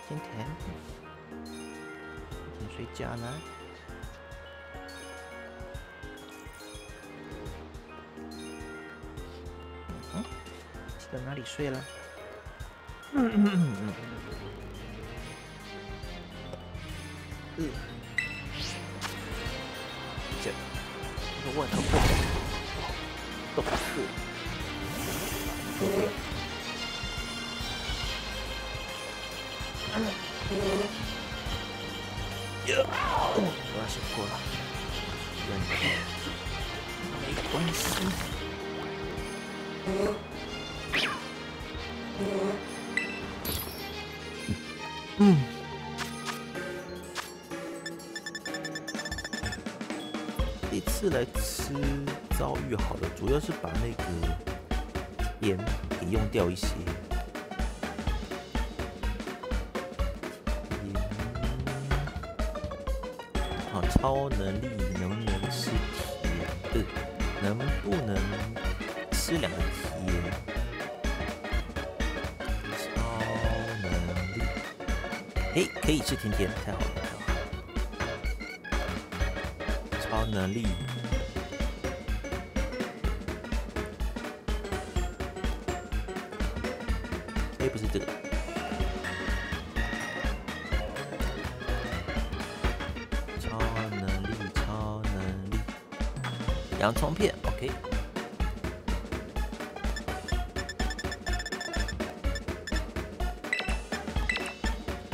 甜甜，甜睡觉呢？记得哪里睡了？这个卧头都不是。我要先过了，没关系。这次来吃遭遇好了，主要是把那个盐给用掉一些。超能力能不能吃甜？能不能吃2个甜？超能力，嘿，可以吃甜甜，太好了，太好了。超能力，哎，不是这个。洋葱片 ，OK。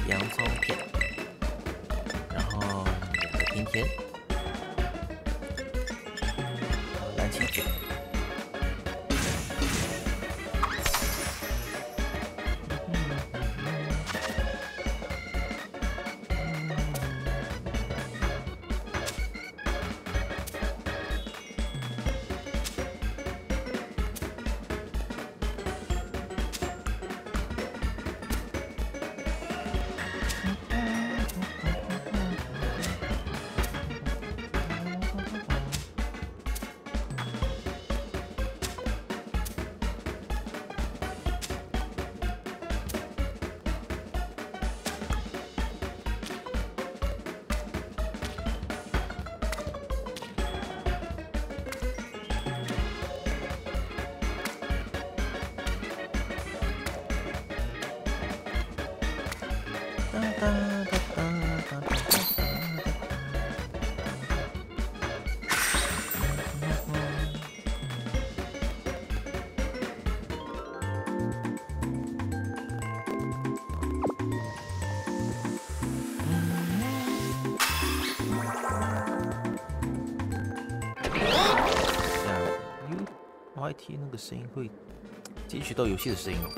洋葱片，然后2个甜甜，蓝旗卷。YT 那个声音会截取到游戏的声音哦。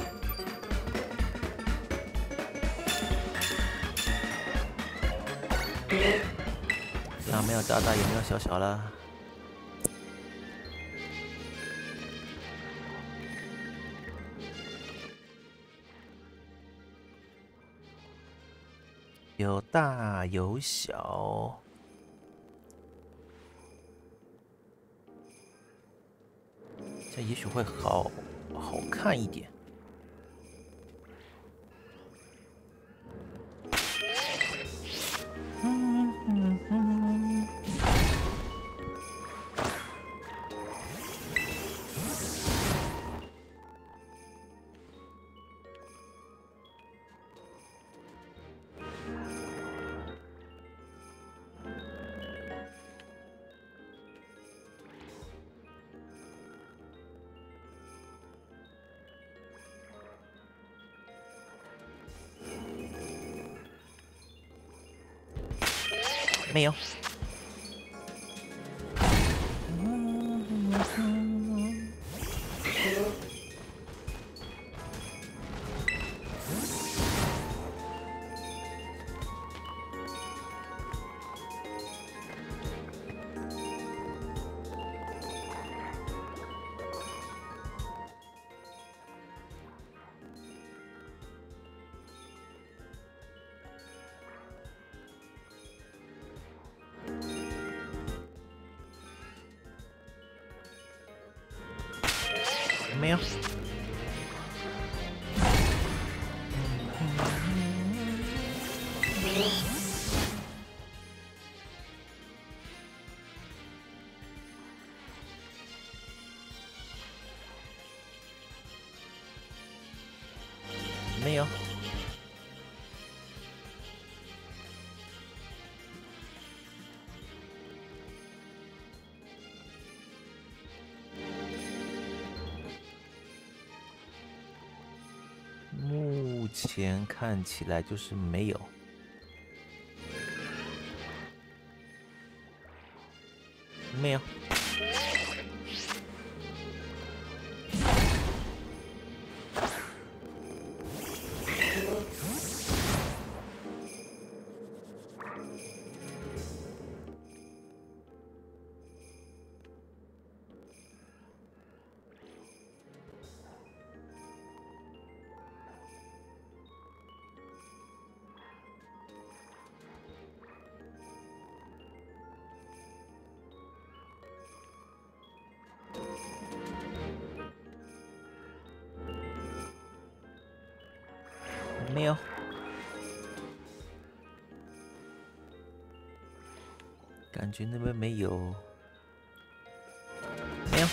那没有大大也没有小小了。有大有小。这也许会好看一点。没有。没有。没有。目前看起来就是没有。没有。没有。感觉那边没有。没有。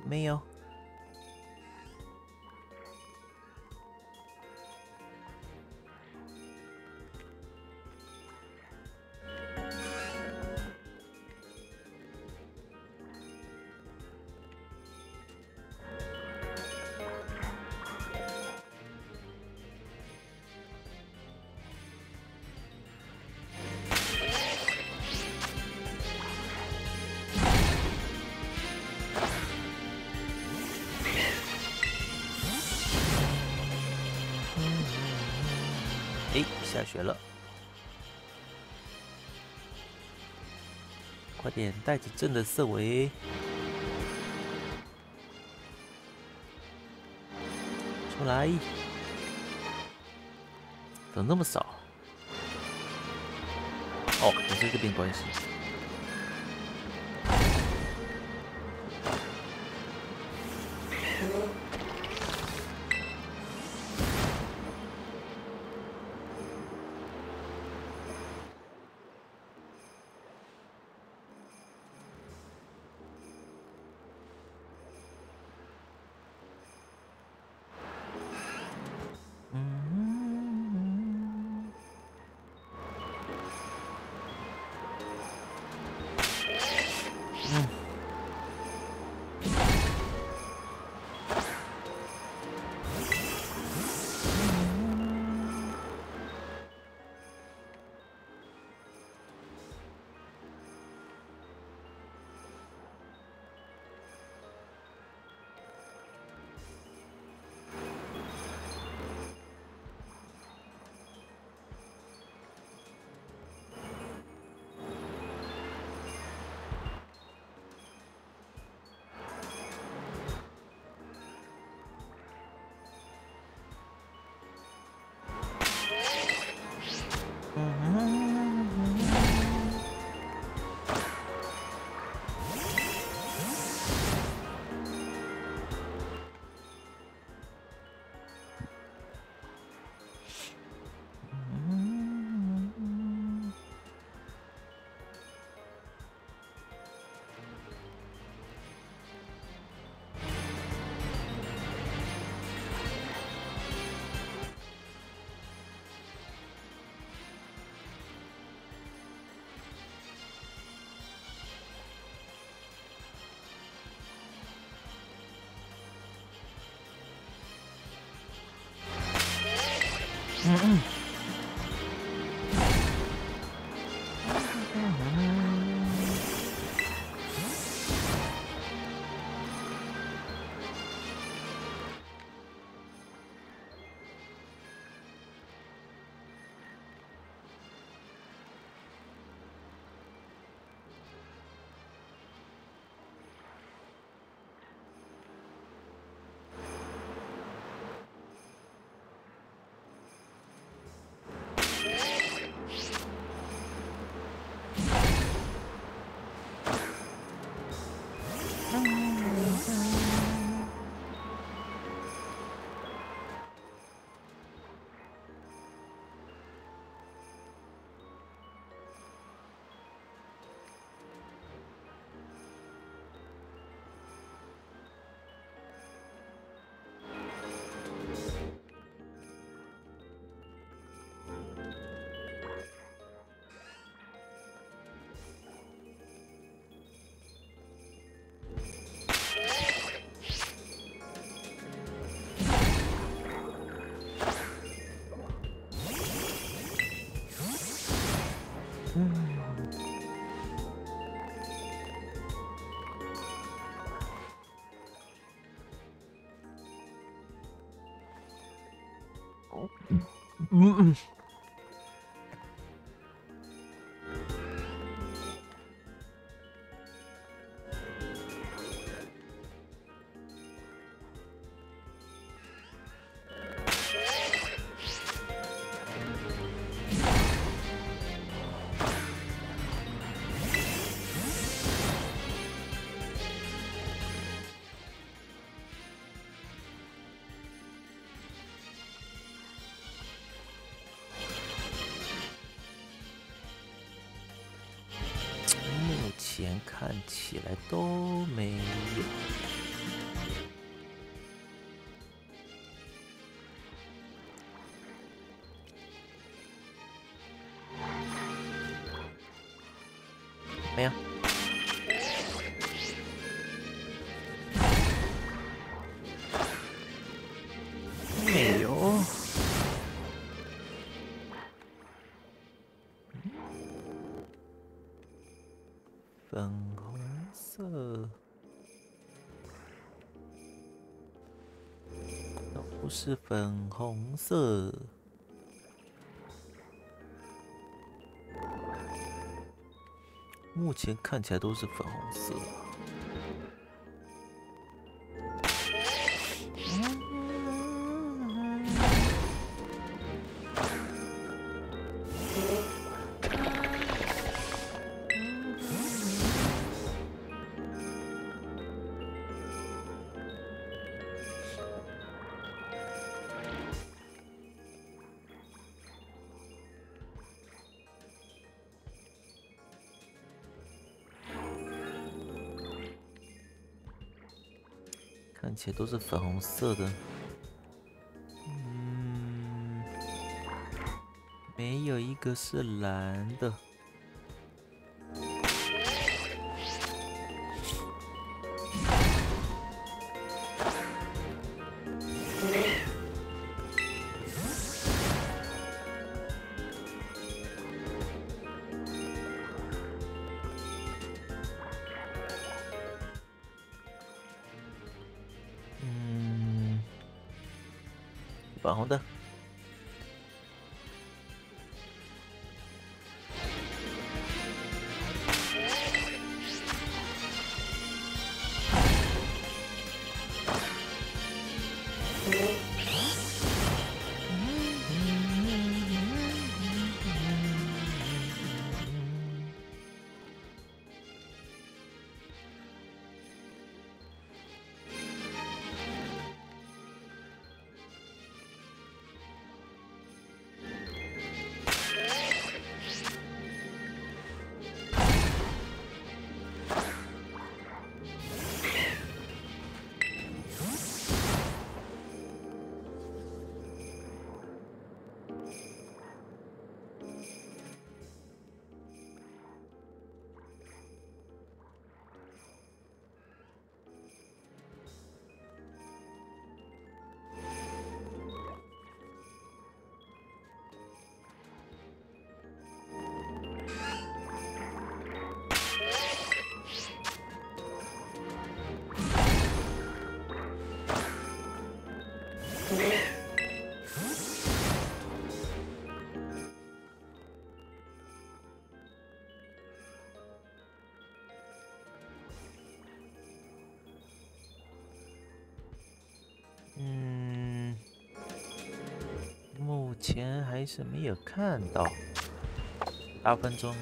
没有。哎，下雪了，快点带着正的色维出来，怎么那么少？哦，也是这边关系。前看起来都没有。没有。没有。粉红色，都是粉红色。目前看起来都是粉红色。看起来都是粉红色的，没有一个是蓝的。粉红的，目前还是没有看到。8分钟。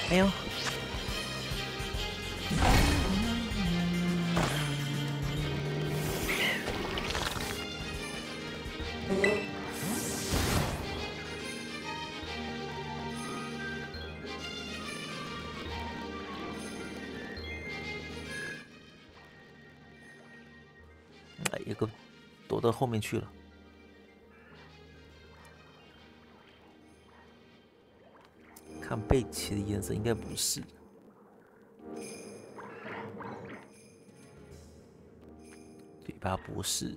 没有。哎，有个躲到后面去了。看背鳍的颜色，应该不是。嘴巴不是。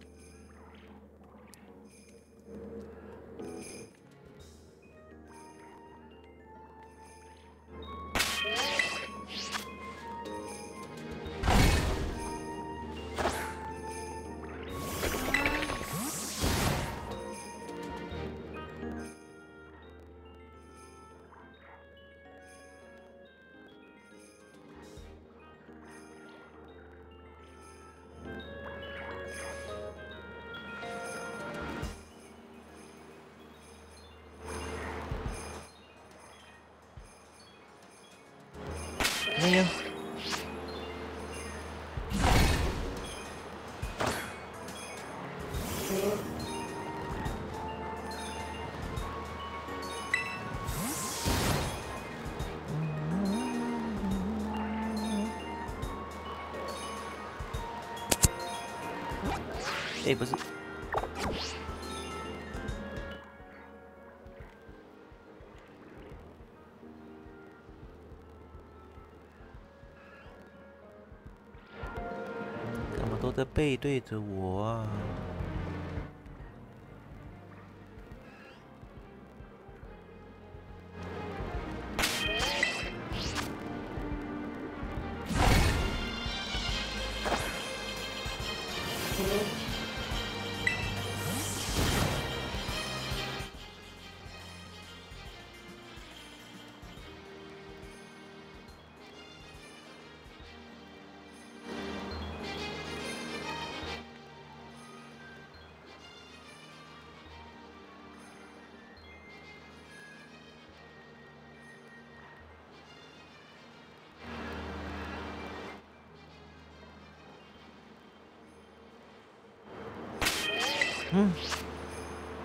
没有。哎，不是。都在背对着我啊！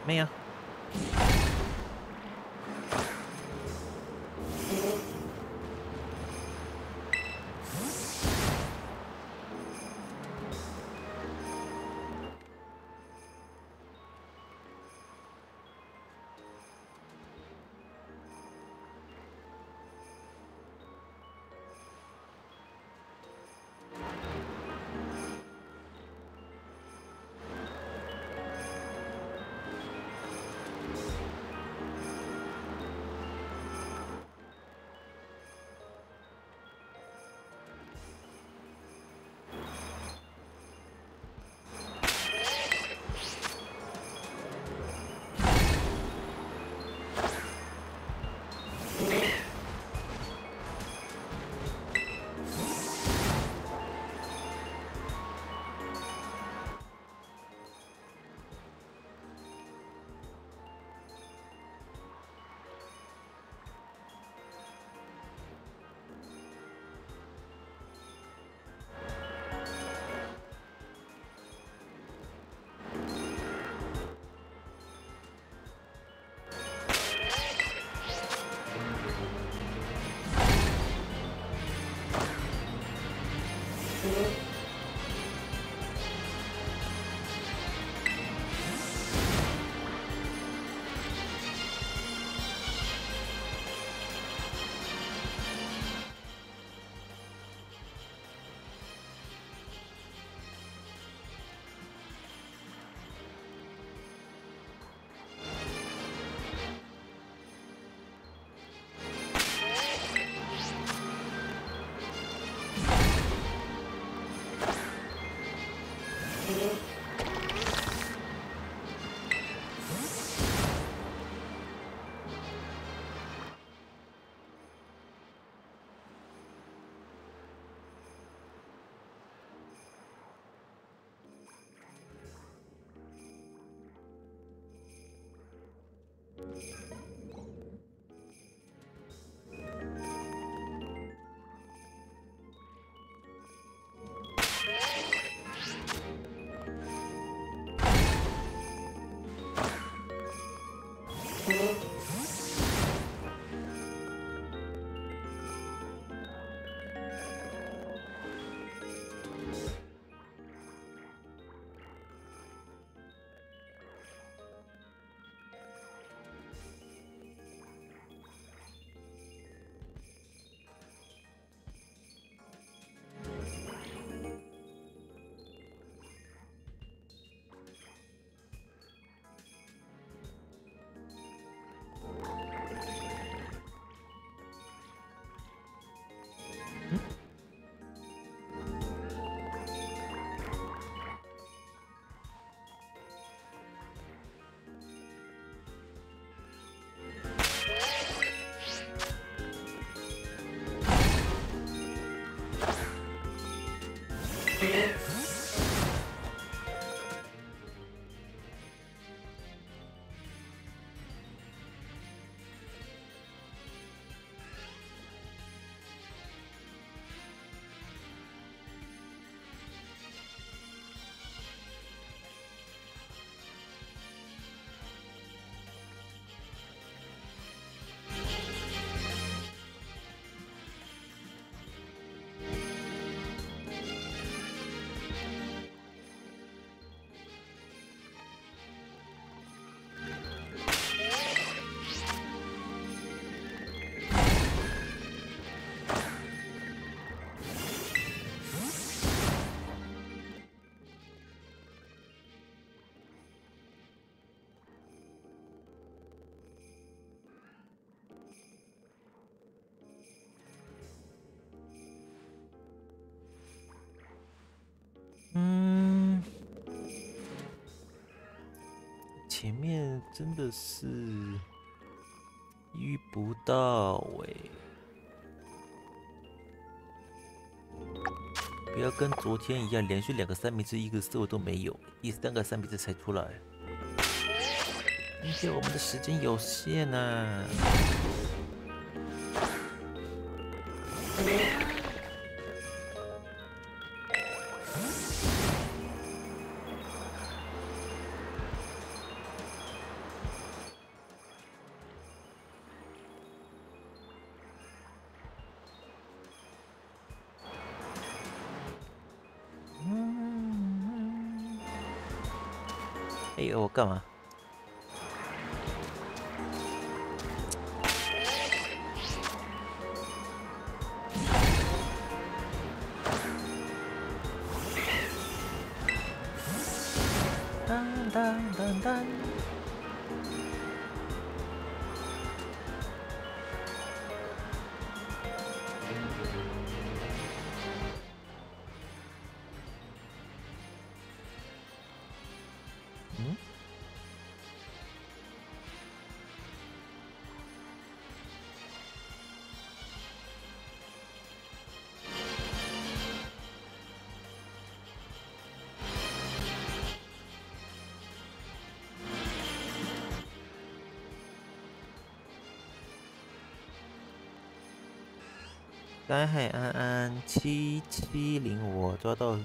没有。前面真的是遇不到不要跟昨天一样，连续2个1/3个色都没有，第3个3/4才出来。今天我们的时间有限啊。我干嘛？当当当当。山海安安770，我抓到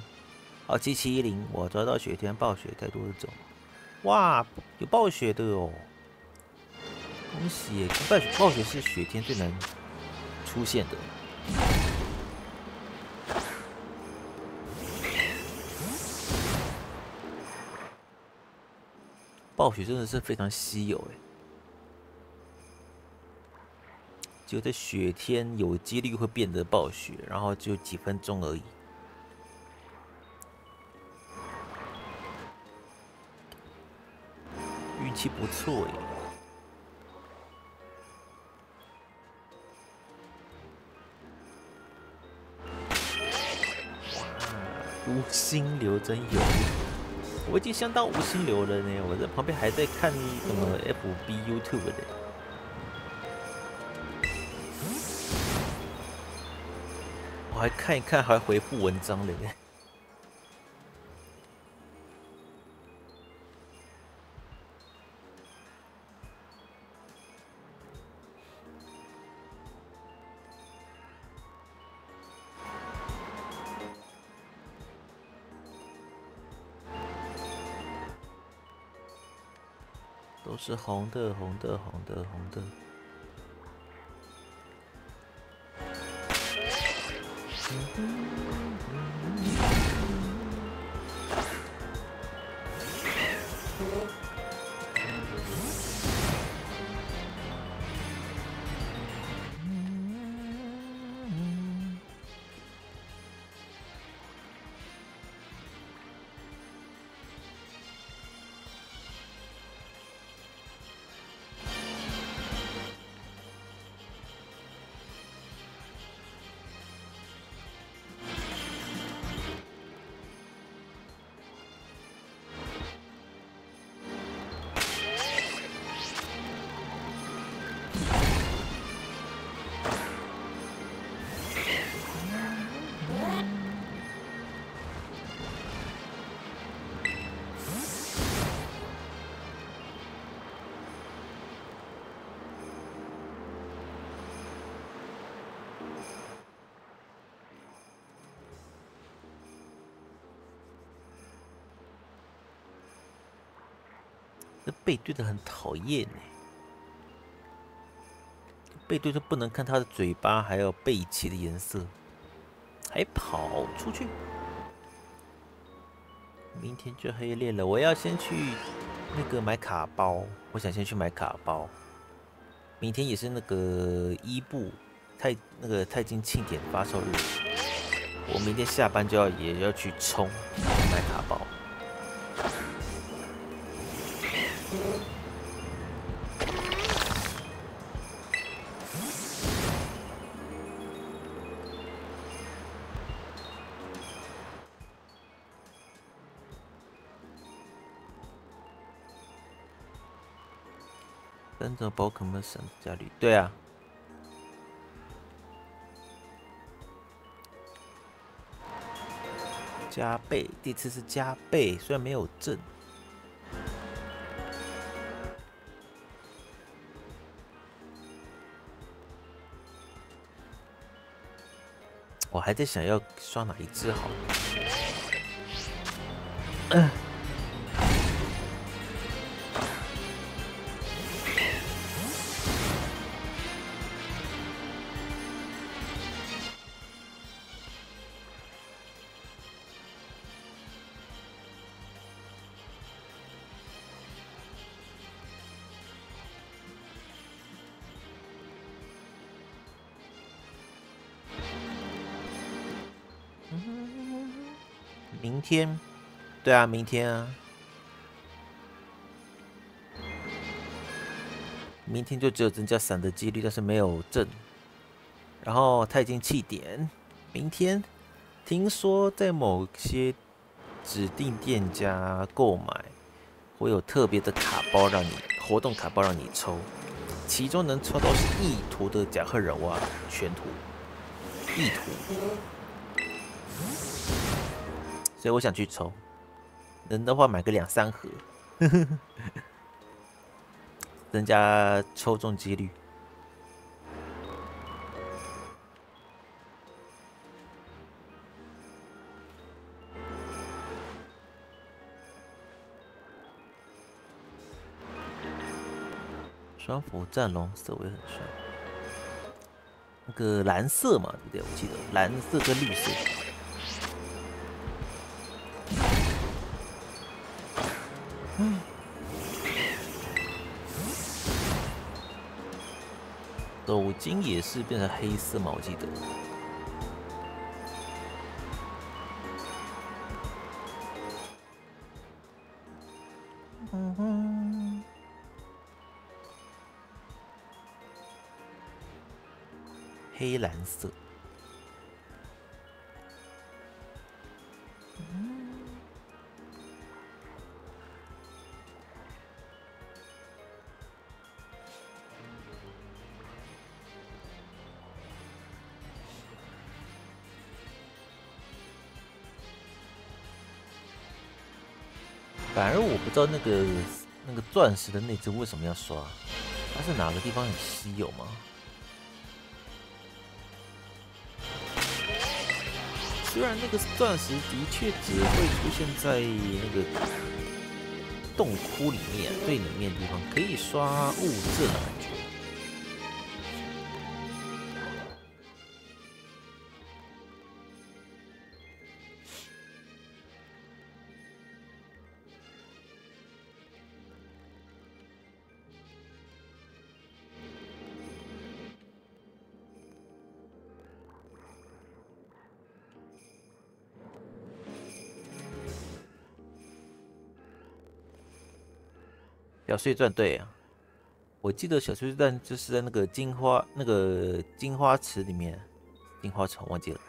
770，我抓到雪天暴雪太多种，哇，有暴雪的哦，恭喜耶！暴雪是雪天最难出现的，暴雪真的是非常稀有哎。只有在雪天有几率会变得暴雪，然后只有几分钟而已。运气不错耶！5星流真有，我已经相当5星流了呢。我在旁边还在看什么 FB YouTube 的。我还看一看，还回复文章了呢。都是红的，红的，红的，红的。这背对的很讨厌呢，背对就不能看他的嘴巴，还有背鳍的颜色，还跑出去。明天就黑练了，我要先去那个买卡包，我想先去买卡包。明天也是那个伊布钛金庆典发售日，我明天下班也要去冲买卡包。跟着宝可梦省加率，对啊。加倍，这次是加倍，虽然没有正。我还在想要刷哪一只好。明天，对啊，明天啊，明天就只有增加3的几率，但是没有正。然后它已经弃点，明天听说在某些指定店家购买会有特别的卡包让你活动卡包让你抽，其中能抽到是异图的甲贺忍蛙全图，异图。所以我想去抽，能的话买个2、3盒，增加抽中几率。双斧战龙色尾很帅，那个蓝色嘛，对不对？我记得蓝色跟绿色。斗金也是变成黑色嘛，我记得。黑蓝色。反而我不知道那个钻石的那只为什么要刷，它是哪个地方很稀有吗？虽然那个钻石的确只会出现在那个洞窟里面、最里面的地方，可以刷物质的感觉。小碎钻对啊，我记得小碎钻就是在那个金花池里面，金花池我忘记了，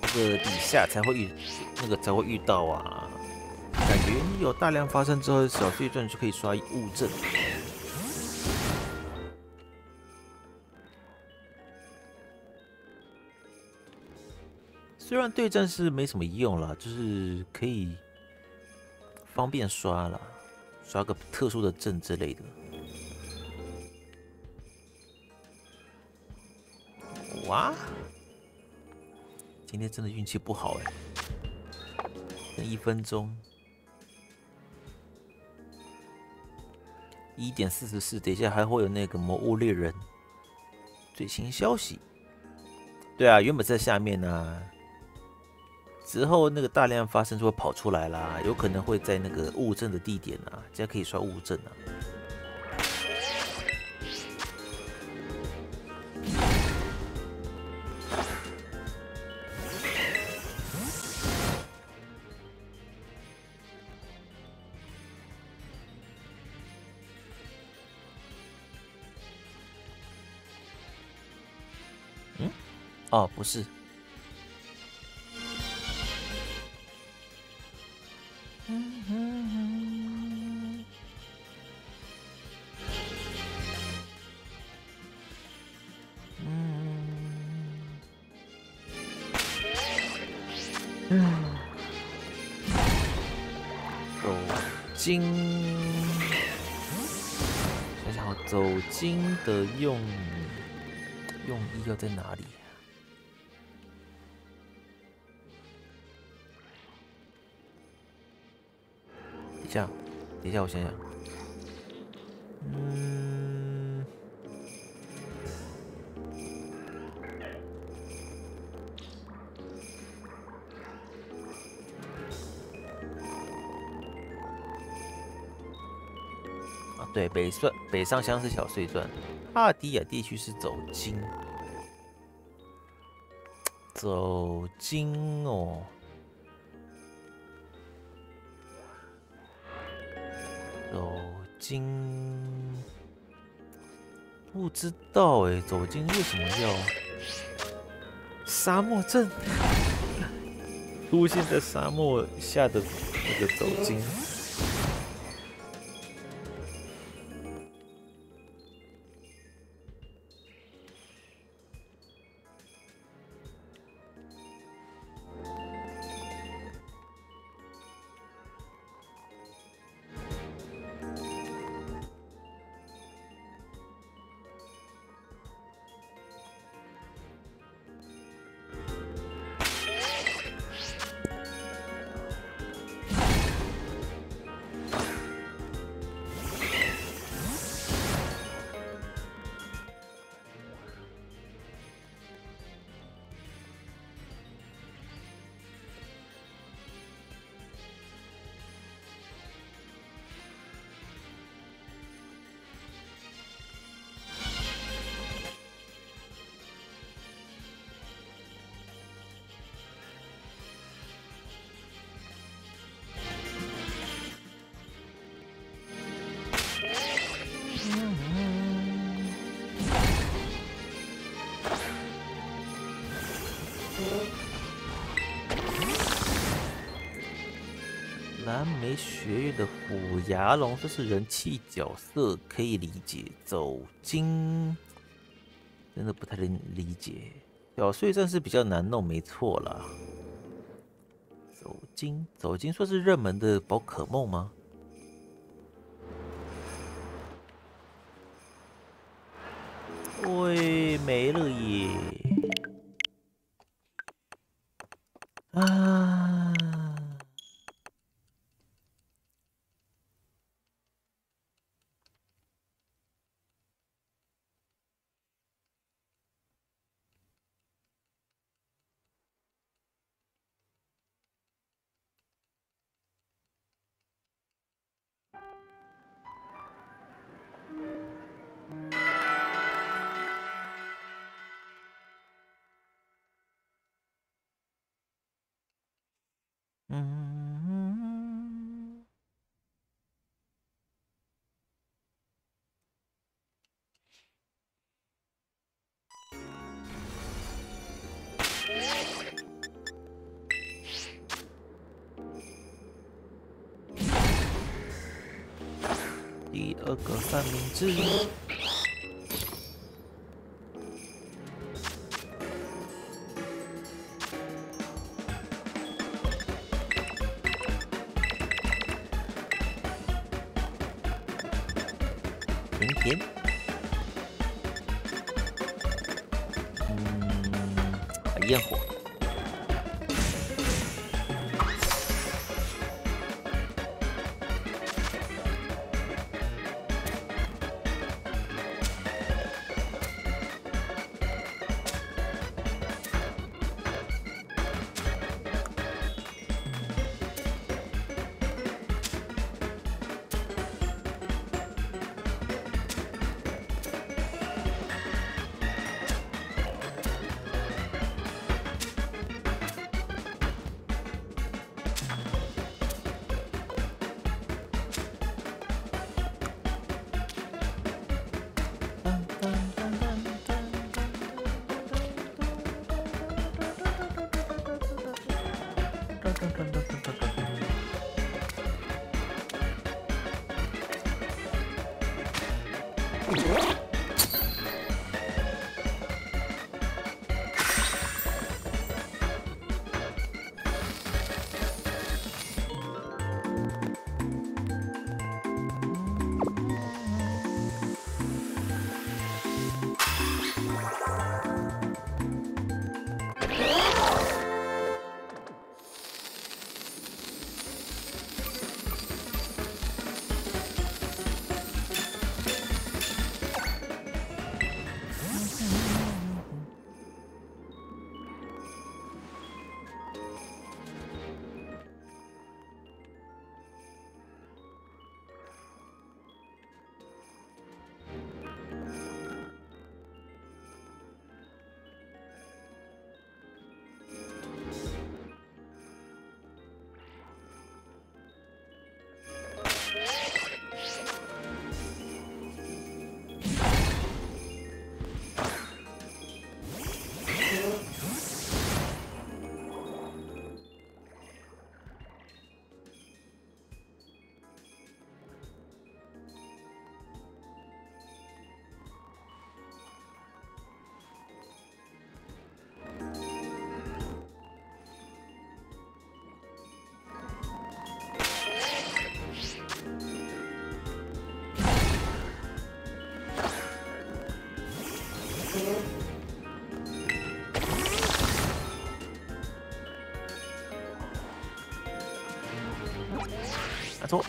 那个底下才会遇到啊。感觉有大量发生之后，小碎钻就可以刷物证。虽然对战是没什么用啦，就是可以方便刷啦。刷个特殊的阵之类的。哇！今天真的运气不好哎，等1分钟，1:44，等一下还会有那个魔物猎人最新消息。对啊，原本在下面啊。之后那个大量发生就会跑出来啦，有可能会在那个物证的地点啊，这样可以刷物证啊。哦，不是。走精，想想走精的用意要在哪里？等一下，我想想。对，北上乡是小碎钻，阿迪亚地区是走精哦。走精，不知道哎，走精为什么要沙漠镇出现在沙漠下的那个走精？蓝莓学院的虎牙龙，这是人气角色，可以理解。走精真的不太能理解，小碎钻是比较难弄，没错啦。走精算是热门的宝可梦吗？喂，没了耶！啊！第二个三明治。甜，焰火。拿错。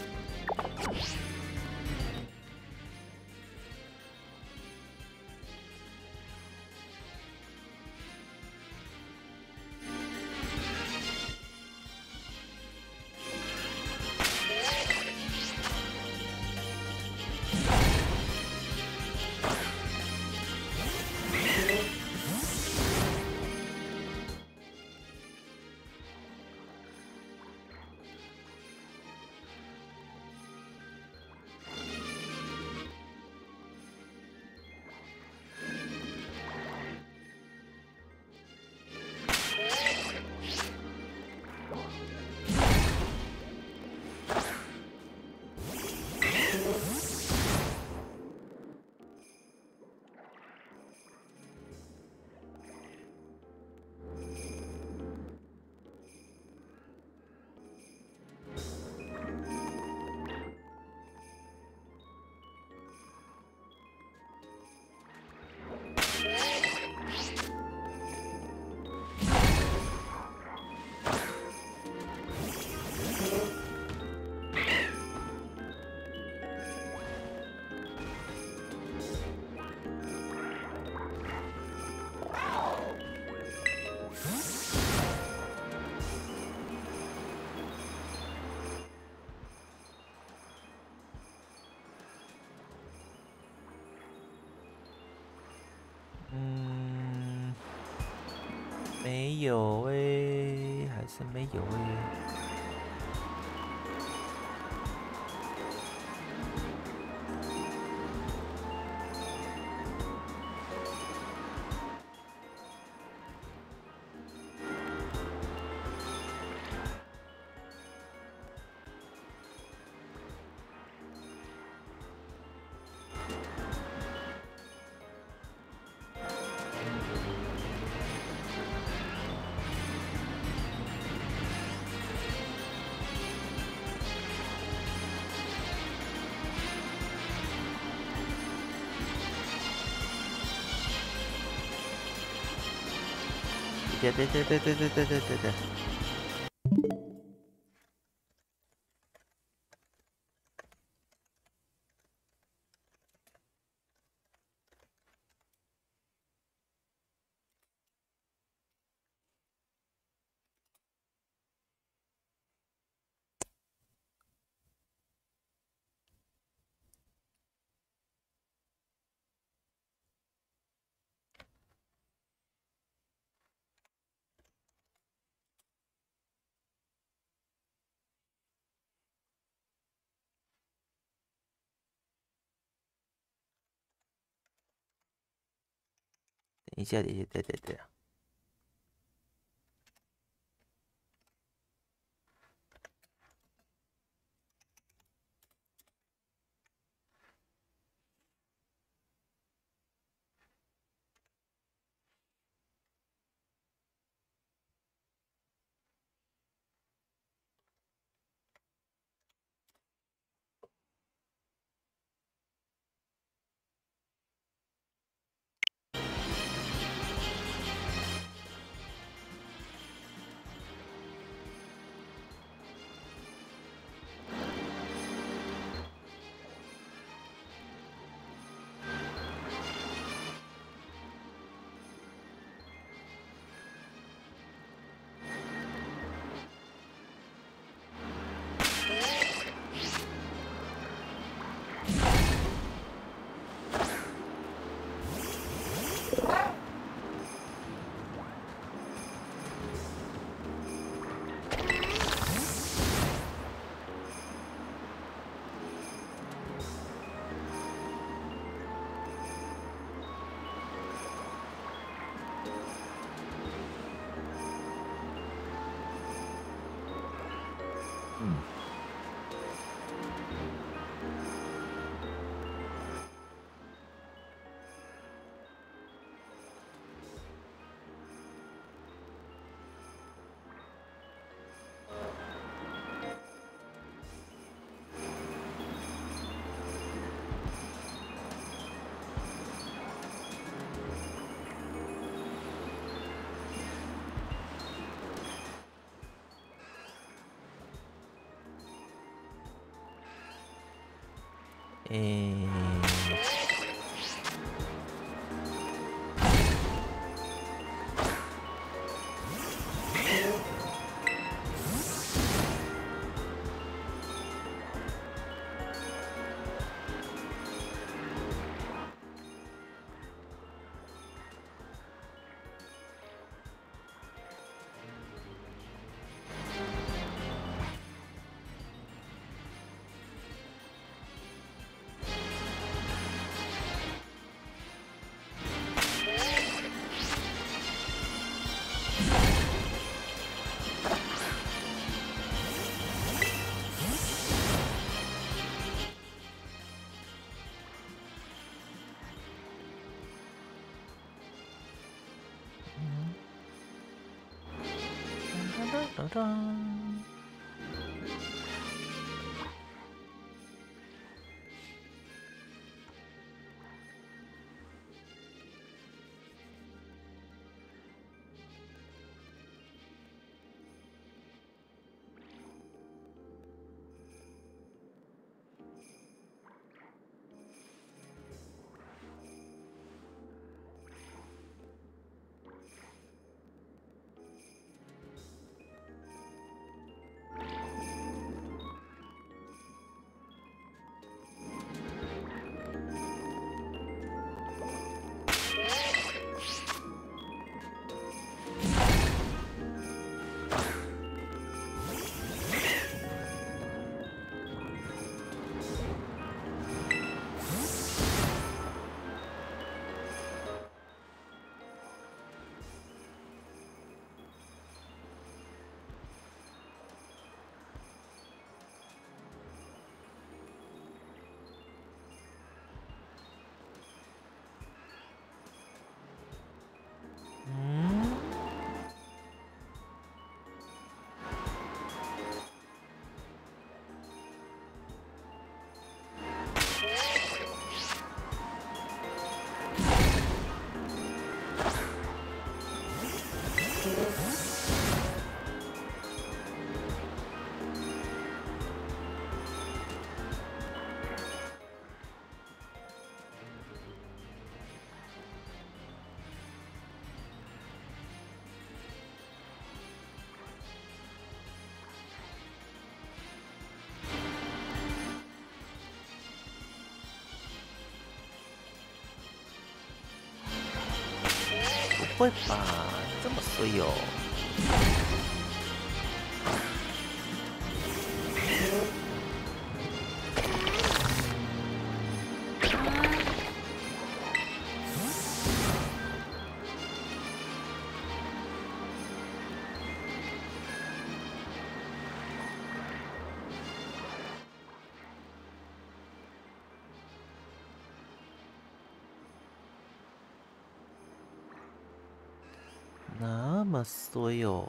没有还是没有对。等一下，对。噔噔。不会吧，这么衰哦！那么衰哦！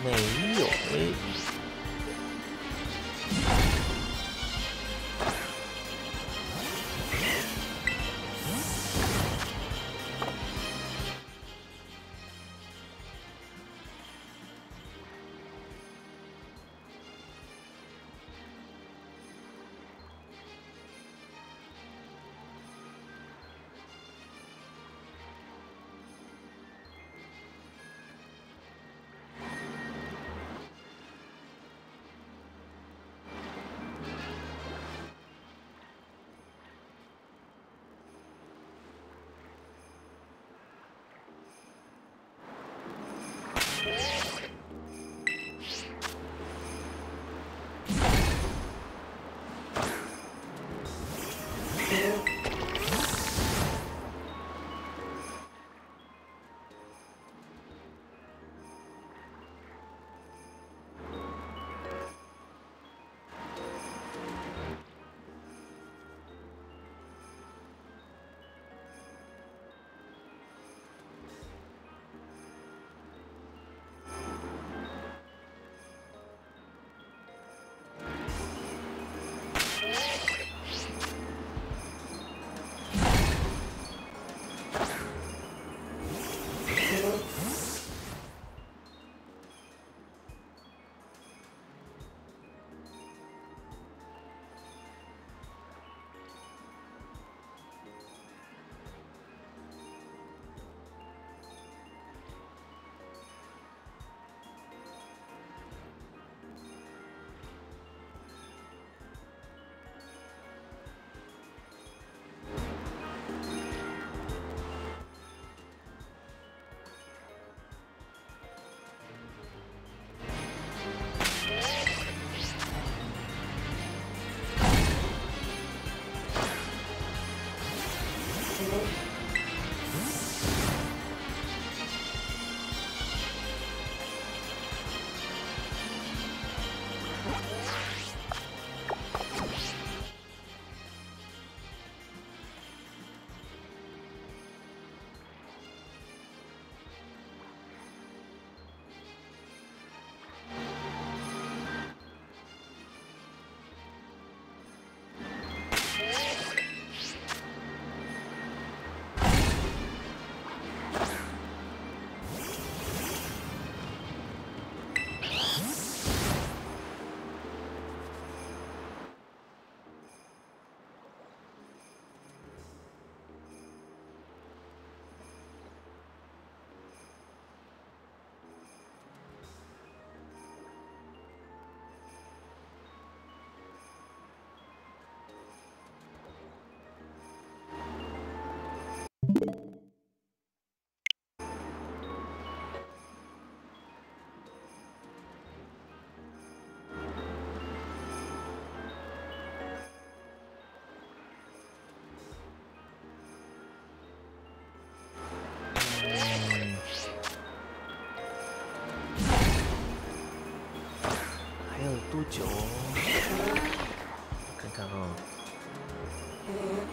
没有诶。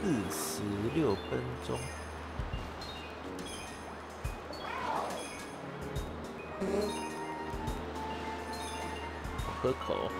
46分钟，喝口。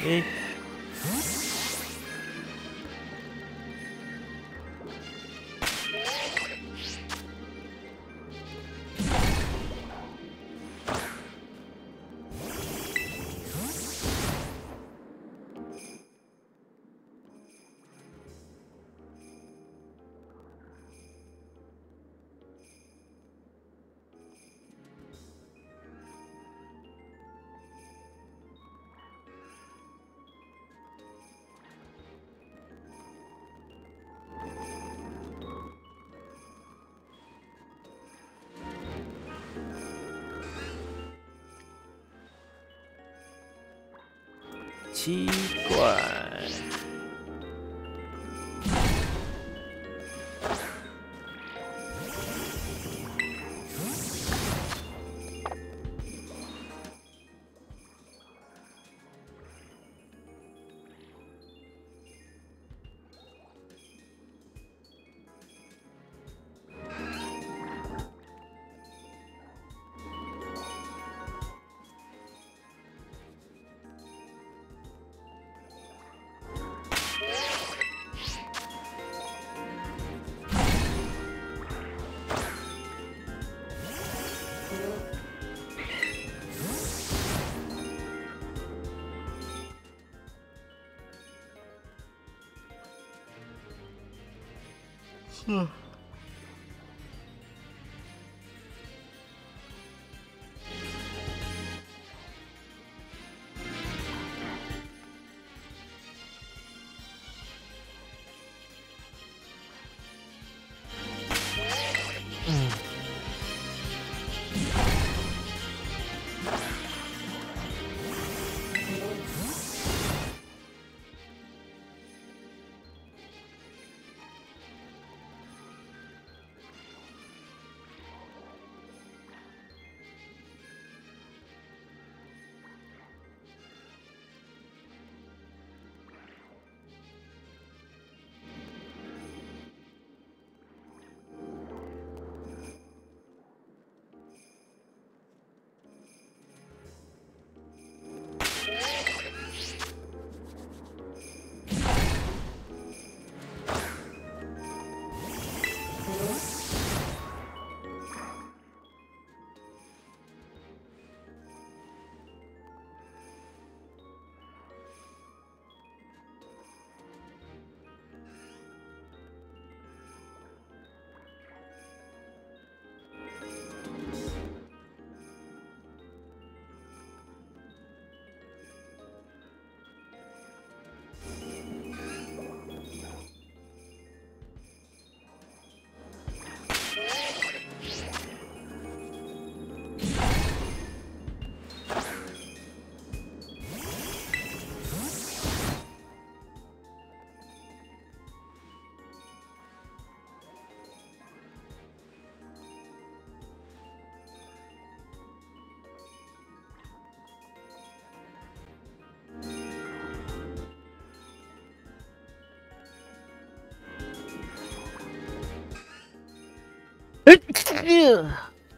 诶、奇怪，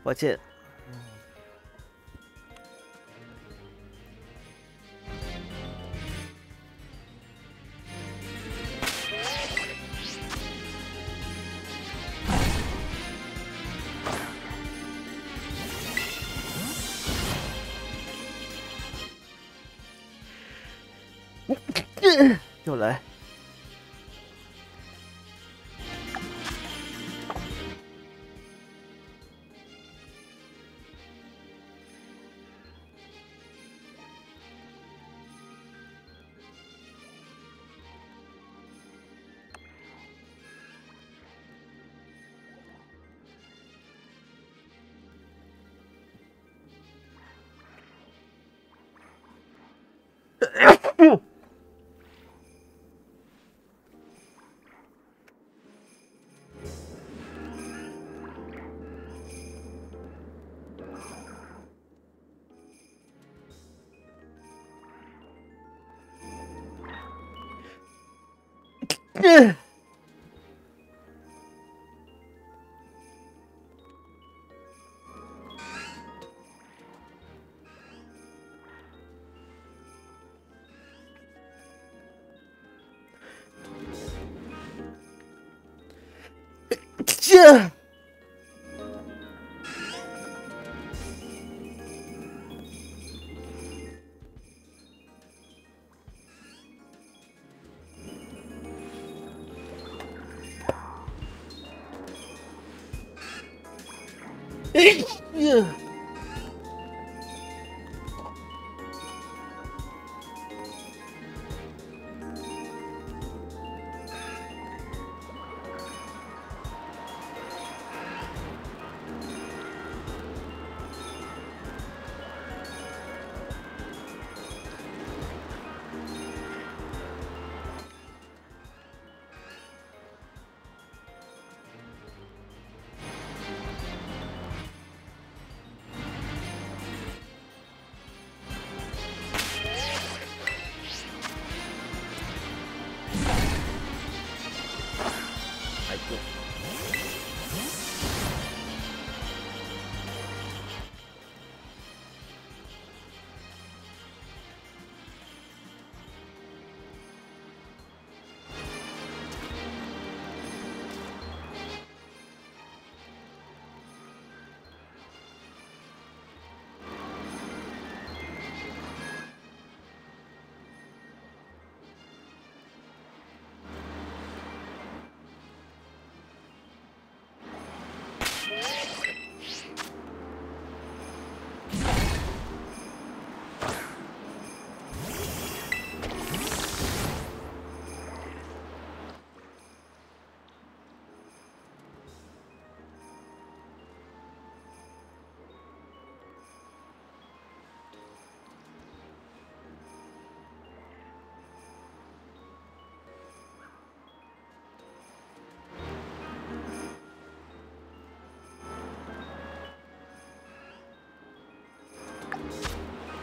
抱歉。又来。这。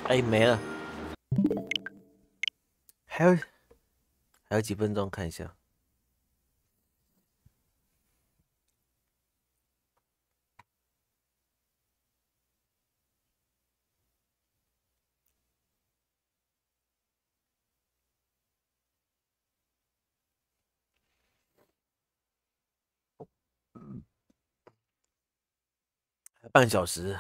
哎，没了，还有几分钟，看一下。半小时。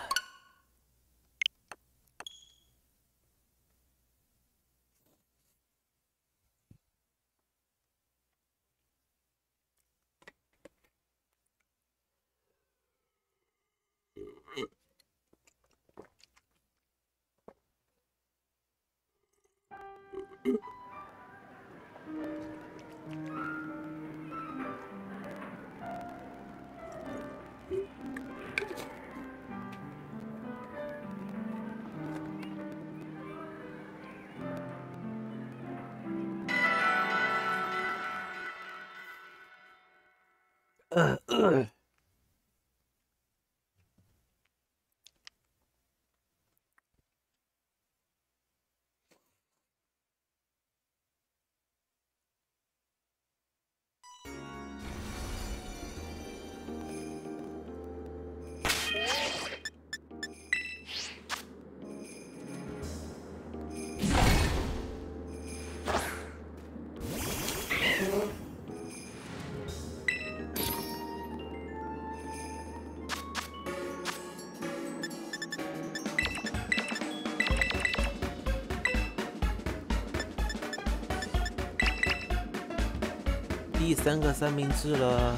第3个三明治了。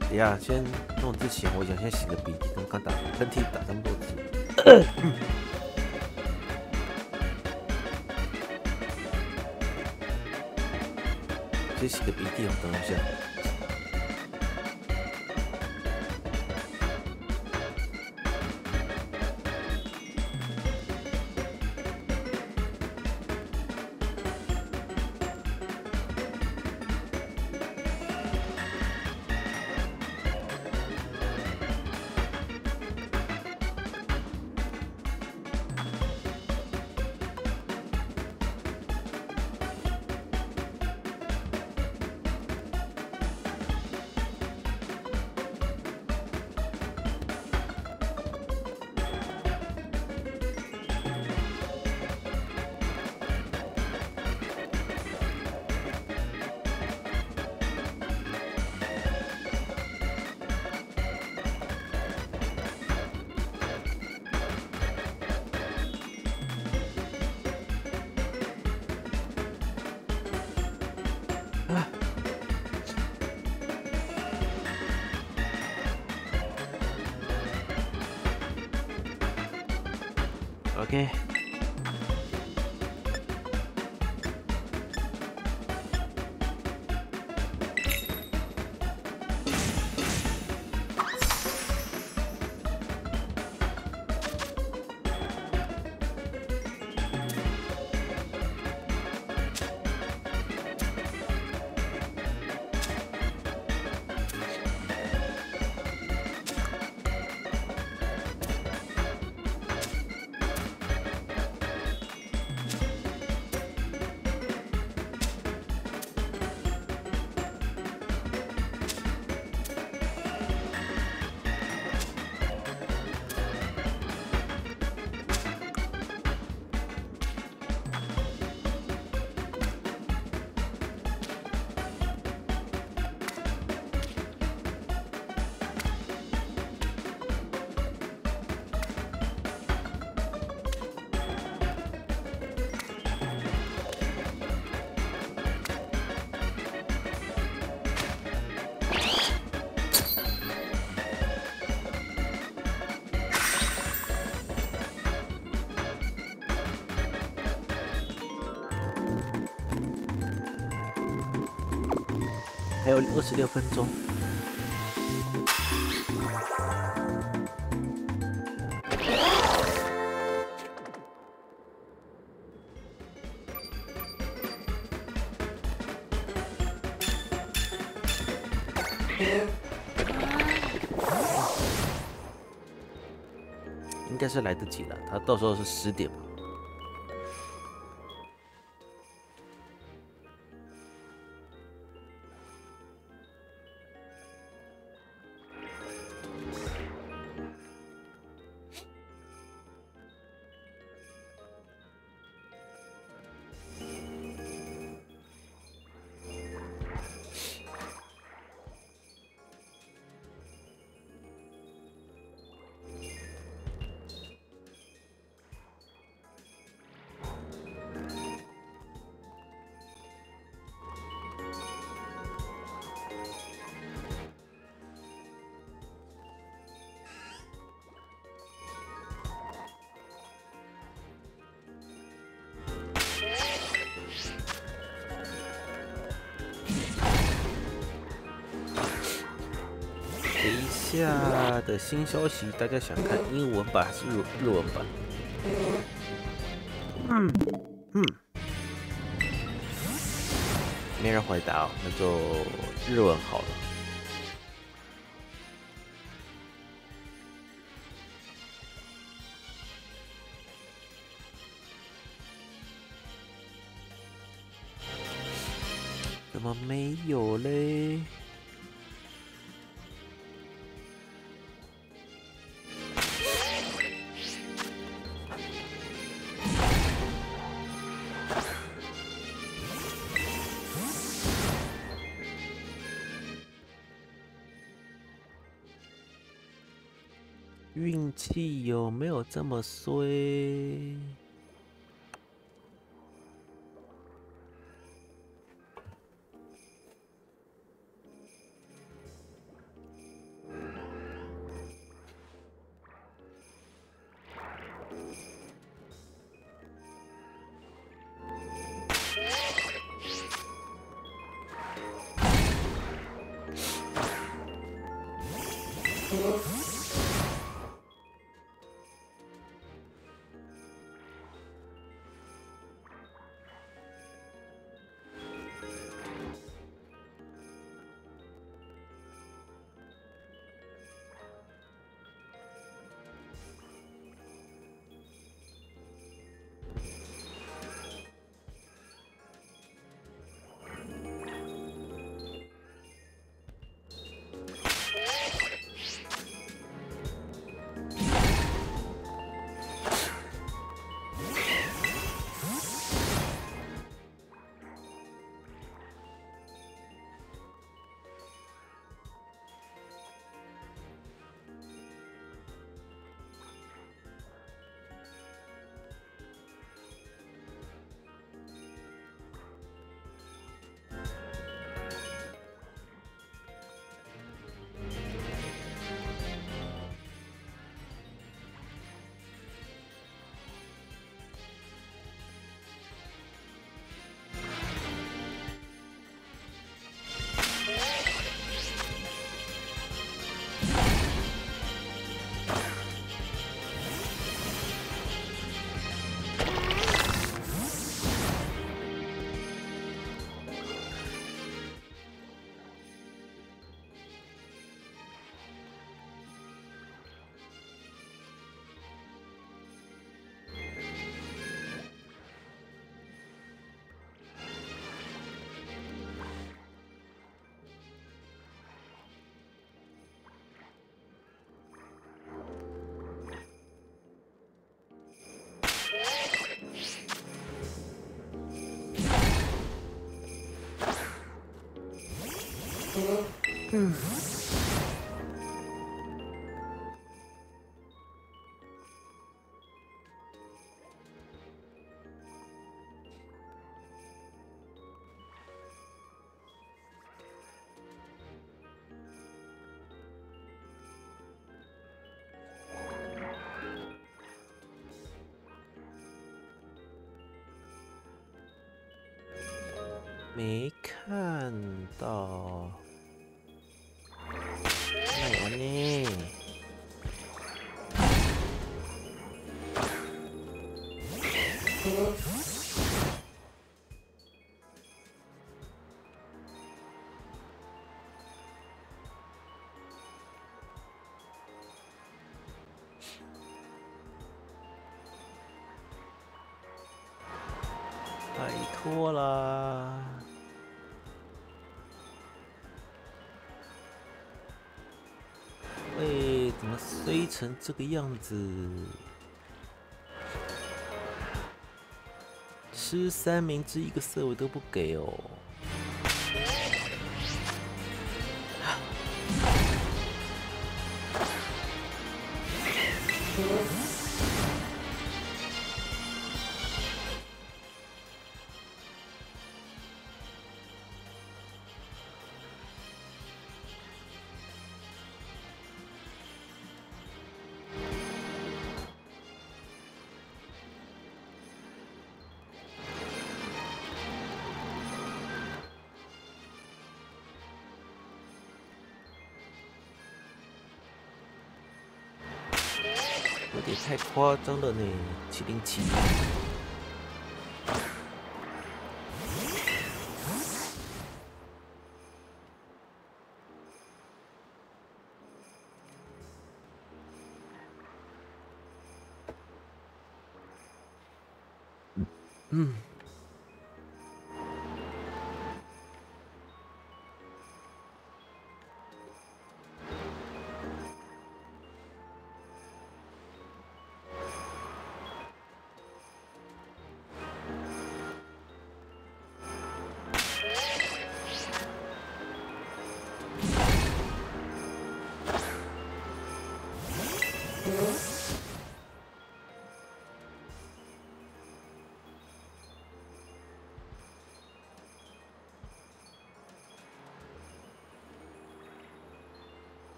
等一下，先弄之前，我想先擤个鼻涕，刚打喷嚏打这么多次。先擤个鼻涕，等一下。OK。还有26分钟。应该是来得及了，他到时候是10点嘛。下的新消息，大家想看英文版还是日文版？没人回答哦，那就日文好了。怎么没有嘞？运气有没有这么衰？没看到，那有呢？拜托啦！喂，怎么衰成这个样子？吃三明治一个色尾都不给哦！有点太夸张了呢，麒麟奇。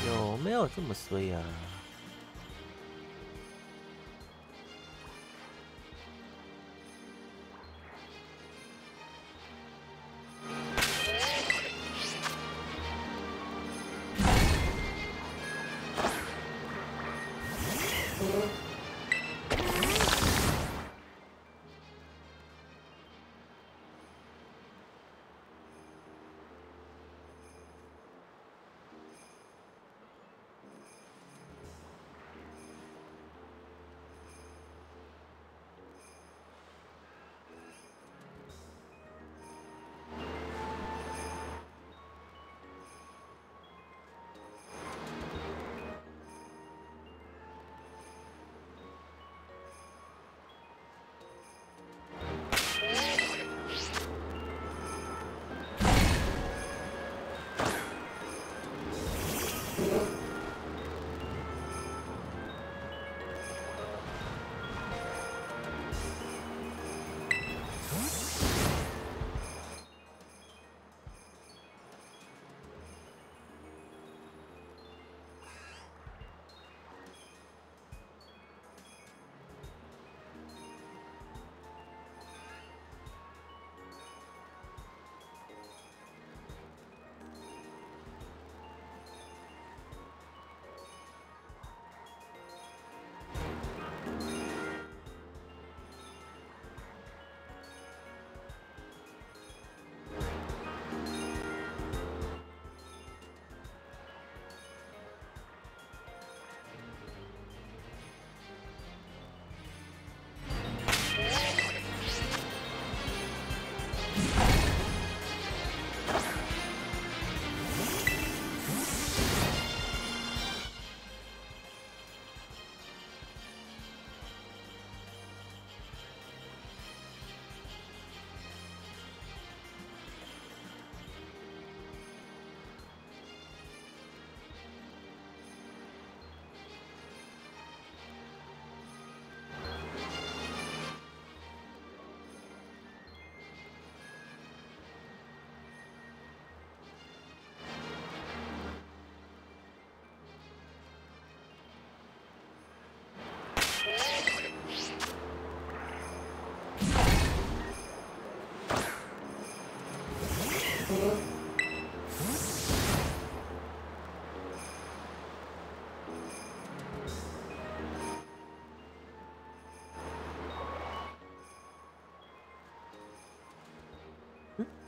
有没有这么衰啊？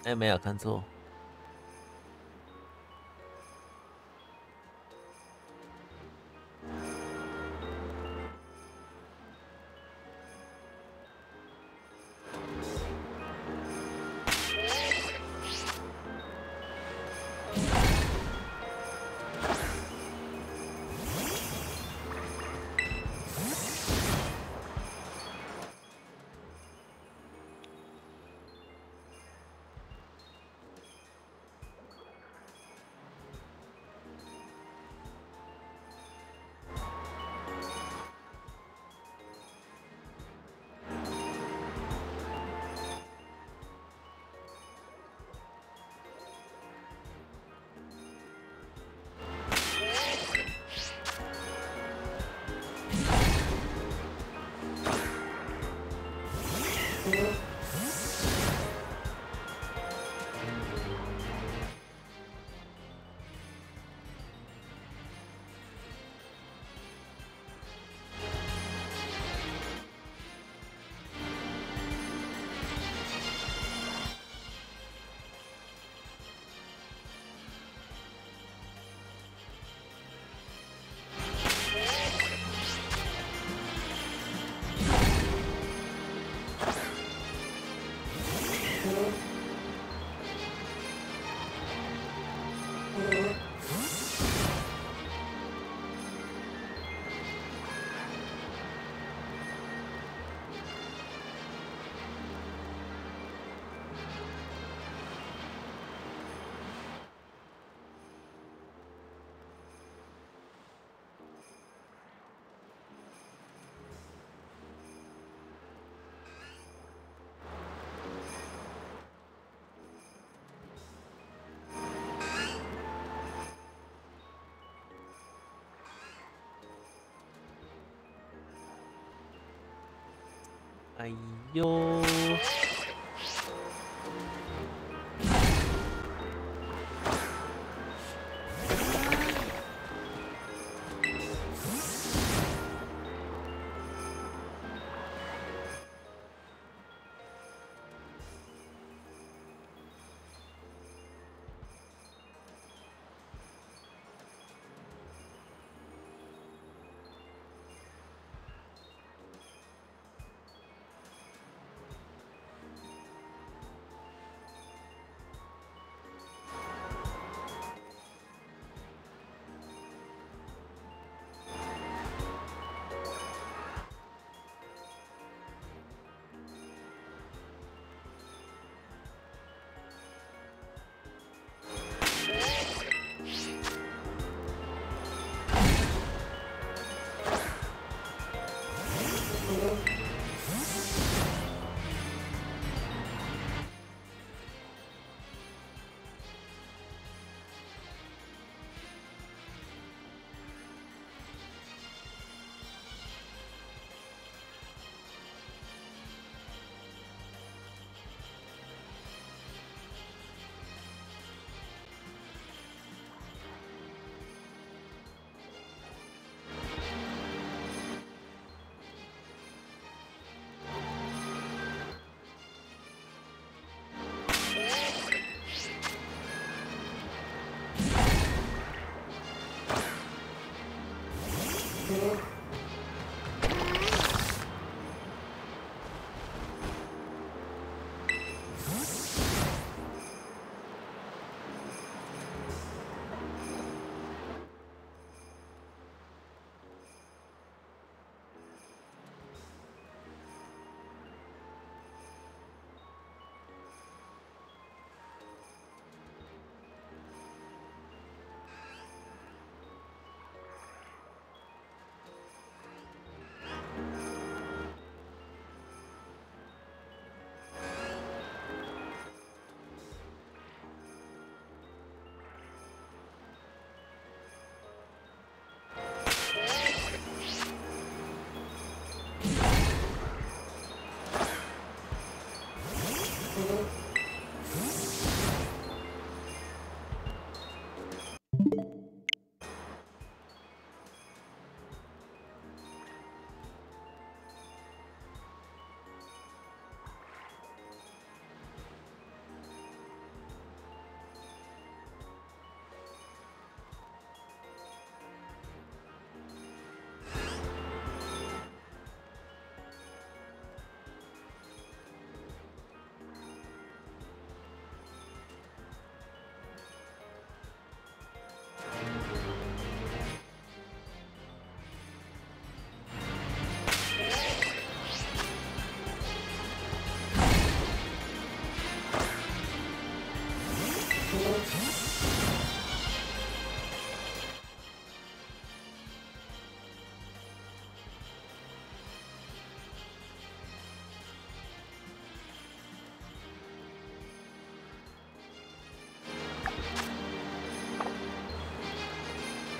哎，没有看错。哎呦！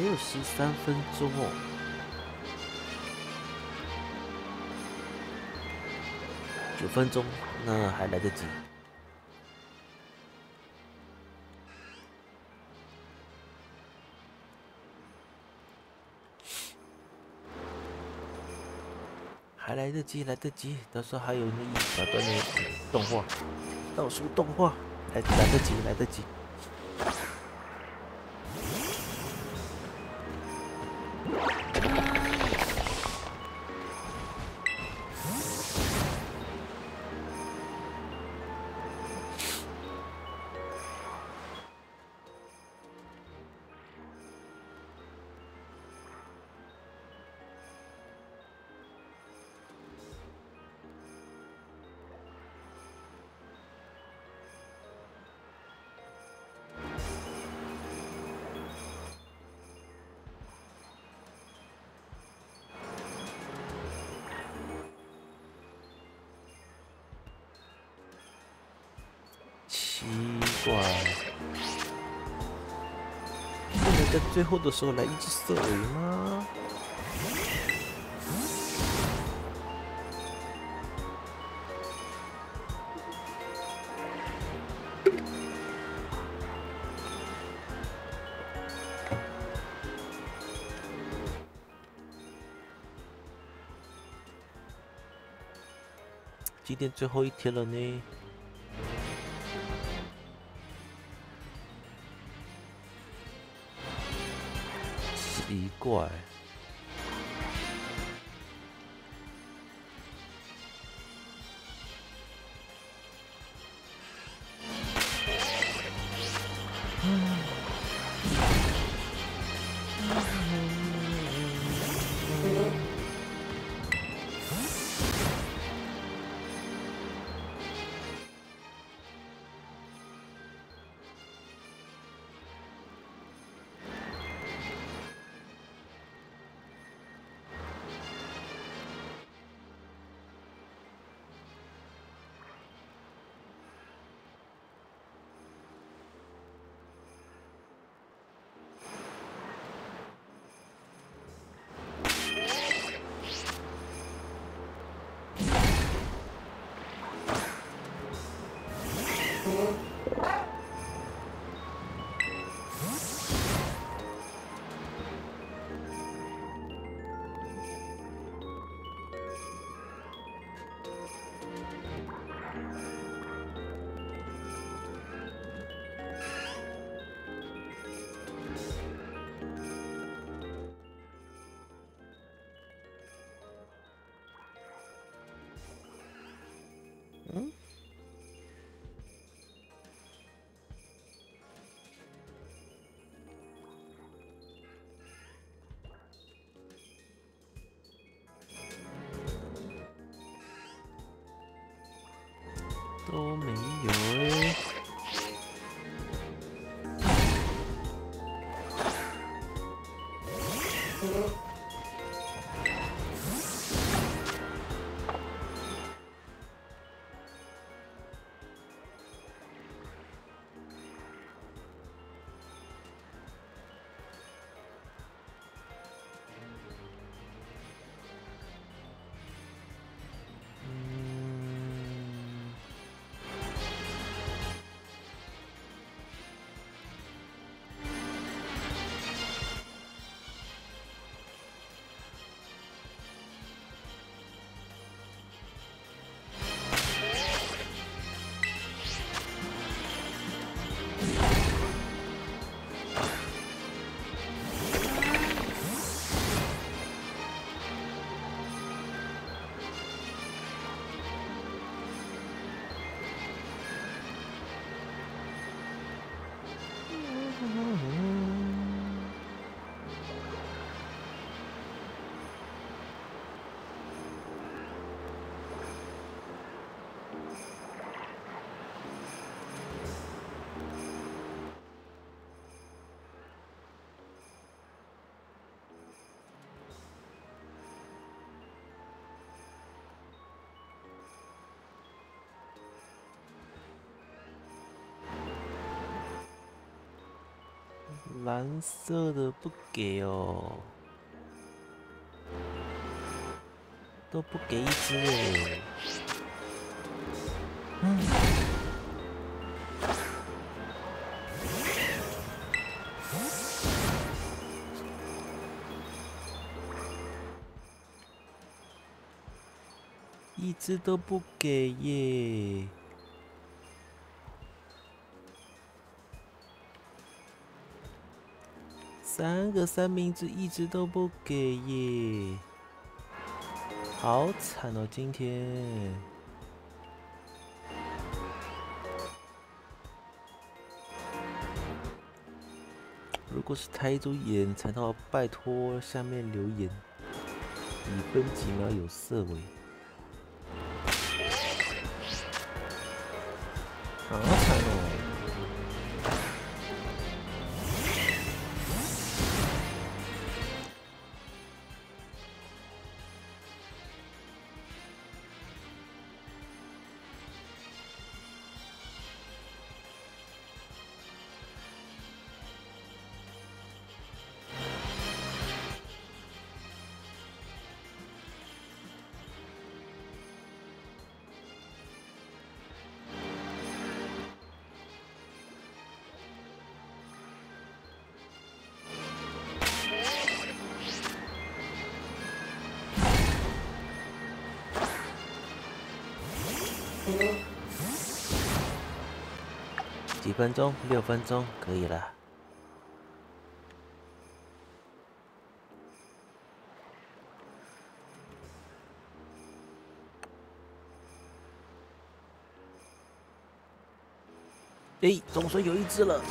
还有13分钟哦，9分钟，那还来得及。还来得及，来得及，到时候还有那一小段的动画，倒数动画，来得及，来得及。奇怪，不能在最后的时候来一只色尾吗？今天最后一天了呢。奇怪，都没有欸。蓝色的不给哦，都不给一只哎。一只都不给耶。3个三明治一直都不给耶，好惨哦！今天如果是台主眼馋的话，拜托下面留言，几分几秒有色尾，好惨哦！几分钟？6分钟可以了。哎，总算有一只了。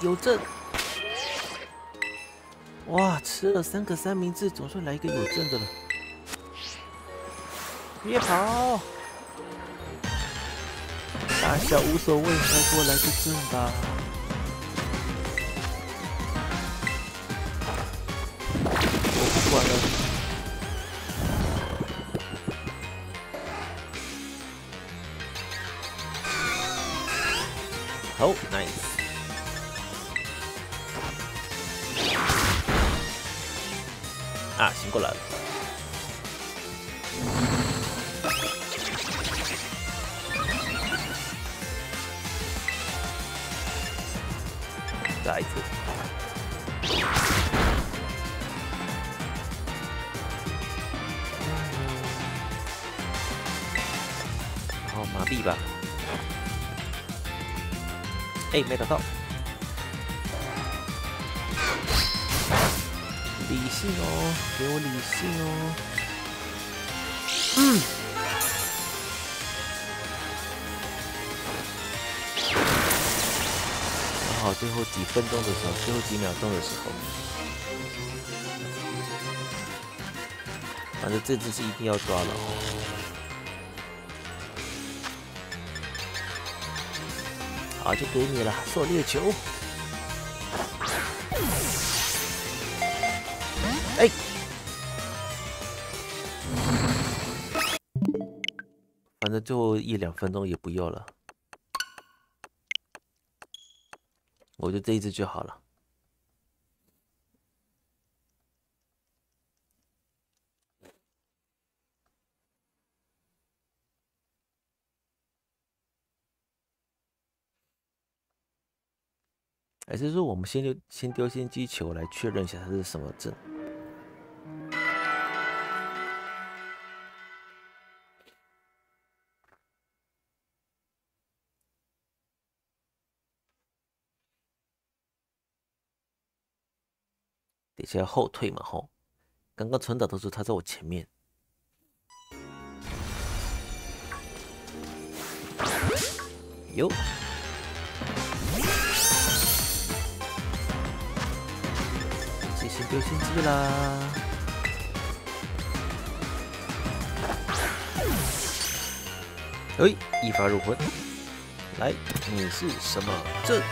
有正。哇，吃了3个三明治，总算来一个有正的了。别跑！大小无所谓，来给我来个正吧！我不管了。好 ，nice。啊，醒过来了。再一次。然后麻痹吧。哎，没打到。理性哦，给我理性哦。好，最后几分钟的时候，最后几秒钟的时候，反正这只是一定要抓了哦。好，就给你了，狩猎球。哎，反正最后1、2分钟也不要了。我就这一只就好了。还是说我们先丢先机球来确认一下它是什么阵？等一下要后退嘛吼，刚刚存档都是他在我前面。有。先丢先机啦。哎，一发入魂。来，你是什么阵？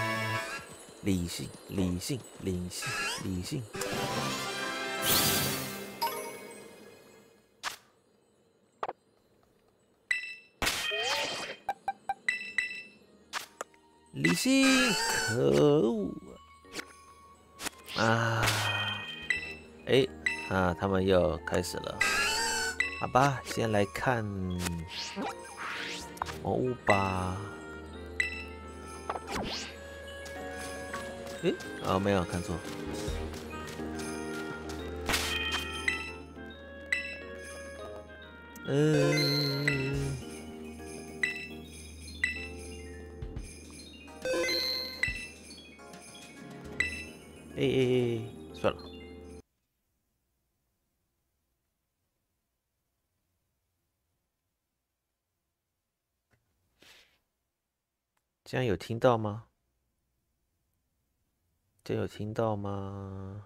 理性，理性，理性，理性。理性，可恶啊！他们又开始了。好吧，先来看魔物吧。没有看错。算了。这样有听到吗？这样有听到吗？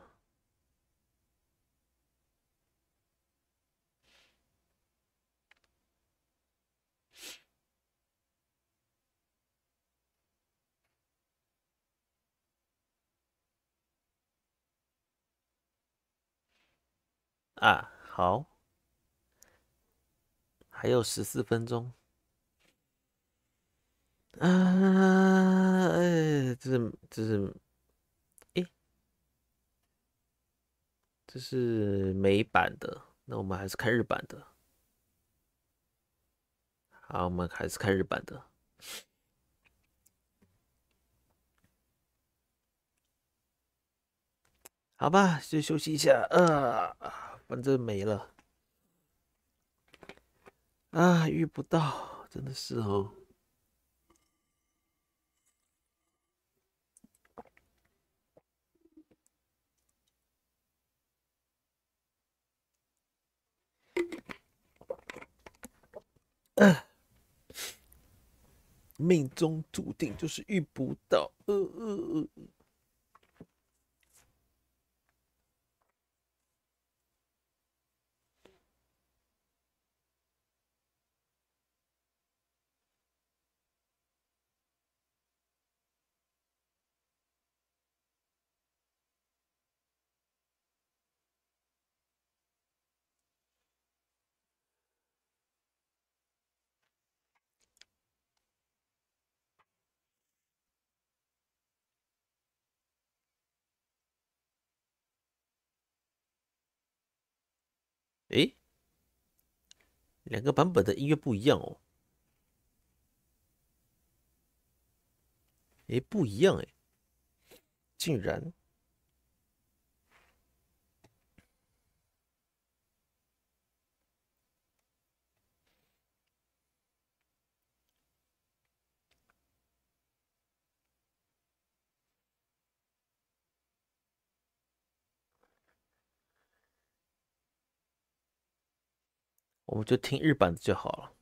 好，还有14分钟。这是美版的，那我们还是看日版的。好，我们还是看日版的。好吧，就休息一下。反正没了。遇不到，真的是哦。命中注定就是遇不到。两个版本的音乐不一样哦。不一样竟然。我们就听日版的就好了。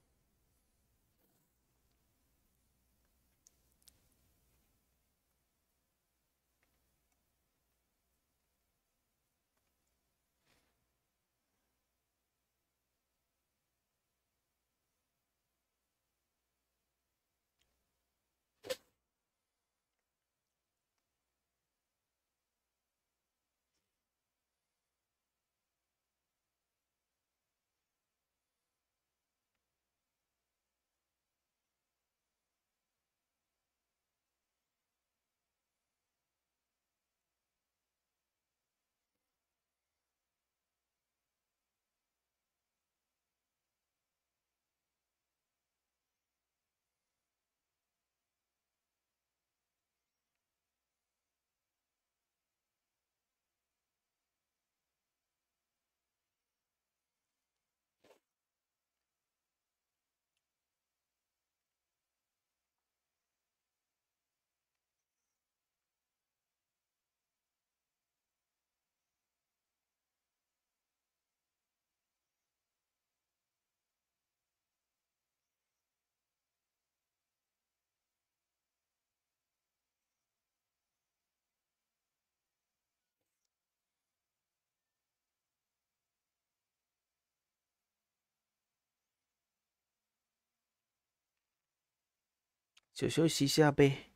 就休息一下呗。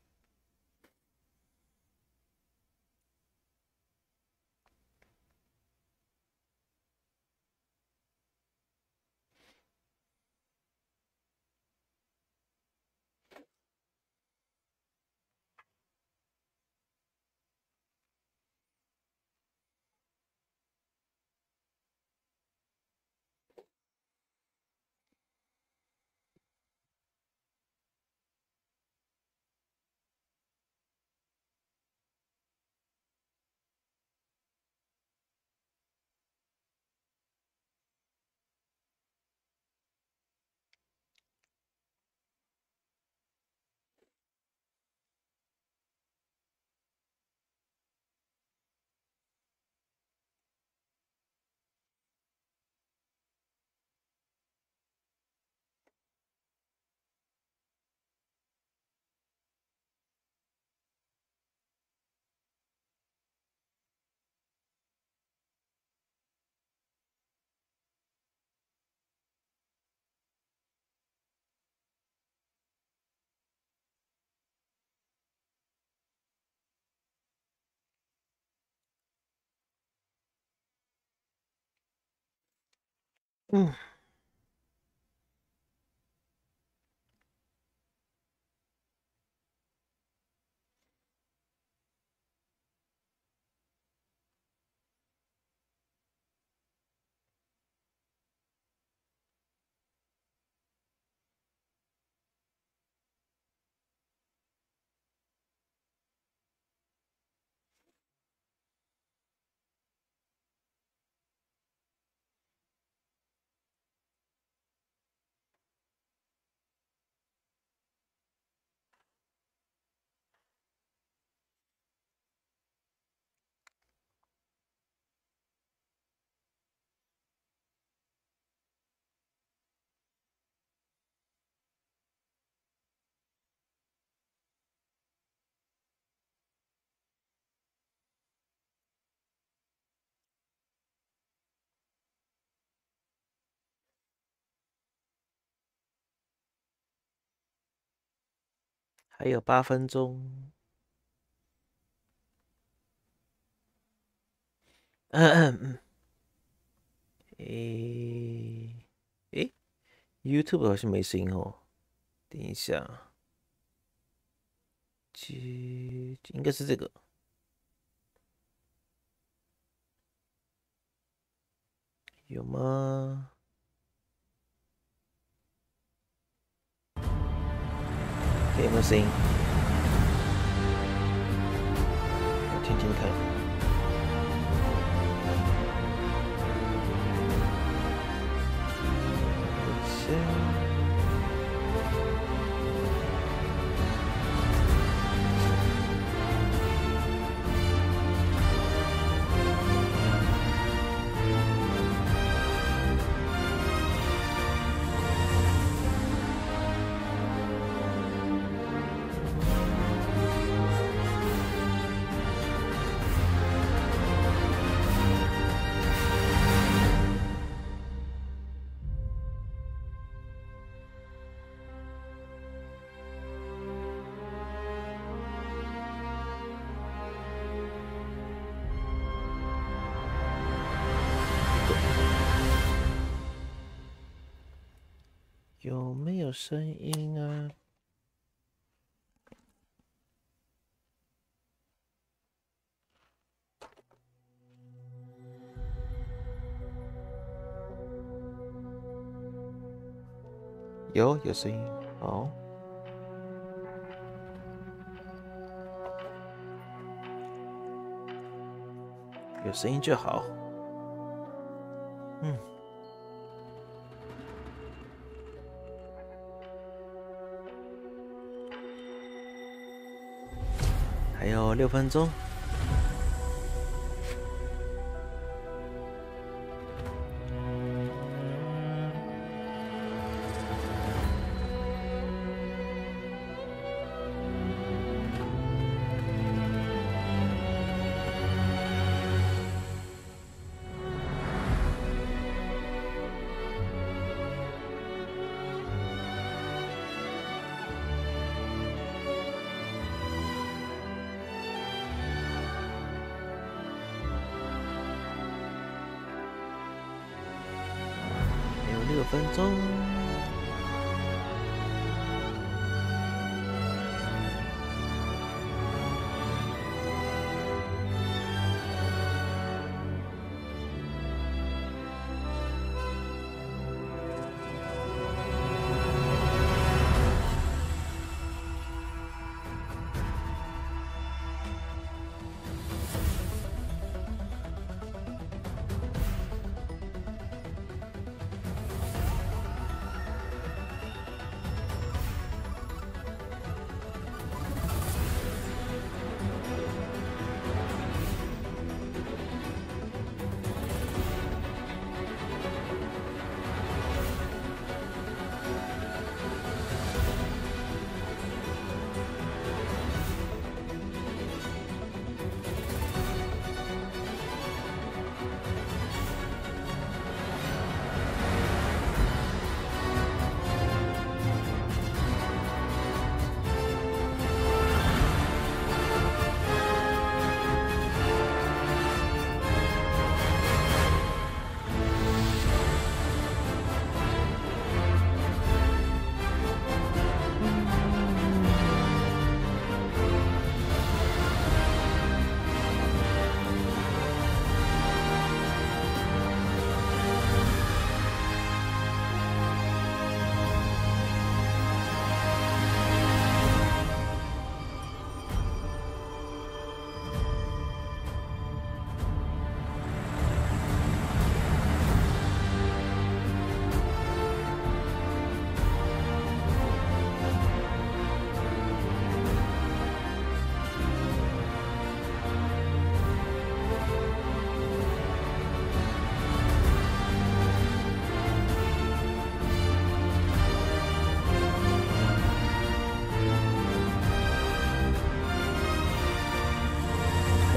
还有8分钟。YouTube 好像没声音哦。等一下，应该是这个。有吗？有没有声音？我听听看。有没有声音啊？有声音，好，有声音就好。还有6分钟。6分钟。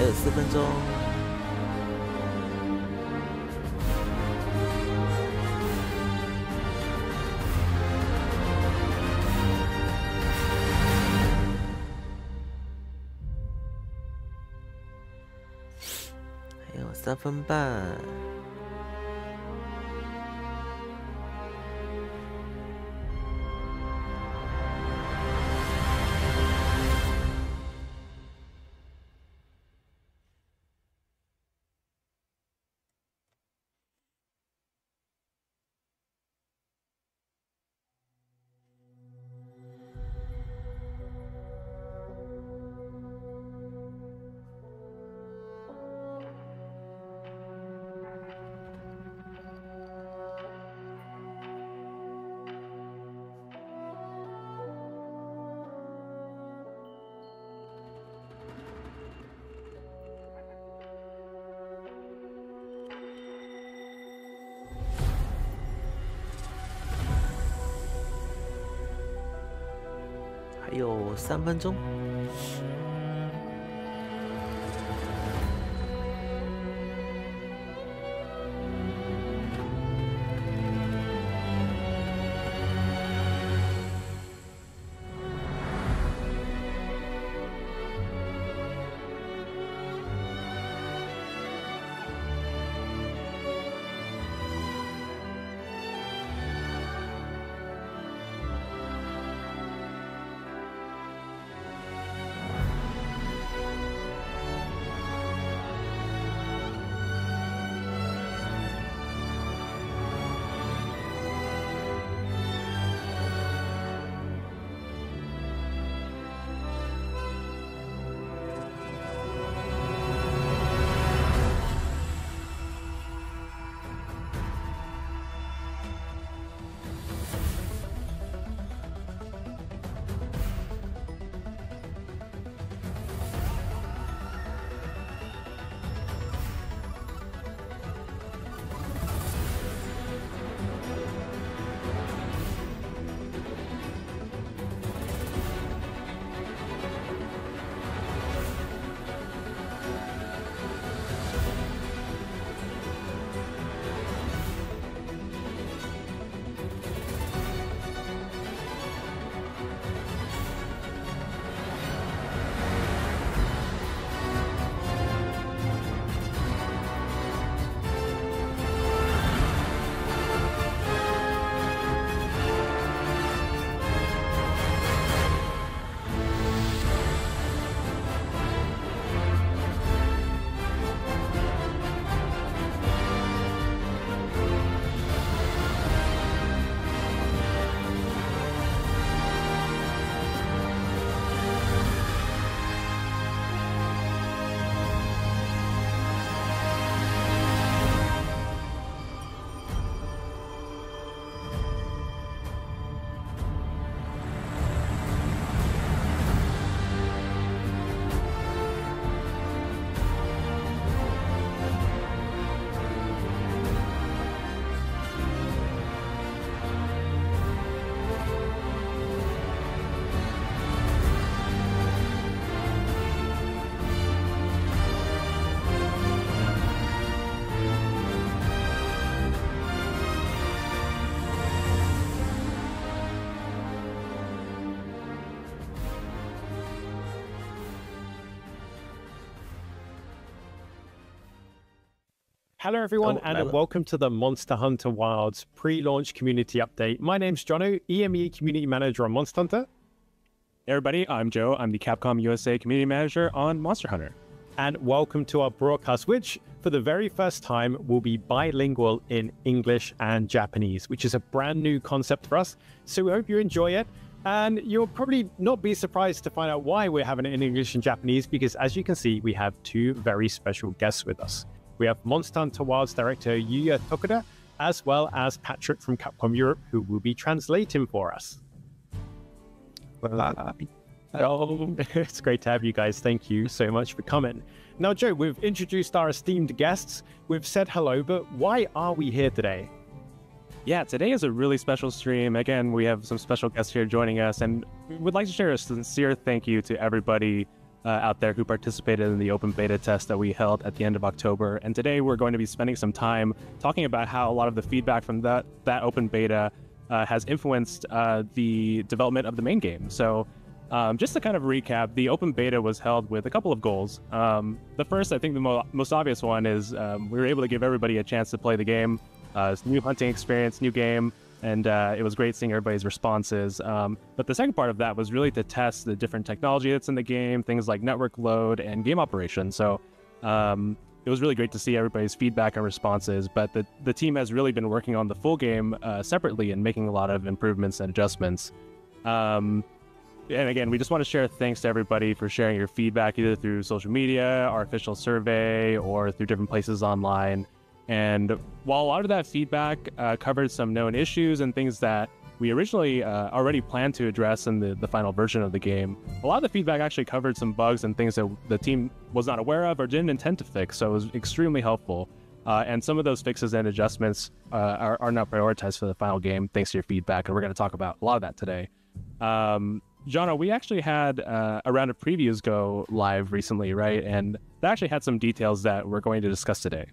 有4分钟。还有3分半。还有3分钟。Hello everyone and welcome to the Monster Hunter Wilds pre-launch community update. My name's Jono, EME Community Manager on Monster Hunter. Hey everybody, I'm Joe. I'm the Capcom USA Community Manager on Monster Hunter. And welcome to our broadcast, which for the very first time will be bilingual in English and Japanese, which is a brand new concept for us. So we hope you enjoy it. And you'll probably not be surprised to find out why we're having it in English and Japanese, because as you can see, we have two very special guests with us. We have Monster Hunter Wilds director Yuya Tokuda, as well as Patrick from Capcom Europe, who will be translating for us. Hello. It's great to have you guys. Thank you so much for coming. Now, Joe, we've introduced our esteemed guests. We've said hello, but why are we here today? Yeah, today is a really special stream. Again, we have some special guests here joining us, and we would like to share a sincere thank you to everybody out there who participated in the open beta test that we held at the end of October. And today we're going to be spending some time talking about how a lot of the feedback from that open beta has influenced the development of the main game. So just to kind of recap, the open beta was held with a couple of goals. The first, I think the most obvious one is we were able to give everybody a chance to play the game. It's a new hunting experience, new game, and it was great seeing everybody's responses. But the second part of that was really to test the different technology that's in the game, things like network load and game operation. So it was really great to see everybody's feedback and responses, but the team has really been working on the full game separately and making a lot of improvements and adjustments. And again, we just want to share thanks to everybody for sharing your feedback either through social media, our official survey, or through different places online. And while a lot of that feedback covered some known issues and things that we originally already planned to address in the final version of the game, a lot of the feedback actually covered some bugs and things that the team was not aware of or didn't intend to fix, so it was extremely helpful. And some of those fixes and adjustments are now prioritized for the final game thanks to your feedback, and we're going to talk about a lot of that today. Jana, we actually had a round of previews go live recently, right? And that actually had some details that we're going to discuss today.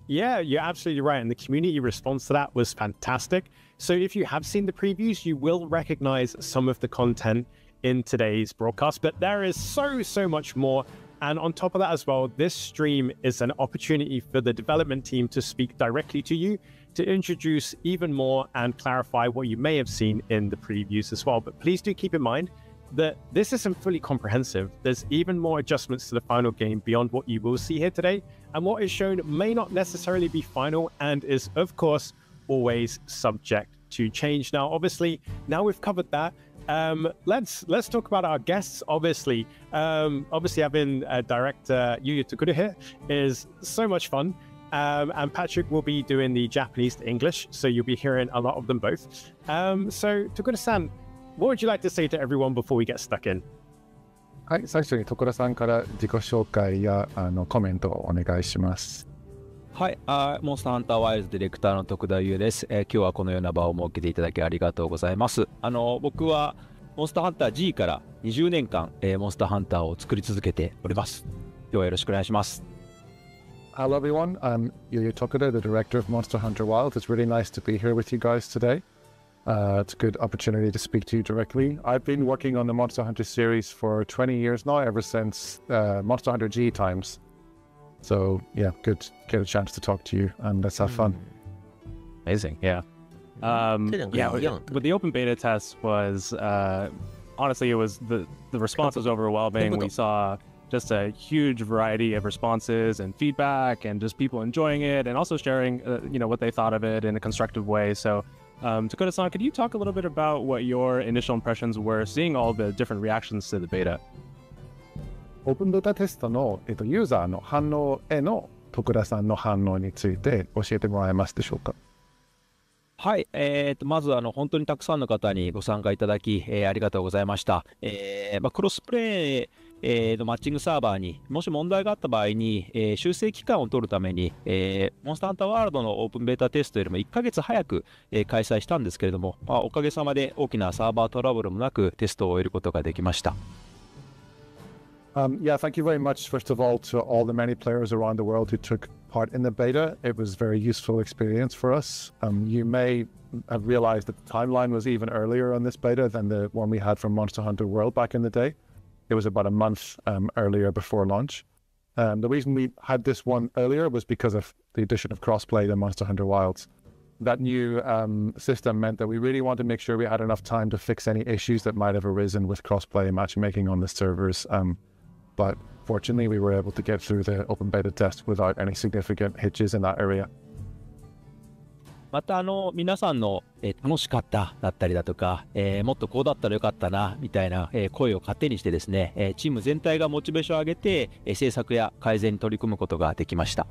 Yeah, you're absolutely right. And the community response to that was fantastic. So if you have seen the previews, you will recognize some of the content in today's broadcast, but there is so much more. And on top of that as well, this stream is an opportunity for the development team to speak directly to you, to introduce even more and clarify what you may have seen in the previews as well. But please do keep in mind that this isn't fully comprehensive. There's even more adjustments to the final game beyond what you will see here today. And what is shown may not necessarily be final and is, of course, always subject to change. Now, obviously, now we've covered that. Let's talk about our guests. Obviously having director Yuya Tokura here is so much fun. And Patrick will be doing the Japanese to English, so you'll be hearing a lot of them both. So Tokura-san, what would you like to say to everyone before we get stuck in? はい、最初に徳田さんから自己紹介やコメントをお願いします。はい、モンスターハンターワイルズディレクターの徳田優です。今日はこのような場を設けていただきありがとうございます。僕はモンスターハンター G から20年間、モンスターハンターを作り続けております。今日はよろしくお願いします。Hello everyone, I'm Yuya Tokura, the director of Monster Hunter Wilds. It's really nice to be here with you guys today. It's a good opportunity to speak to you directly. I've been working on the Monster Hunter series for 20 years now, ever since Monster Hunter G times. So yeah, good to get a chance to talk to you and let's have fun. Amazing, yeah. But the open beta test was, honestly, it was the response was overwhelming. We saw just a huge variety of responses and feedback and just people enjoying it and also sharing, what they thought of it in a constructive way. So Tokura-san, could you talk a little bit about what your initial impressions were seeing all the different reactions to the beta? オープンベータテストの、ユーザーの反応への徳田さんの反応について教えてもらえますでしょうか。はい、まず本当にたくさんの方にご参加いただき、ありがとうございました。クロスプレイのマッチングサーバーにもし問題があった場合に、修正期間を取るために、モンスターハンターワールドのオープンベータテストよりも1ヶ月早く、開催したんですけれども、おかげさまで大きなサーバートラブルもなくテストを終えることができました。Yeah, thank you very much, first of all, to all the many players around the world who took part in the beta. It was a very useful experience for us. You may have realized that the timeline was even earlier on this beta than the one we had from Monster Hunter World back in the day. It was about a month earlier before launch. The reason we had this one earlier was because of the addition of crossplay to Monster Hunter Wilds. That new system meant that we really wanted to make sure we had enough time to fix any issues that might have arisen with crossplay and matchmaking on the servers. But fortunately, we were able to get through the open beta test without any significant hitches in that area. また皆さんの、楽しかっただったりだとか、もっとこうだったらよかったなみたいな、声を糧にしてですね、チーム全体がモチベーションを上げて、制作や改善に取り組むことができました。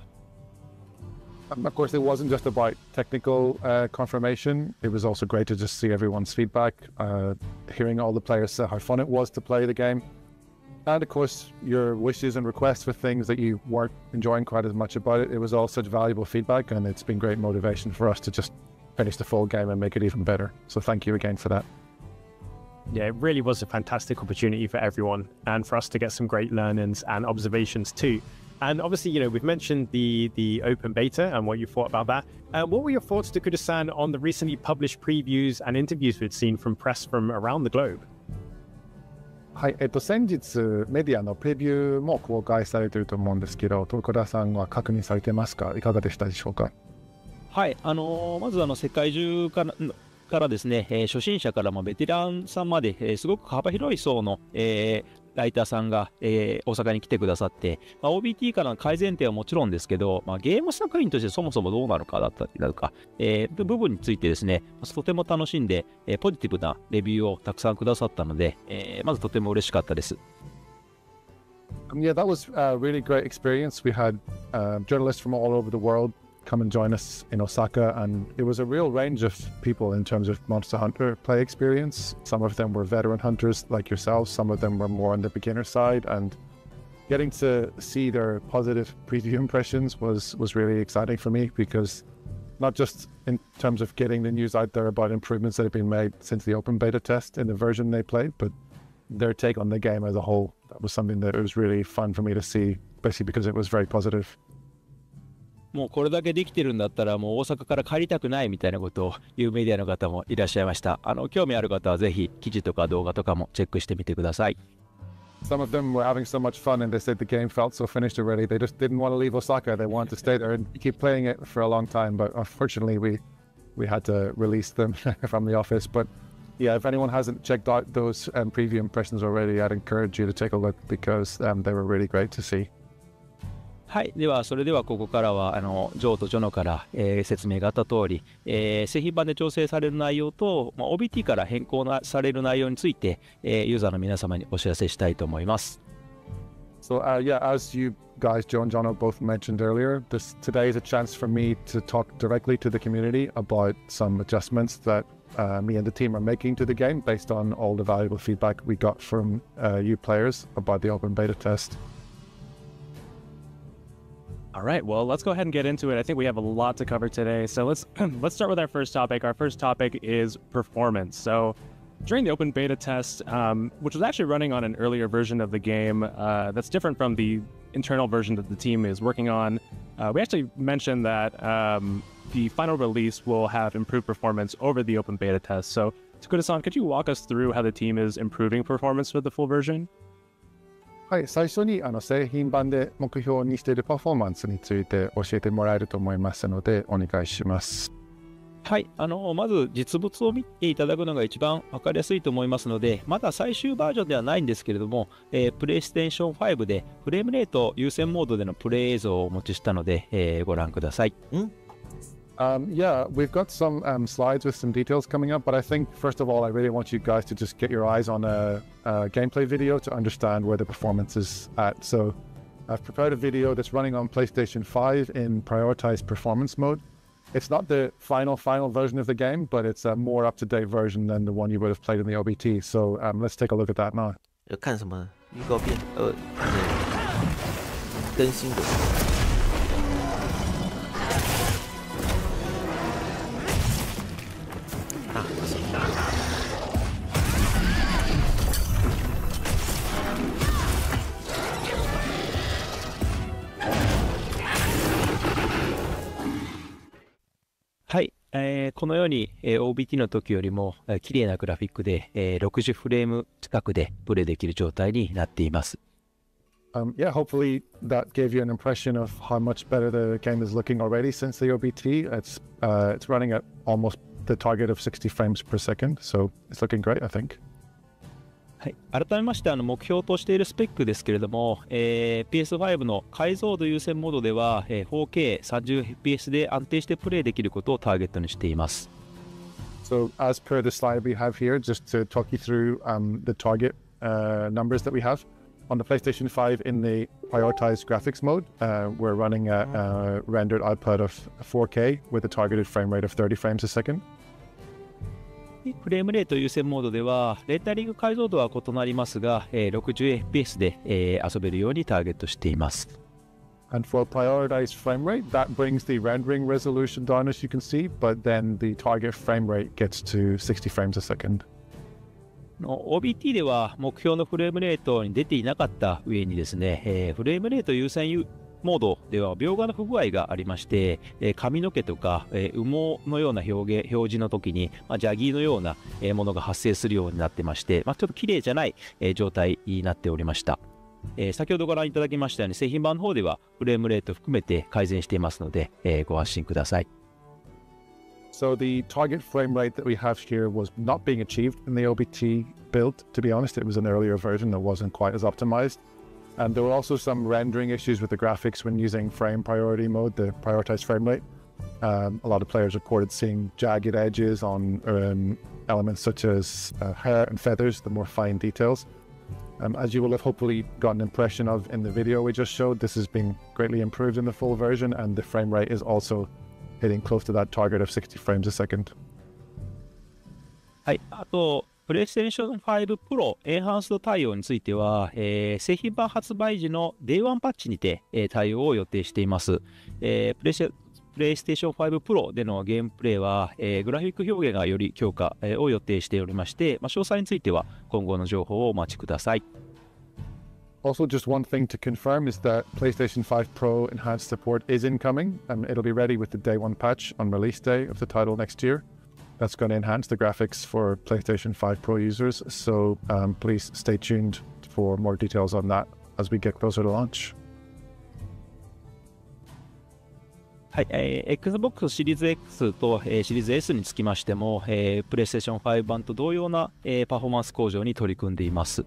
Of course, it wasn't just about technical confirmation. It was also great to just see everyone's feedback, hearing all the players say how fun it was to play the game. And of course, your wishes and requests for things that you weren't enjoying quite as much about it. It was all such valuable feedback, and it's been great motivation for us to just finish the full game and make it even better. So thank you again for that. Yeah, it really was a fantastic opportunity for everyone and for us to get some great learnings and observations too. And obviously, we've mentioned the open beta and what you thought about that. What were your thoughts, Takura-san, on the recently published previews and interviews we'd seen from press from around the globe? はい、先日メディアのプレビューも公開されていると思うんですけど、徳田さんは確認されてますか？いかがでしたでしょうか？はい、まず世界中からですね、初心者からもベテランさんまで、すごく幅広い層の、ライターさんが、大阪に来てくださって、OBT からの改善点はもちろんですけど、ゲーム作品としてそもそもどうなのかだったりだとか、部分についてですね、とても楽しんで、ポジティブなレビューをたくさんくださったので、まずとても嬉しかったです。Yeah, that was a really great experience. We had journalists from all over the world come and join us in Osaka, and it was a real range of people in terms of Monster Hunter play experience. Some of them were veteran hunters like yourselves, some of them were more on the beginner side, and getting to see their positive preview impressions was really exciting for me, because not just in terms of getting the news out there about improvements that have been made since the open beta test in the version they played, but their take on the game as a whole. That was something that was really fun for me to see, especially because it was very positive. もうこれだけできてるんだったらもう大阪から帰りたくないみたいなことを言うメディアの方もいらっしゃいました。興味ある方はぜひ記事とか動画とかもチェックしてみてください。Some of them were having so much fun and they said the game felt so finished already. They just didn't want to leave Osaka. They wanted to stay there and keep playing it for a long time. But unfortunately, we had to release them from the office. But yeah, if anyone hasn't checked out those preview impressions already, I'd encourage you to take a look, because they were really great to see. はい、ではそれではここからはジョーとジョノから、説明があった通り、製品版で調整される内容と、OBT から変更される内容について、ユーザーの皆様にお知らせしたいと思います。So yeah, as you guys, Joe and Jono, both mentioned earlier, today is a chance for me to talk directly to the community about some adjustments that me and the team are making to the game based on all the valuable feedback we got from you players about the open beta test. All right, well, let's go ahead and get into it. I think we have a lot to cover today. So let's start with our first topic. Our first topic is performance. So during the open beta test, which was actually running on an earlier version of the game that's different from the internal version that the team is working on, we actually mentioned that the final release will have improved performance over the open beta test. So Takura-san, could you walk us through how the team is improving performance for the full version? はい、最初に製品版で目標にしているパフォーマンスについて教えてもらえると思いますのでお願いします。はい、まず実物を見ていただくのが一番分かりやすいと思いますので、まだ最終バージョンではないんですけれども、プレイステーション5でフレームレート優先モードでのプレイ映像をお持ちしたので、ご覧ください。Yeah, we've got some slides with some details coming up, but I think first of all, I really want you guys to just get your eyes on a gameplay video to understand where the performance is at. So I've prepared a video that's running on PlayStation 5 in prioritized performance mode. It's not the final version of the game, but it's a more up-to-date version than the one you would have played in the OBT. So let's take a look at that now. 看什么预告片？更新的。はい、このように、OBT の時よりも綺麗なグラフィックで、60フレーム近くでプレイできる状態になっています。Yeah, hopefully that gave you an impression of how much better the game is looking already since the OBT. It's running at almost the target of 60 frames per second, so it's looking great, I think. はい、改めまして目標としているスペックですけれども、PS5 の解像度優先モードでは、4K30fps で安定してプレイできることをターゲットにしています。So as per the slide we have here, just to talk you through the target numbers that we have. On the PlayStation 5 in the prioritized graphics mode, we're running a rendered output of 4K with a targeted frame rate of 30 frames a second. フレームレート優先モードではレンダリング解像度は異なりますが、60fps で、遊べるようにターゲットしています。And for prioritized frame rate, that brings the rendering resolution down as you can see, but then the target frame rate gets to 60 frames a second. OBT では目標のフレームレートに出ていなかった上にですね、フレームレート優先モードでは描画の不具合がありまして、髪の毛とか、羽毛のような表示の時に、ジャギーのようなものが発生するようになってまして、ちょっと綺麗じゃない状態になっておりました。先ほどご覧いただきましたように製品版の方ではフレームレート含めて改善していますので、ご安心ください。So the target frame rate that we have here was not being achieved in the OBT build. To be honest, it was an earlier version that wasn't quite as optimized. And there were also some rendering issues with the graphics when using frame priority mode, the prioritized frame rate. A lot of players reported seeing jagged edges on elements such as hair and feathers, the more fine details. As you will have hopefully got an impression of in the video we just showed, this has been greatly improved in the full version, and the frame rate is also hitting close to that target of 60 frames a second. はい、あと、PlayStation 5 Pro エンハンスド対応については、製品版発売時の day.1 パッチにて、対応を予定しています。PlayStation 5 Pro でのゲームプレイは、グラフィック表現がより強化、を予定しておりまして、詳細については今後の情報をお待ちください。Also, just one thing to confirm is that PlayStation 5 Pro enhanced support is incoming, and it'll be ready with the day 1 patch on release day of the title next year. That's going to enhance the graphics for PlayStation 5 Pro users, so please stay tuned for more details on that as we get closer to launch. はい、Xbox シリーズ X と、シリーズ S につきましても、PlayStation 5版と同様な、パフォーマンス向上に取り組んでいます。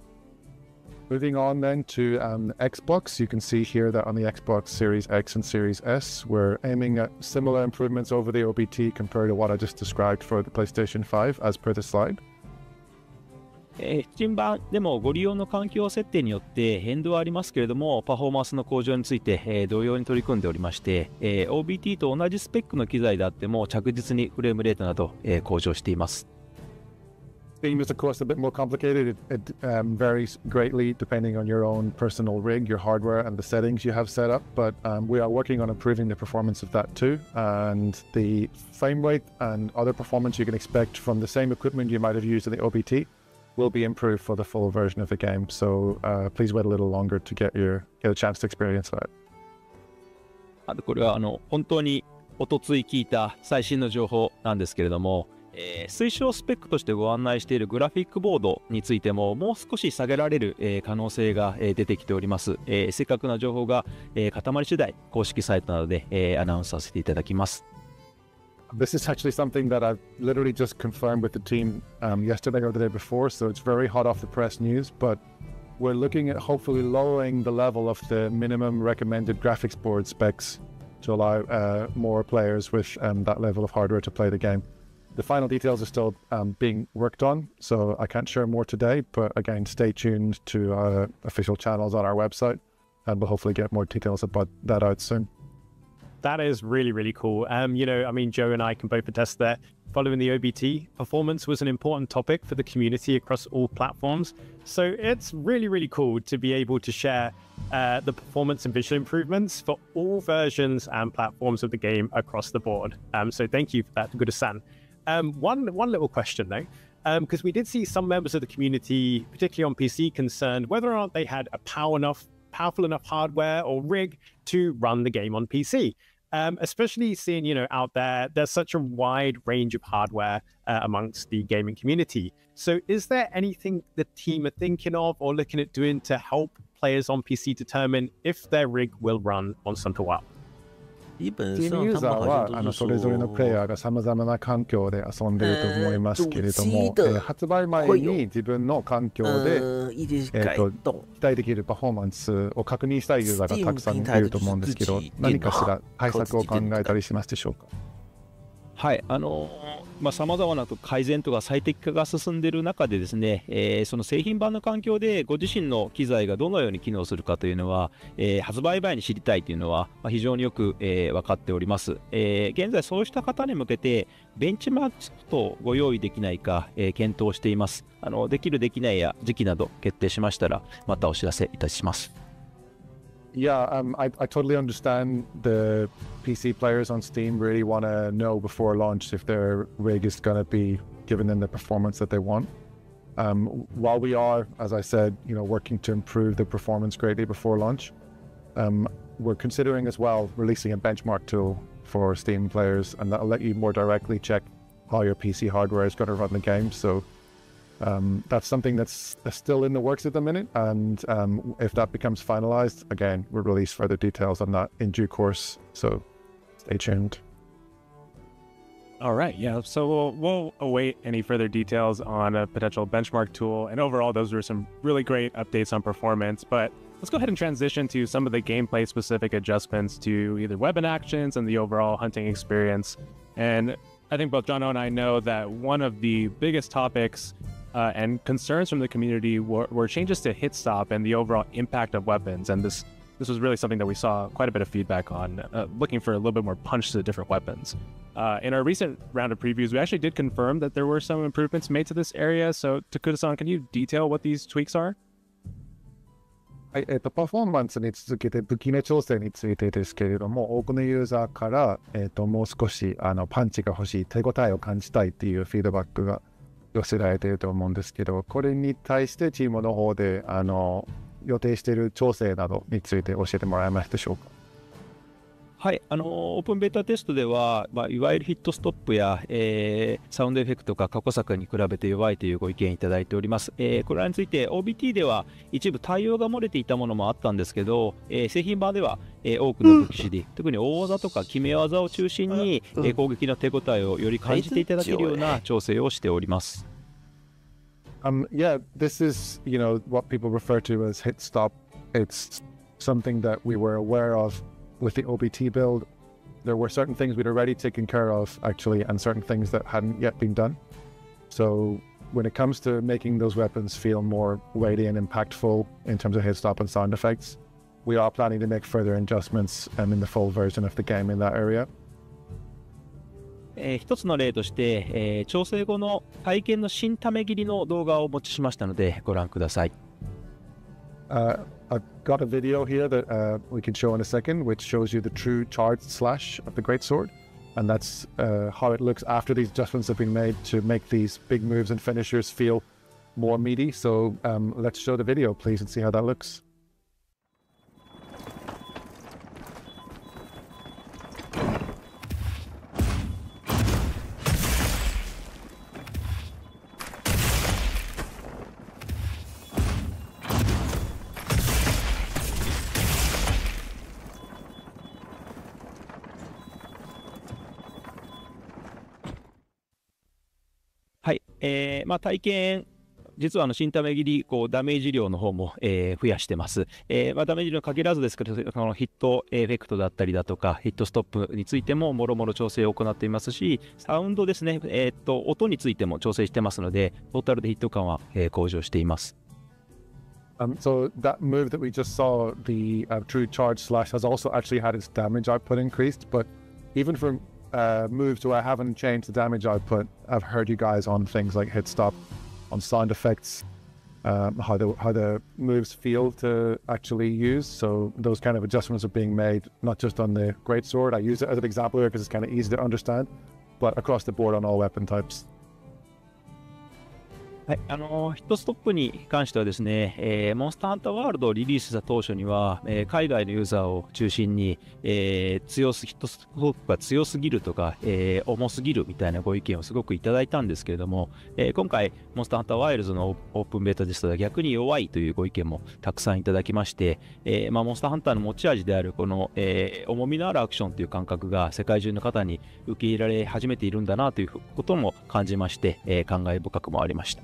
Moving on then to Xbox, you can see here that on the Xbox Series X and Series S, we're aiming at similar improvements over the OBT compared to what I just described for the PlayStation 5 as per the slide. 新版でもご利用の環境設定によって変動はありますけれども、パフォーマンスの向上について、同様に取り組んでおりまして、OBT と同じスペックの機材であっても着実にフレームレートなど、向上しています。Steam is of course a bit more complicated. It varies greatly depending on your own personal rig, your hardware, and the settings you have set up. But we are working on improving the performance of that too. And the frame rate and other performance you can expect from the same equipment you might have used in the OBT will be improved for the full version of the game. So please wait a little longer to get a chance to experience that. これは本当におとつい聞いた最新の情報なんですけれども、推奨スペックとしてご案内しているグラフィックボードについてももう少し下げられる、可能性が、出てきております。正確な情報が、固まり次第公式サイトなどで、アナウンスさせていただきます。This is actually something that I've literally just confirmed with the team yesterday or the day before, so it's very hot off the press news, but we're looking at hopefully lowering the level of the minimum recommended graphics board specs to allow more players with that level of hardware to play the game. The final details are still being worked on, so I can't share more today, but again, stay tuned to our official channels on our website, and we'll hopefully get more details about that out soon. That is really, really cool. Joe and I can both attest that following the OBT, performance was an important topic for the community across all platforms. So it's really, really cool to be able to share the performance and visual improvements for all versions and platforms of the game across the board. So thank you for that, Guru-san. One little question though, because we did see some members of the community, particularly on PC, concerned whether or not they had a powerful enough hardware or rig to run the game on PC. Especially seeing, out there's such a wide range of hardware amongst the gaming community. So is there anything the team are thinking of or looking at doing to help players on PC determine if their rig will run on something well? 基本 Team 上 ユーザー他们好は像都是それぞれのプレイヤ说ーがさまざまな環境で遊んでいると思いますけれども、主機的発売前に自分の環境で、一点改动。期待できるパフォーマンスを確認したいユーザーがたくさんいると思うんですけど、何かしら対策を考えたりしますでしょうか？はい、さまざまな改善とか最適化が進んでいる中でですね、その製品版の環境でご自身の機材がどのように機能するかというのは、発売前に知りたいというのは、非常によく、分かっております。現在そうした方に向けてベンチマークソフトをご用意できないか、検討しています。できるできないや時期など決定しましたらまたお知らせいたします。Yeah, I totally understand the PC players on Steam really want to know before launch if their rig is going to be giving them the performance that they want. While we are, as I said, working to improve the performance greatly before launch, we're considering as well releasing a benchmark tool for Steam players, and that'll let you more directly check how your PC hardware is going to run the game. So that's something that's still in the works at the minute, and if that becomes finalized, again, we'll release further details on that in due course, so stay tuned. All right, yeah, so we'll await any further details on a potential benchmark tool, and overall those were some really great updates on performance. But let's go ahead and transition to some of the gameplay specific adjustments to either weapon actions and the overall hunting experience. And I think both Jono and I know that one of the biggest topics and concerns from the community were changes to hit stop and the overall impact of weapons. And this was really something that we saw quite a bit of feedback on, looking for a little bit more punch to the different weapons. In our recent round of previews, we actually did confirm that there were some improvements made to this area. So Takuda-san, can you detail what these tweaks are? はい、パフォーマンスに続けて武器の調整についてですけれども、多くのユーザーから、もう少しパンチが欲しい、手応えを感じたいっていうフィードバックが寄せられていると思うんですけど、これに対してチームの方で予定している調整などについて教えてもらえますでしょうか。はい、オープンベータテストでは、いわゆるヒットストップや、サウンドエフェクトが過去作に比べて弱いというご意見いただいております。これらについて OBT では一部対応が漏れていたものもあったんですけど、製品版では、多くの武器種類、特に大技とか決め技を中心に、攻撃の手応えをより感じていただけるような調整をしております。Yeah, this is, what people refer to as hit stop. It's something that we were aware of with the OBT build. There were certain things we'd already taken care of, actually, and certain things that hadn't yet been done. So when it comes to making those weapons feel more weighty and impactful in terms of hit stop and sound effects, we are planning to make further adjustments in the full version of the game in that area. 一つの例として、調整後の体験の新ため切りの動画をお持ちしましたのでご覧ください。I've got a video here that we can show in a second, which shows you the true charged slash of the greatsword, and that's how it looks after these adjustments have been made to make these big moves and finishers feel more meaty. So let's show the video, please, and see how that looks.はい、体験、実は新ため切りダメージ量の方も、増やしてます。ダメージ量に限らずですけど、このヒットエフェクトだったりだとか、ヒットストップについてももろもろ調整を行っていますし、サウンドですね、音についても調整してますので、トータルでヒット感は、向上しています。So that move that we just saw, the true charge slash, has also actually had its damage output increased, but even for moves where I haven't changed the damage output, I've heard you guys on things like hit stop, on sound effects, how the moves feel to actually use. So those kind of adjustments are being made, not just on the greatsword. I use it as an example here because it's kind of easy to understand, but across the board on all weapon types. はい、ヒットストップに関してはですね、モンスターハンターワールドをリリースした当初には、海外のユーザーを中心に、ヒットストップが強すぎるとか、重すぎるみたいなご意見をすごくいただいたんですけれども、今回モンスターハンターワイルズのオープンベータですと逆に弱いというご意見もたくさんいただきまして、モンスターハンターの持ち味であるこの、重みのあるアクションという感覚が世界中の方に受け入れられ始めているんだなということも感じまして、感慨深くもありました。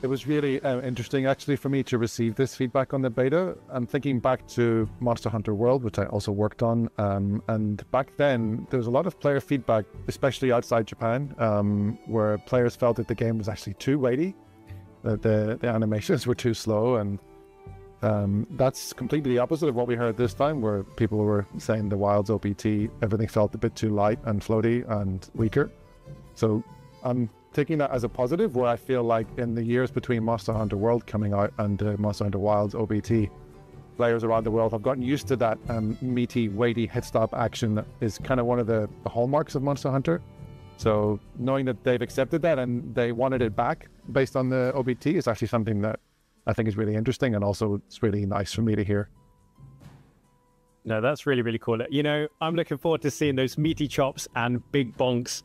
It was really interesting, actually, for me to receive this feedback on the beta. I'm thinking back to Monster Hunter World, which I also worked on. And back then, there was a lot of player feedback, especially outside Japan, where players felt that the game was actually too weighty, that the animations were too slow. And that's completely the opposite of what we heard this time, where people were saying the Wilds OPT, everything felt a bit too light and floaty and weaker. So I'm taking that as a positive, where I feel like in the years between Monster Hunter World coming out and Monster Hunter Wilds OBT, players around the world have gotten used to that meaty, weighty hit stop action that is kind of one of the hallmarks of Monster Hunter. So knowing that they've accepted that and they wanted it back based on the OBT is actually something that I think is really interesting, and also it's really nice for me to hear. No, that's really, really cool. You know, I'm looking forward to seeing those meaty chops and big bonks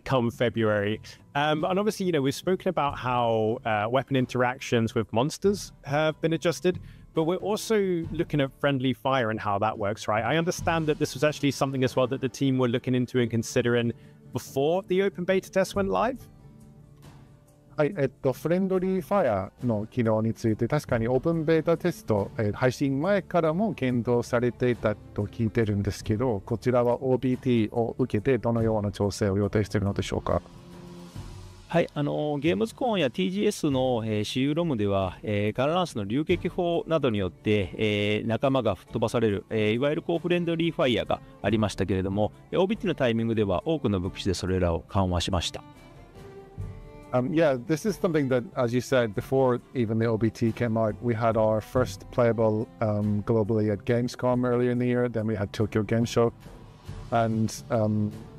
come February. And obviously, you know, we've spoken about how weapon interactions with monsters have been adjusted, but we're also looking at friendly fire and how that works, right? I understand that this was actually something as well that the team were looking into and considering before the open beta test went live. はい、フレンドリーファイアの機能について確かにオープンベータテスト、配信前からも検討されていたと聞いてるんですけど、こちらは OBT を受けてどのような調整を予定しているのでしょうか。はい、ゲームズコーンや TGS の、CU ロムでは、ガンランスの流撃砲などによって、仲間が吹っ飛ばされる、いわゆるフレンドリーファイアがありましたけれども、OBT のタイミングでは多くの武器でそれらを緩和しました。Yeah, this is something that, as you said, before even the OBT came out, we had our first playable globally at Gamescom earlier in the year. Then we had Tokyo Game Show. And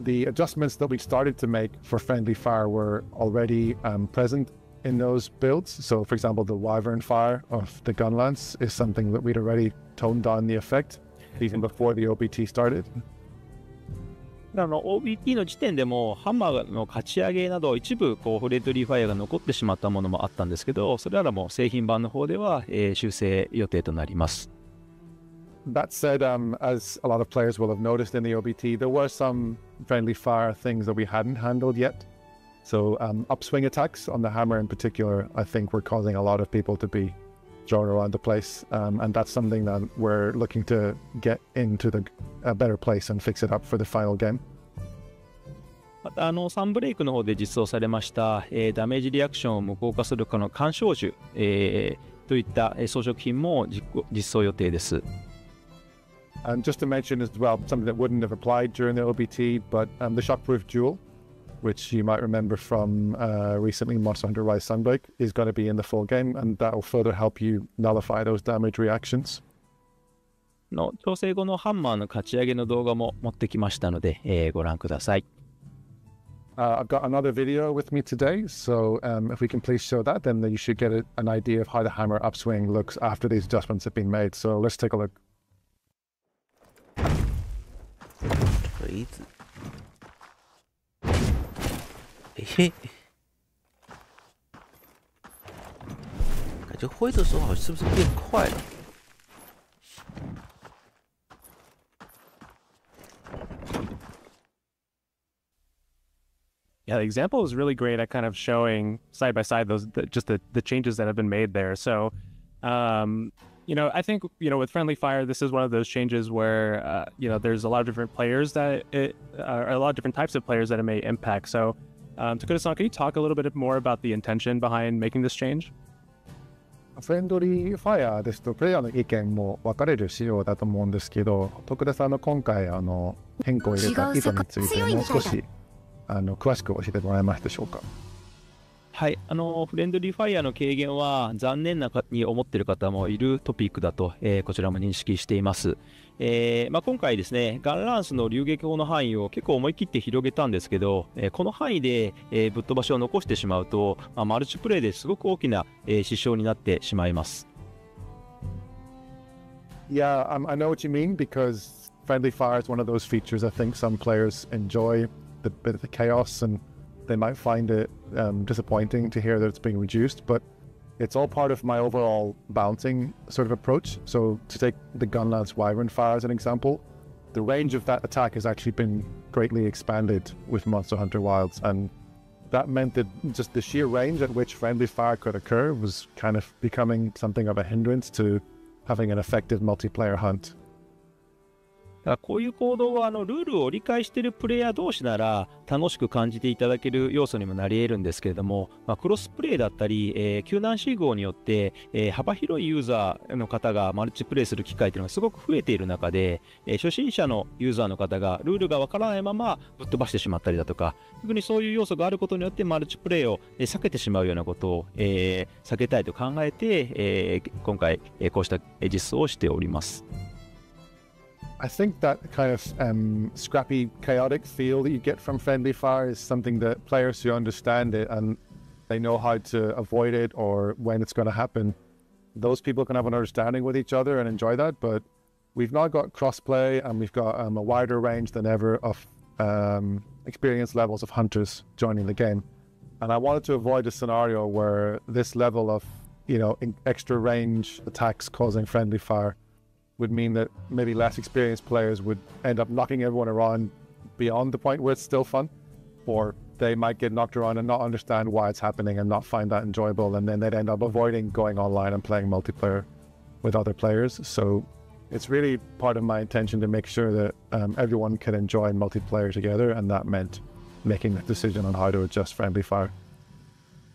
the adjustments that we started to make for friendly fire were already present in those builds. So, for example, the Wyvern fire of the gun lance is something that we'd already toned down the effect even before the OBT started. OBT の時点でもハンマーの勝ち上げなど一部フレンドリーファイアが残ってしまったものもあったんですけど、それらも製品版の方では、修正予定となります。That said, as a lot of players will have noticed in the OBT, there were some friendly fire things that we hadn't handled yet. So upswing attacks on the hammer in particular, I think were causing a lot of people to be drawn around the place. And that's something that we're looking to get into a better place and fix it up for the final game. またサンブレイクの方で実装されました、ダメージリアクションを無効化する干渉銃、といった装飾品も実装予定です。And just to mention as well, something that wouldn't have applied during the OBT, but the shockproof jewel, which you might remember from recently Monster Hunter Rise Sunbreak, is going to be in the full game, and that will further help you nullify those damage reactions. 調整後のハンマーの勝ち上げの動画も持ってきましたので、ご覧ください。I've got another video with me today, so if we can please show that, then you should get an idea of how the hammer upswing looks after these adjustments have been made. So let's take a look. 锤子，嘿，感觉挥的时候好像是不是变快了？ Yeah, the example is really great at kind of showing side by side the changes that have been made there. So, you know, I think, you know, with friendly fire, this is one of those changes where, you know, there's a lot of different players that a lot of different types of players that it may impact. So, Takuda-san, can you talk a little bit more about the intention behind making this change? フレンドリーファイアですとプレイヤーの意見も分かれる仕様だと思うんですけど、徳田さんの今回変更を入れた意図についてもう少し詳しく教えてもらえますでしょうか。はい、フレンドリーファイアの軽減は残念なに思っている方もいるトピックだと、こちらも認識しています。今回ですね、ガンランスの流撃砲の範囲を結構思い切って広げたんですけど、この範囲で、ぶっ飛ばしを残してしまうと、マルチプレイですごく大きな、支障になってしまいます。Yeah, I know what you mean because friendly fire is one of those features I think some players enjoy. The bit of the chaos, and they might find it disappointing to hear that it's being reduced, but it's all part of my overall balancing sort of approach. So to take the gun lance Wyvern fire as an example, the range of that attack has actually been greatly expanded with Monster Hunter Wilds, and that meant that just the sheer range at which friendly fire could occur was kind of becoming something of a hindrance to having an effective multiplayer hunt. こういう行動はルールを理解しているプレイヤー同士なら楽しく感じていただける要素にもなり得るんですけれども、クロスプレイだったり、救難信号によって、幅広いユーザーの方がマルチプレイする機会というのがすごく増えている中で、初心者のユーザーの方がルールがわからないままぶっ飛ばしてしまったりだとか、特にそういう要素があることによってマルチプレイを避けてしまうようなことを、避けたいと考えて、今回こうした実装をしております。I think that kind of scrappy, chaotic feel that you get from friendly fire is something that players who understand it and they know how to avoid it or when it's going to happen, those people can have an understanding with each other and enjoy that. But we've now got crossplay and we've got a wider range than ever of experience levels of hunters joining the game. And I wanted to avoid a scenario where this level of, extra range attacks causing friendly fire would mean that maybe less experienced players would end up knocking everyone around beyond the point where it's still fun, or they might get knocked around and not understand why it's happening and not find that enjoyable, and then they'd end up avoiding going online and playing multiplayer with other players. So it's really part of my intention to make sure that everyone can enjoy multiplayer together, and that meant making the decision on how to adjust friendly fire.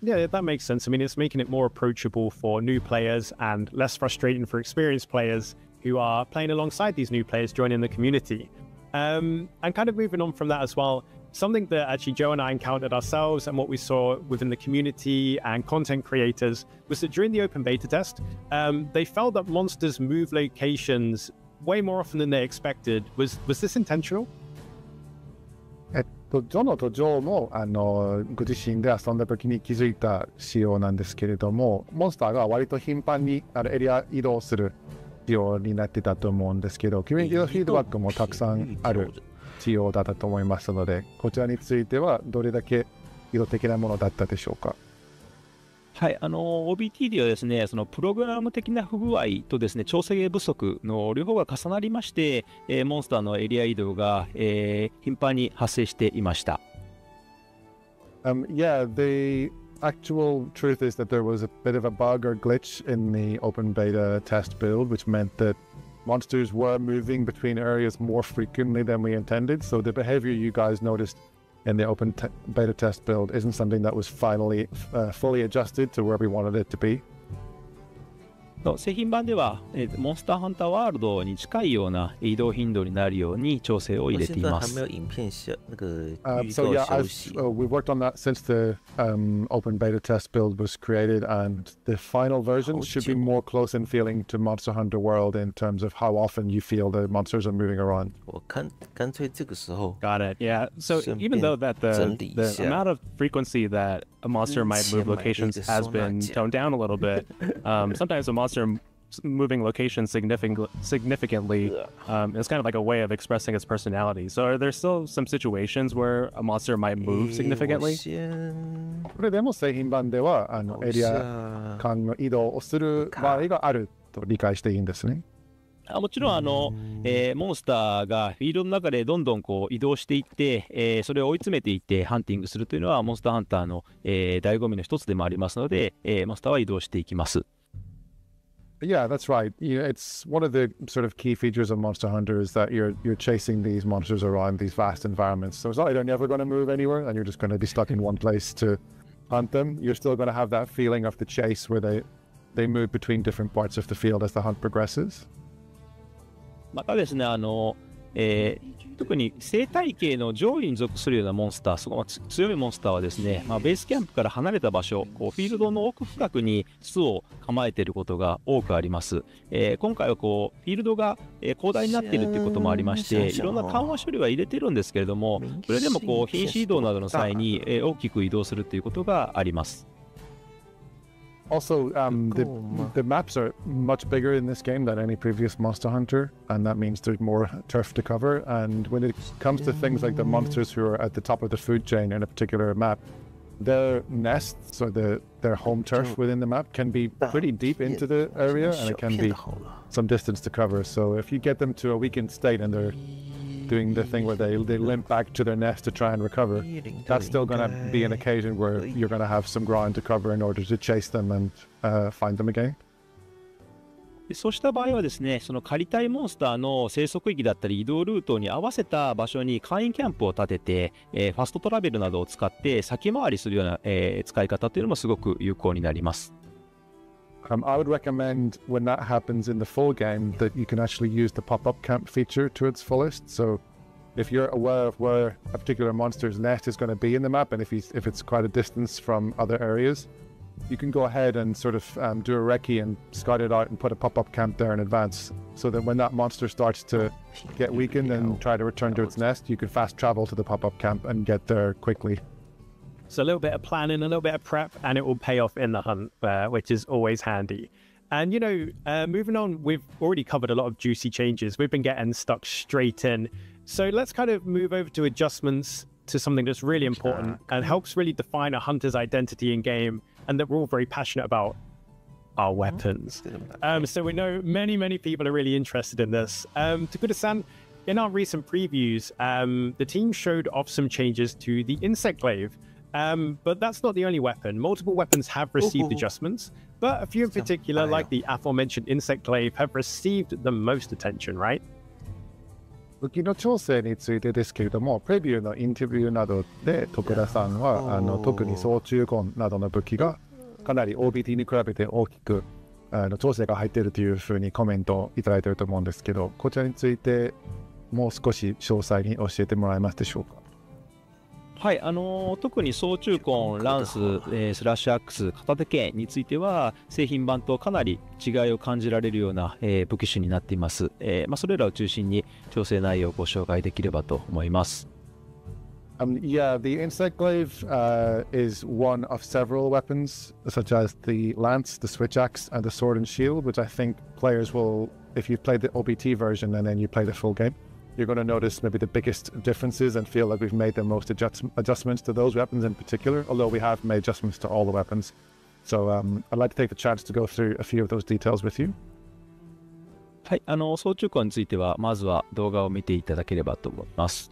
Yeah, that makes sense. I mean, it's making it more approachable for new players and less frustrating for experienced players who are playing alongside these new players joining the community. And kind of moving on from that as well, something that actually Joe and I encountered ourselves and what we saw within the community and content creators was that during the open beta test, they felt that monsters move locations way more often than they expected. Was this intentional? ジョノとジョーもご自身で遊んだ時に気づいた仕様なんですけれども、モンスターが割と頻繁にエリア移動する仕様になってたと思うんですけど、コミュニティのフィードバックもたくさんある仕様だったと思いますので、こちらについてはどれだけ意図的なものだったでしょうか。はい、OBT ではですね、そのプログラム的な不具合とですね、調整不足の両方が重なりまして、モンスターのエリア移動が、頻繁に発生していました。Yeah, the actual truth is that there was a bit of a bug or glitch in the open beta test build, which meant that monsters were moving between areas more frequently than we intended. So the behavior you guys noticed in the open beta test build isn't something that was finally fully adjusted to where we wanted it to be. 製品版では、モンスターハンターワールドに近いような移動頻度になるように調整を入れています。So yeah, we worked on that since the open beta test build was created, and the final version should be more close in feeling to Monster Hunter World in terms of how often you feel the monsters are moving around. Got it. Yeah. So even though that the amount of frequency that a monster might move locations has been toned down a little bit, sometimes a monster moving locations significantly is kind of like a way of expressing its personality. So are there still some situations where a monster might move significantly? これでも製品版ではエリア間の移動をする場合があると理解していいんですね。もちろんモンスターがフィールドの中でどんどんこう移動していって、それを追い詰めていってハンティングするというのはモンスターハンターの、醍醐味の一つでもありますので、モンスターは移動していきます。Yeah, that's right. It's one of the sort of key features of Monster Hunter is that you're chasing these monsters around these vast environments. So it's not like they're never going to move anywhere and you're just going to be stuck in one place to hunt them. You're still going to have that feeling of the chase where they move between different parts of the field as the hunt progresses. またですね、特に生態系の上位に属するようなモンスター、すごく強いモンスターはですね、ベースキャンプから離れた場所、フィールドの奥深くに巣を構えていることが多くあります。今回はフィールドが広大になっているということもありまして、いろんな緩和処理は入れてるんですけれども、それでも品種移動などの際に大きく移動するということがあります。Also, the maps are much bigger in this game than any previous Monster Hunter, and that means there's more turf to cover. And when it comes to things like the monsters who are at the top of the food chain in a particular map, their nests or their home turf within the map can be pretty deep into the area, and it can be some distance to cover. So if you get them to a weakened state and they're doing the thing where they limp back to their nest to try and recover, that's still going to be an occasion where you're going to have some ground to cover in order to chase them and find them again. そうした場合はですね、その狩りたいモンスターの生息域だったり移動ルートに合わせた場所に簡易キャンプを立てて、ファストトラベルなどを使って先回りするような、使い方というのもすごく有効になります。I would recommend when that happens in the full game that you can actually use the pop-up camp feature to its fullest. So if you're aware of where a particular monster's nest is going to be in the map, and if it's quite a distance from other areas, you can go ahead and sort of do a recce and scout it out and put a pop-up camp there in advance, so that when that monster starts to get weakened and try to return to its nest, you can fast travel to the pop-up camp and get there quickly. So a little bit of planning, a little bit of prep, and it will pay off in the hunt, which is always handy. And, you know, moving on, we've already covered a lot of juicy changes. We've been getting stuck straight in. So let's kind of move over to adjustments to something that's really important and helps really define a hunter's identity in game, and that we're all very passionate about: our weapons. So we know many people are really interested in this. Takura-san, in our recent previews, the team showed off some changes to the insect glaive. But that's not the only weapon. Multiple weapons have received adjustments, but a few in particular, like the aforementioned insect glaive, have received the most attention, right? 武器の調整についてですけれども、プレビューのインタビューなどで徳田さんは特に総中根などの武器がかなり OBT に比べて大きく調整が入っているというふうにコメントをいただいていると思うんですけど、こちらについてもう少し詳細に教えてもらえますでしょうか。はい、特に総中根、ランス、スラッシュアックス、片手剣については製品版とかなり違いを感じられるような、武器種になっています。それらを中心に調整内容をご紹介できればと思います。Yeah, the insect glaive is one of several weapons, such as the lance, the switch axe, and the sword and shield, which I think players will, if you've played the OBT version and then you play the full game, you're going to notice maybe the biggest differences and feel like we've made the most adjustments to those weapons in particular, although we have made adjustments to all the weapons. So I'd like to take the chance to go through a few of those details with you. はい、総中根についてはまずは動画を見ていただければと思います。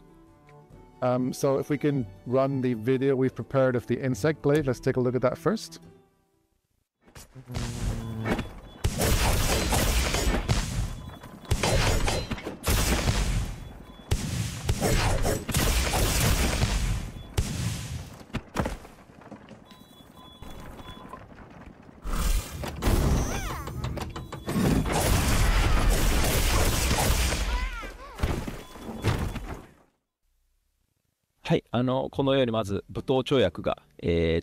So if we can run the video we've prepared of the insect blade, let's take a look at that first. はい、このようにまず武闘跳躍が、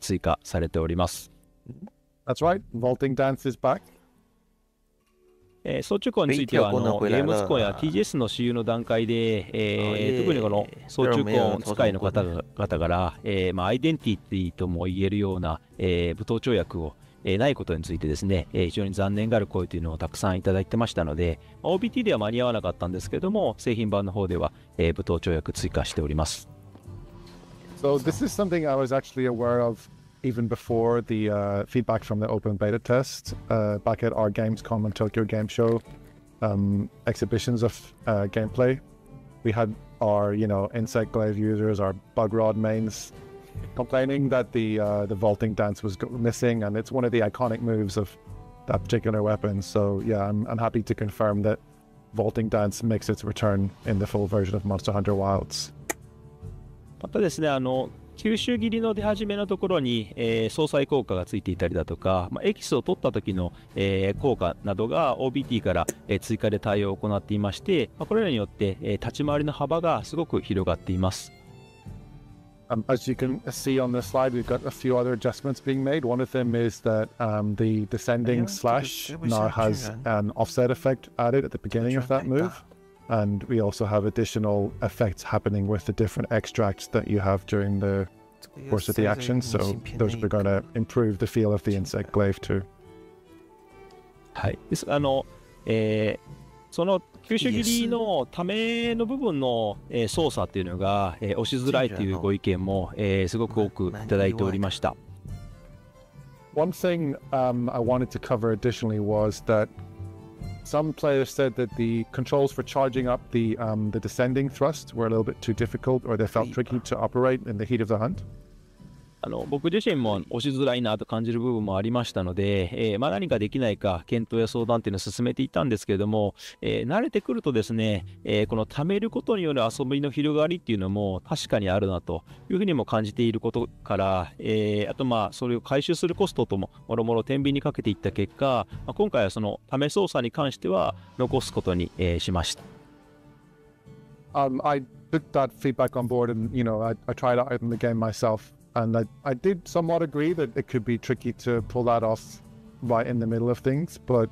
追加されております。That's right, vaulting dance is back. 総中根についてはゲームスコアや TGS の私有の段階で、特にこの総中根使いの方々から、アイデンティティとも言えるような、武闘跳躍をないことについてですね、非常に残念がる声というのをたくさんいただいてましたので、OBT では間に合わなかったんですけども、製品版の方では、武闘跳躍追加しております。So this is something I was actually aware of even before the feedback from the open beta test back at our Gamescom and Tokyo Game Show exhibitions of gameplay. We had our, insect glaive users, our bug rod mains complaining that the vaulting dance was missing, and it's one of the iconic moves of that particular weapon. So yeah, I'm happy to confirm that vaulting dance makes its return in the full version of Monster Hunter Wilds. またですね、吸収切りの出始めのところに、相殺効果がついていたりだとか、エキスを取った時の、効果などが OBT から、追加で対応を行っていまして、これらによって、立ち回りの幅がすごく広がっています。As you can see on the slide, we've got a few other adjustments being made. One of them is that the descending slash now has an offset effect added at the beginning of that move. And we also have additional effects happening with the different extracts that you have during the course of the action. So those are going to improve the feel of the insect glaive too. はい。ですその吸収切りのための部分の、操作っていうのが、押しづらいというご意見も、すごく多くいただいておりました。One thing I wanted to cover additionally was that some players said that the controls for charging up the descending thrust were a little bit too difficult, or they felt tricky to operate in the heat of the hunt. 僕自身も押しづらいなと感じる部分もありましたので、何かできないか検討や相談っていうのを進めていたんですけれども、慣れてくるとですね、この貯めることによる遊びの広がりっていうのも確かにあるなというふうにも感じていることから、あとそれを回収するコストとももろもろ天秤にかけていった結果、今回はその貯め操作に関しては残すことに、しました。I took that feedback on board, and I tried it out in the game myself. And I did somewhat agree that it could be tricky to pull that off right in the middle of things, but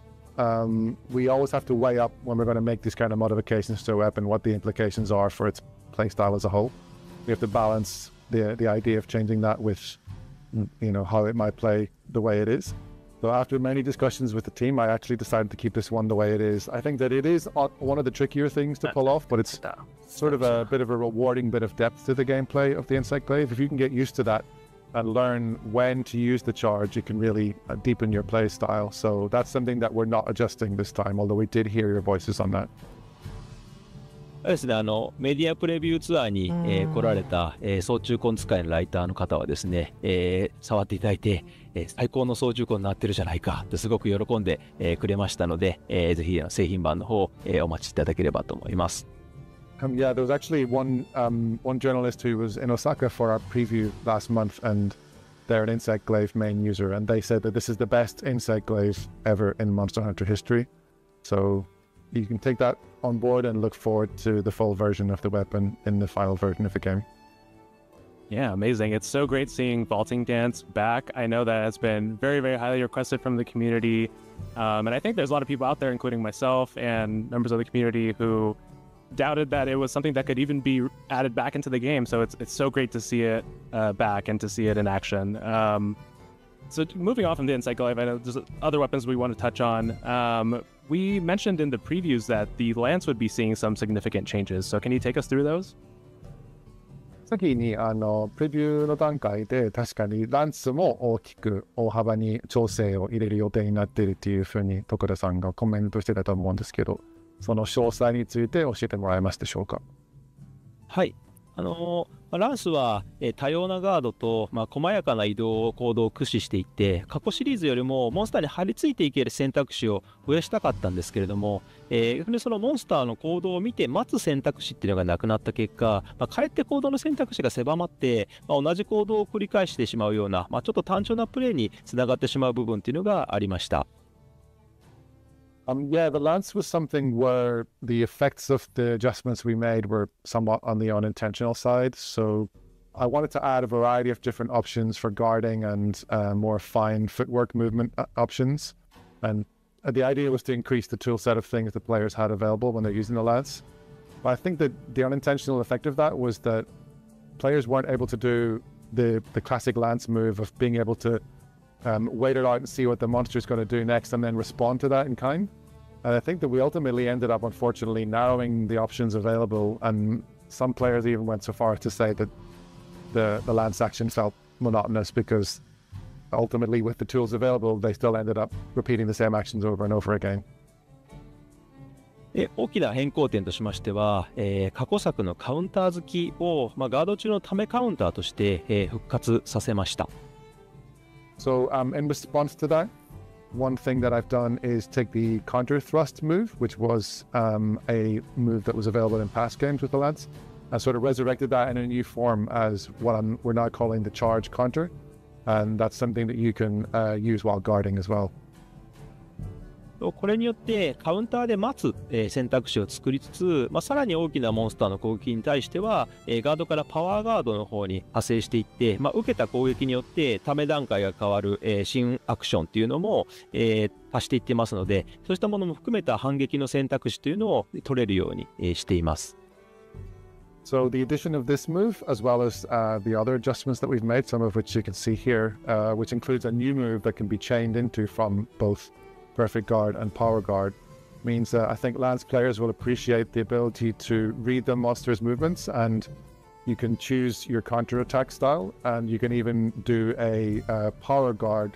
we always have to weigh up when we're going to make these kind of modifications to a weapon, what the implications are for its playstyle as a whole. We have to balance the idea of changing that with, you know, how it might play the way it is. So after many discussions with the team, I actually decided to keep this one the way it is. I think that it is one of the trickier things to pull off, but it's sort of a bit of a rewarding bit of depth to the gameplay of the Insect Glaive. If you can get used to that and learn when to use the charge, it can really deepen your play style. So that's something that we're not adjusting this time, although we did hear your voices on that. ですね、メディアプレビューツアーに、来られた、操縦根使いのライターの方はですね、触っていただいて、最高の操縦根になってるじゃないかってすごく喜んで、くれましたので、ぜひ製品版の方、お待ちいただければと思います。Yeah, there was actually one journalist who was in Osaka for our preview last month, and they're an Insect Glaive main user, and they said that this is the best Insect Glaive ever in Monster Hunter history. So you can take that on board and look forward to the full version of the weapon in the final version of the game. Yeah, amazing. It's so great seeing Vaulting Dance back. I know that has been very, very highly requested from the community. And I think there's a lot of people out there, including myself and members of the community, who doubted that it was something that could even be added back into the game. So it's so great to see it back and to see it in action. So moving on from the Insect Glaive, I know there's other weapons we want to touch on. We mentioned in the previews that the Lance would be seeing some significant changes. So can you take us through those? 先にプレビューの段階で確かにランスも大きく大幅に調整を入れる予定になっているというふうに徳田さんがコメントしてたと思うんですけど、その詳細について教えてもらえますでしょうか。はい。ランスは、多様なガードと、細やかな移動行動を駆使していって過去シリーズよりもモンスターに張り付いていける選択肢を増やしたかったんですけれども、逆にそのモンスターの行動を見て待つ選択肢っていうのがなくなった結果、かえって行動の選択肢が狭まって、同じ行動を繰り返してしまうような、ちょっと単調なプレーにつながってしまう部分っていうのがありました。Yeah, the Lance was something where the effects of the adjustments we made were somewhat on the unintentional side. So I wanted to add a variety of different options for guarding and more fine footwork movement options. And the idea was to increase the tool set of things the players had available when they're using the Lance. But I think that the unintentional effect of that was that players weren't able to do the classic Lance move of being able to wait it out and see what the monster is going to do next and then respond to that in kind. And I think that we ultimately ended up, unfortunately, narrowing the options available, and some players even went so far as to say that the Lance action felt monotonous because ultimately with the tools available, they still ended up repeating the same actions over and over again. 大きな変更点としましては、過去作のカウンター好きを、ガード中のためカウンターとして、復活させました。So in response to that, one thing that I've done is take the counter thrust move, which was a move that was available in past games with the Lance, and sort of resurrected that in a new form as what we're now calling the charge counter, and that's something that you can use while guarding as well. これによってカウンターで待つ、選択肢を作りつつ、さらに大きなモンスターの攻撃に対しては、ガードからパワーガードの方に派生していって、受けた攻撃によってため段階が変わる、新アクションっていうのも、足していってますので、そうしたものも含めた反撃の選択肢というのを取れるように、しています。So the addition of this move, as well as the other adjustments that we've made, some of which you can see here, which includes a new move that can be chained into from both Perfect Guard and Power Guard, means that I think Lance players will appreciate the ability to read the monster's movements, and you can choose your counter-attack style, and you can even do a Power Guard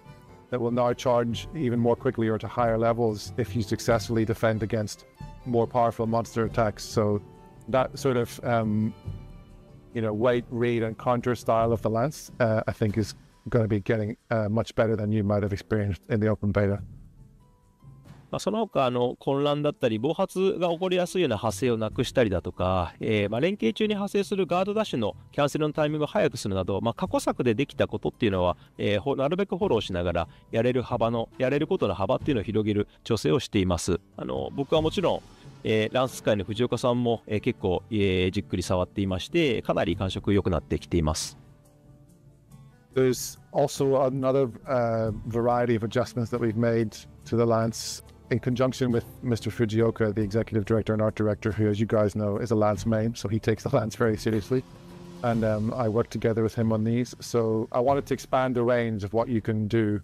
that will now charge even more quickly or to higher levels if you successfully defend against more powerful monster attacks. So that sort of wait, read, and counter style of the Lance, I think is going to be getting much better than you might have experienced in the open beta. その他混乱だったり暴発が起こりやすいような発生をなくしたりだとか、連携中に発生するガードダッシュのキャンセルのタイミングを早くするなど、過去作でできたことっていうのは、なるべくフォローしながらやれることの幅っていうのを広げる調整をしています。僕はもちろん、ランス界の藤岡さんも、結構、じっくり触っていまして、かなり感触良くなってきています。There's also another variety of adjustments that we've made to the lance in conjunction with Mr. Fujioka, the executive director and art director, who, as you guys know, is a lance main, so he takes the lance very seriously. And I worked together with him on these. So I wanted to expand the range of what you can do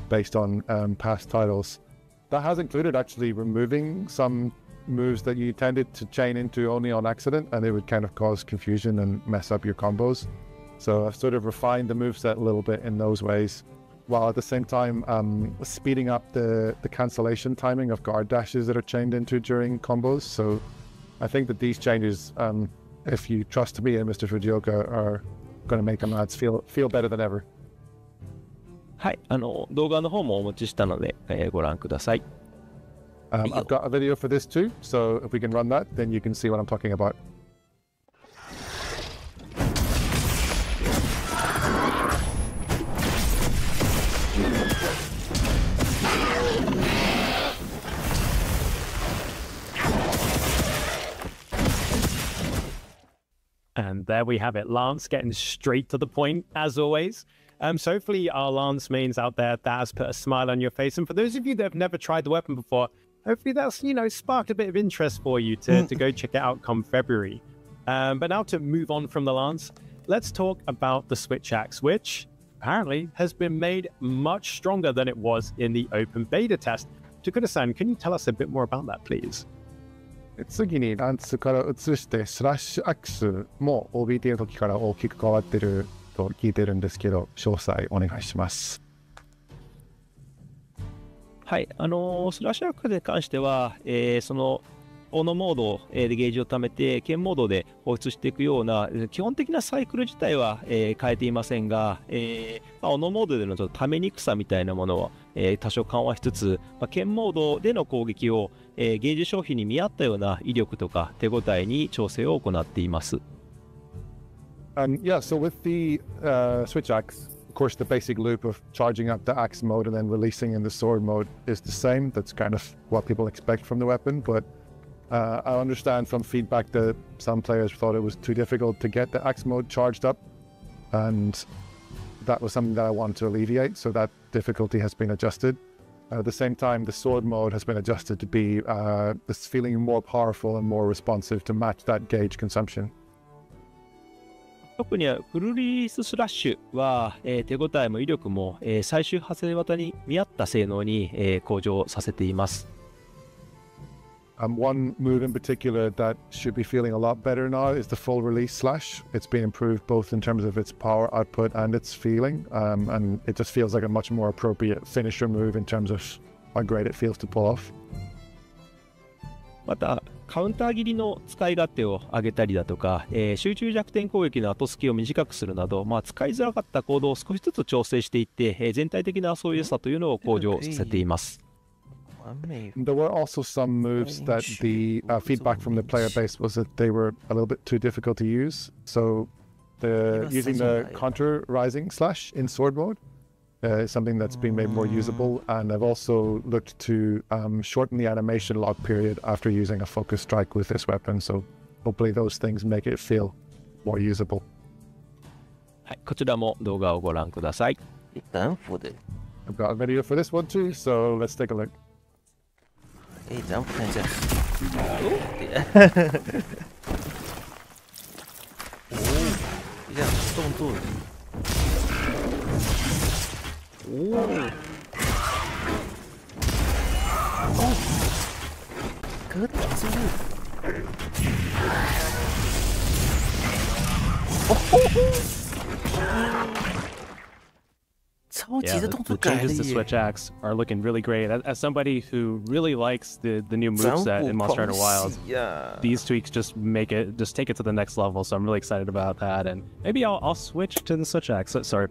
based on past titles. That has included actually removing some moves that you tended to chain into only on accident, and it would kind of cause confusion and mess up your combos. So I've sort of refined the moveset a little bit in those ways, while at the same time speeding up the cancellation timing of guard dashes that are chained into during combos. So I think that these changes, if you trust me and Mr. Fujioka, are going to make the lads feel better than ever. はい、動画の方もお持ちしたので、ご覧ください。I've got a video for this too, so if we can run that, then you can see what I'm talking about. And there we have it. Lance getting straight to the point, as always. So hopefully our Lance mains out there, that has put a smile on your face. And for those of you that have never tried the weapon before, hopefully that's, sparked a bit of interest for you to go check it out come February. But now to move on from the Lance, let's talk about the Switch Axe, which apparently has been made much stronger than it was in the open beta test. Takura-san, can you tell us a bit more about that, please? 次にランツから移してスラッシュアックスも OBT の時から大きく変わってると聞いてるんですけど、詳細お願いします。はい、スラッシュアックスに関しては、そのオノモードでゲージを貯めて剣モードで放出していくような基本的なサイクル自体は、変えていませんが、オノモードでのちょっとためにくさみたいなものは、多少緩和しつつ、剣モードでの攻撃を、ゲージ消費に見合ったような威力とか手応えに調整を行っています。Yeah, so with the Switch Axe, of course, the basic loop of charging up the axe mode and then releasing in the sword mode is the same. That's kind of what people expect from the weapon, but I understand from feedback that some players thought it was too difficult to get the axe mode charged up, and that was something that I wanted to alleviate, so that difficulty has been adjusted. At the same time, the sword mode has been adjusted to be this feeling more powerful and more responsive to match that gauge consumption. 特にフルリリーススラッシュは、手応えも威力も、最終派生型に見合った性能に、向上させています。One move in particular that should be feeling a lot better now is the full release slash. It's been improved both in terms of its power output and its feeling, and it just feels like a much more appropriate finisher move in terms of how great it feels to pull off. またカウンター切りの使い勝手を上げたりだとか、集中弱点攻撃の後隙を短くするなど、使いづらかったコードを少しずつ調整していって、全体的な遊びやすさというのを向上させています。There were also some moves that the feedback from the player base was that they were a little bit too difficult to use. So using the counter rising slash in sword mode is something that's been made more usable, and I've also looked to shorten the animation lock period after using a focus strike with this weapon, so hopefully those things make it feel more usable. はい、こちらも動画をご覧ください。I've got a video for this one too, so let's take a look. ジャンプ看一下。哦，这样动作。哦。哦。格挡住。哦。Yeah, the changes to Switch Axe are looking really great. As somebody who really likes the new moveset in Monster Hunter Wilds, these tweaks just take it to the next level. So I'm really excited about that. And maybe I'll switch to the Switch Axe. Sorry.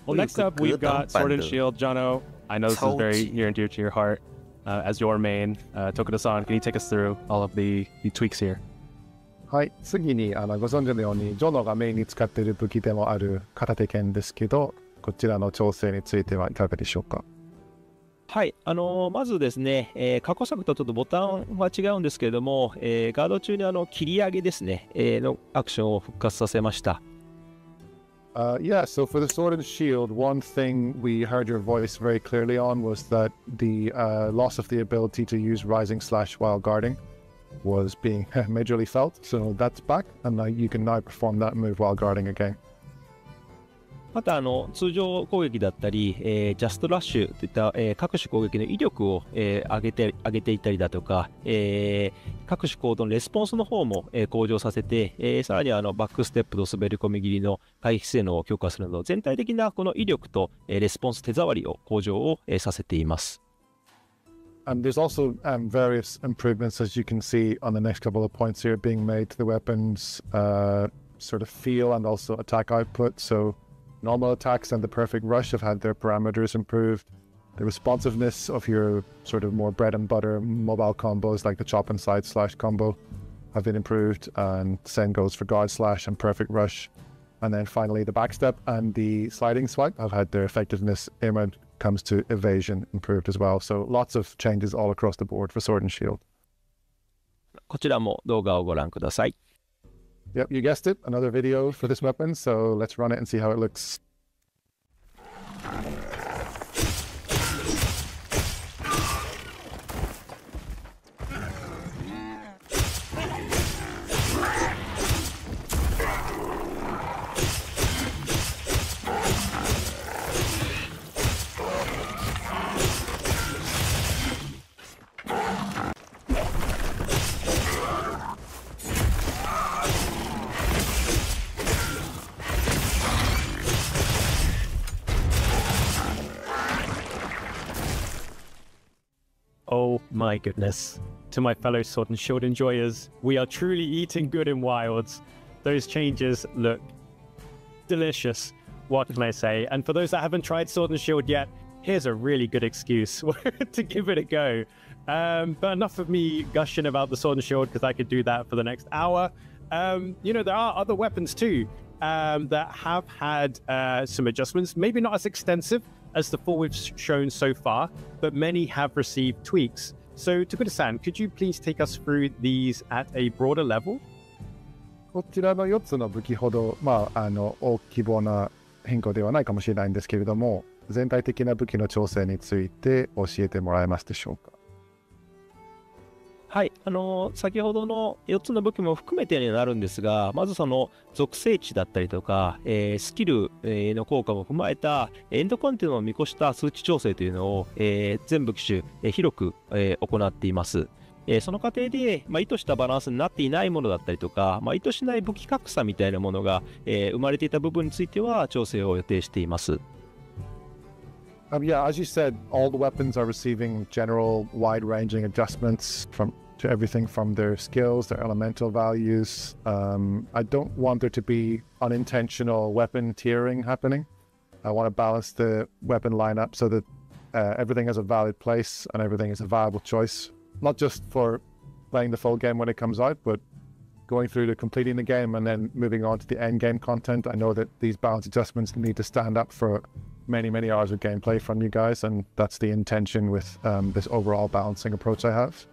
Well, next up we've got Sword and Shield. Jono, I know this is very near and dear to your heart. As your main, Tokura-san, can you take us through all of the tweaks here? はい、次にご存知のようにジョノがメインに使っている武器でもある片手剣ですけど、こちらの調整についてはいかがでしょうか。はい、まずですね、過去作とちょっとボタンは違うんですけれども、ガード中に切り上げですね、のアクションを復活させました。Yeah, so for the sword and shield, one thing we heard your voice very clearly on was that the loss of the ability to use rising slash while guarding was being majorly felt. So that's back, and you can now perform that move while guarding again. また通常攻撃だったり、ジャストラッシュといった、各種攻撃の威力を、上げていったりだとか、各種行動のレスポンスの方も、向上させて、さらにバックステップと滑り込み切りの回避性能を強化するなど、全体的なこの威力と、レスポンス手触りを向上を、させています。And there's also various improvements, as you can see on the next couple of points here, being made to the weapons sort of feel and also attack output. So normal attacks and the perfect rush have had their parameters improved. The responsiveness of your sort of more bread and butter mobile combos like the chop and side slash combo have been improved, and same goes for guard slash and perfect rush. And then finally the backstep and the sliding swipe have had their effectiveness when it comes to evasion improved as well. So lots of changes all across the board for Sword and Shield. こちらも動画をご覧ください。Yep, you guessed it, another video for this weapon, so let's run it and see how it looks. Oh my goodness. To my fellow Sword and Shield enjoyers, we are truly eating good in Wilds. Those changes look delicious. What can I say? And for those that haven't tried Sword and Shield yet, here's a really good excuse to give it a go. But enough of me gushing about the Sword and Shield, because I could do that for the next hour. You know, there are other weapons too that have had some adjustments, maybe not as extensive as the four we've shown so far, but many have received tweaks. So, Tokuda-san, could you please take us through these at a broader level? こちらの4つの武器ほど、大規模な変更ではないかもしれないんですけれども、全体的な武器の調整について教えてもらえますでしょうか。はい、先ほどの4つの武器も含めてになるんですが、まずその属性値だったりとか、スキルの効果も踏まえたエンドコンテナを見越した数値調整というのを、全武器種、広く、行っています。その過程で、意図したバランスになっていないものだったりとか、意図しない武器格差みたいなものが、生まれていた部分については調整を予定しています。Yeah, as you said, all the weapons are receiving general wide-ranging adjustments to everything from their skills, their elemental values. I don't want there to be unintentional weapon tiering happening. I want to balance the weapon lineup so that everything has a valid place and everything is a viable choice. Not just for playing the full game when it comes out, but going through to completing the game and then moving on to the end game content. I know that these balance adjustments need to stand up for many hours of gameplay from you guys, and that's the intention with this overall balancing approach I have.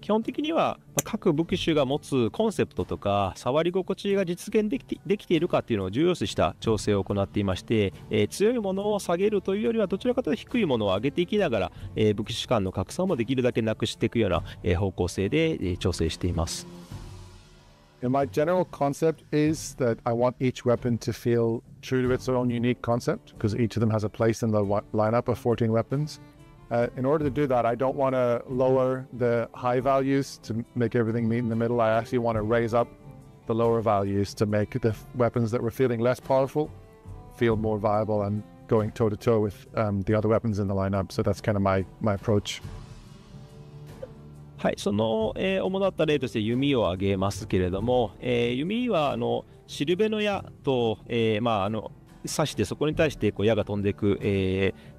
基本的には各武器種が持つコンセプトとか触り心地が実現できているかっていうのを重要視した調整を行っていまして、強いものを下げるというよりはどちらかというと低いものを上げていきながら、武器種間の格差もできるだけなくしていくような、方向性で、調整しています。And my general concept is that I want each weapon to feel true to its own unique concept, because each of them has a place in the lineup of 14 weapons. In order to do that, I don't want to lower the high values to make everything meet in the middle. I actually want to raise up the lower values to make the weapons that were feeling less powerful feel more viable and going toe-to-toe with the other weapons in the lineup. So that's kind of my approach. はい、その、主だった例として弓を挙げますけれども、弓はシルベの矢と、刺してそこに対して矢が飛んでいく、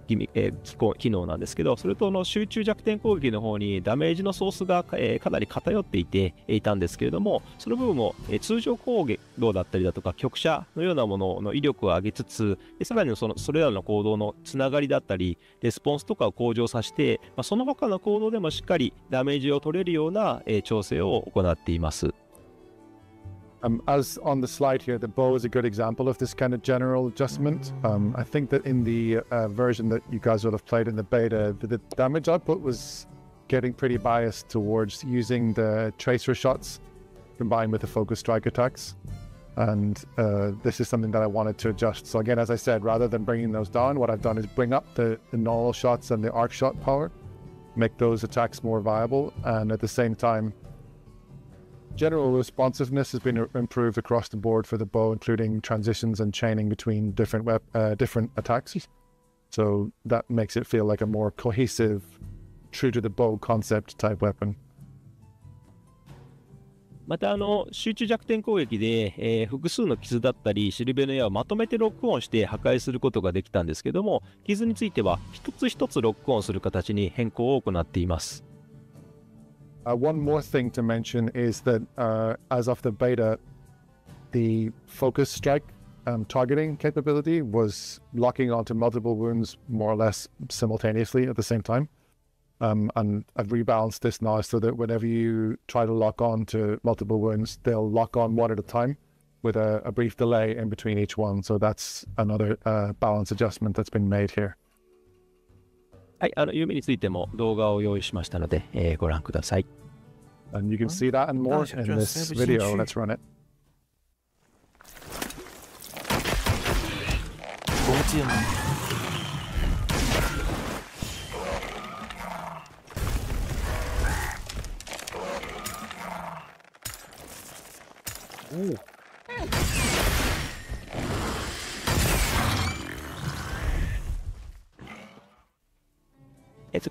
機能なんですけど、それと集中弱点攻撃の方にダメージのソースが、かなり偏っていたんですけれども、その部分も、通常攻撃だったりだとか局射のようなものの威力を上げつつ、さらにそれらの行動のつながりだったりレスポンスとかを向上させて、その他の行動でもしっかりダメージを取れるような、調整を行っています。As on the slide here, the bow is a good example of this kind of general adjustment. I think that in the version that you guys will have played in the beta, the damage output was getting pretty biased towards using the tracer shots combined with the focus strike attacks. And this is something that I wanted to adjust. So again, as I said, rather than bringing those down, what I've done is bring up the normal shots and the arc shot power, make those attacks more viable, and at the same time, general responsiveness has been improved across the board for the bow, including transitions and chaining between different attacks. So that makes it feel like a more cohesive, true to the bow concept type weapon. また集中弱点攻撃で、複数の傷だったりしるべの矢をまとめてロックオンして破壊することができたんですけども、傷については一つ一つロックオンする形に変更を行っています。One more thing to mention is that as of the beta, the focus strike targeting capability was locking onto multiple wounds more or less simultaneously at the same time. And I've rebalanced this now so that whenever you try to lock on to multiple wounds, they'll lock on one at a time with a brief delay in between each one. So that's another balance adjustment that's been made here. はい、弓についても動画を用意しましたので、ご覧ください。And you can see that and more in this video. Let's run it. 弓箭吗？哦。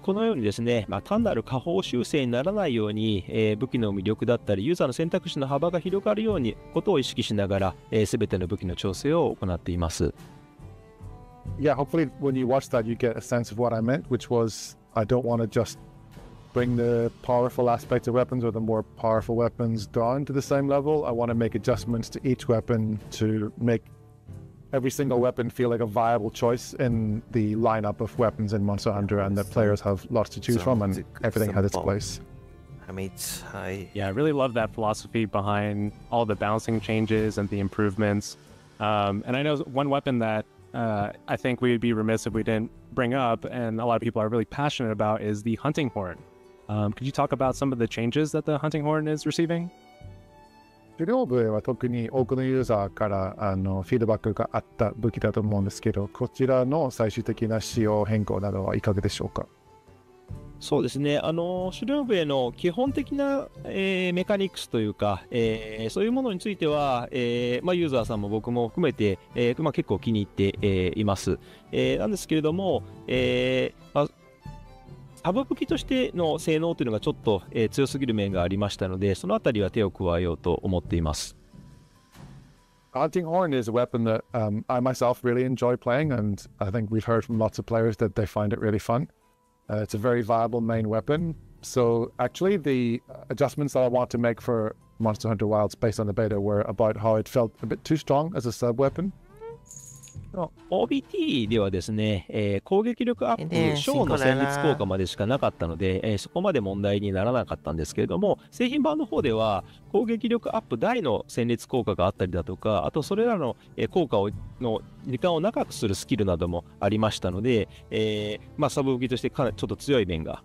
このようにですね、単なる下方修正にならないように、武器の魅力だったりユーザーの選択肢の幅が広がるようにことを意識しながら、全ての武器の調整を行っています。Yeah, hopefully when you watch that you get a sense of what I meant, which was I don't want to just bring the powerful aspects of weapons or the more powerful weapons down to the same level. I want to make adjustments to each weapon to make every single weapon feel like a viable choice in the lineup of weapons in Monster Hunter, and the players have lots to choose from and everything has its place. Yeah, I really love that philosophy behind all the balancing changes and the improvements. And I know one weapon that I think we'd be remiss if we didn't bring up, and a lot of people are really passionate about, is the hunting horn. Could you talk about some of the changes that the hunting horn is receiving? 狩猟笛は特に多くのユーザーからフィードバックがあった武器だと思うんですけど、こちらの最終的な仕様変更などはいかがでしょうか？そうですね、狩猟笛の基本的な、メカニクスというか、そういうものについては、ユーザーさんも僕も含めて、結構気に入って、います。なんですけれども、サブ武器としての性能というのがちょっと、強すぎる面がありましたので、そのあたりは手を加えようと思っています。Hunting horn is a weapon that I myself really enjoy playing, and I think we've heard from lots of players that they find it really fun. It's a very viable main weapon. So actually the adjustments that I want to make for Monster Hunter Wilds based on the beta were about how it felt a bit too strong as a sub-weapon. OBT ではですね、攻撃力アップ、小の戦慄効果までしかなかったので、そこまで問題にならなかったんですけれども、製品版の方では攻撃力アップ大の戦慄効果があったりだとか、あとそれらの効果の時間を長くするスキルなどもありましたので、サブ武器としてかなりちょっと強い面が、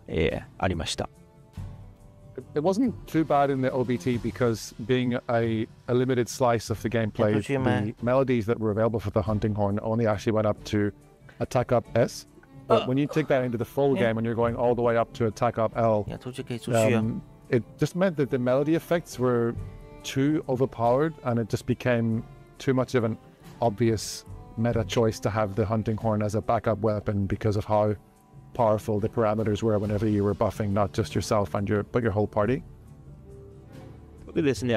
ありました。It wasn't too bad in the OBT because being a limited slice of the gameplay, the melodies that were available for the hunting horn only actually went up to attack up S. But when you take that into the full game and you're going all the way up to attack up L, it just meant that the melody effects were too overpowered and it just became too much of an obvious meta choice to have the hunting horn as a backup weapon because of how powerful the parameters were whenever you were buffing not just yourself but your whole party. でですね、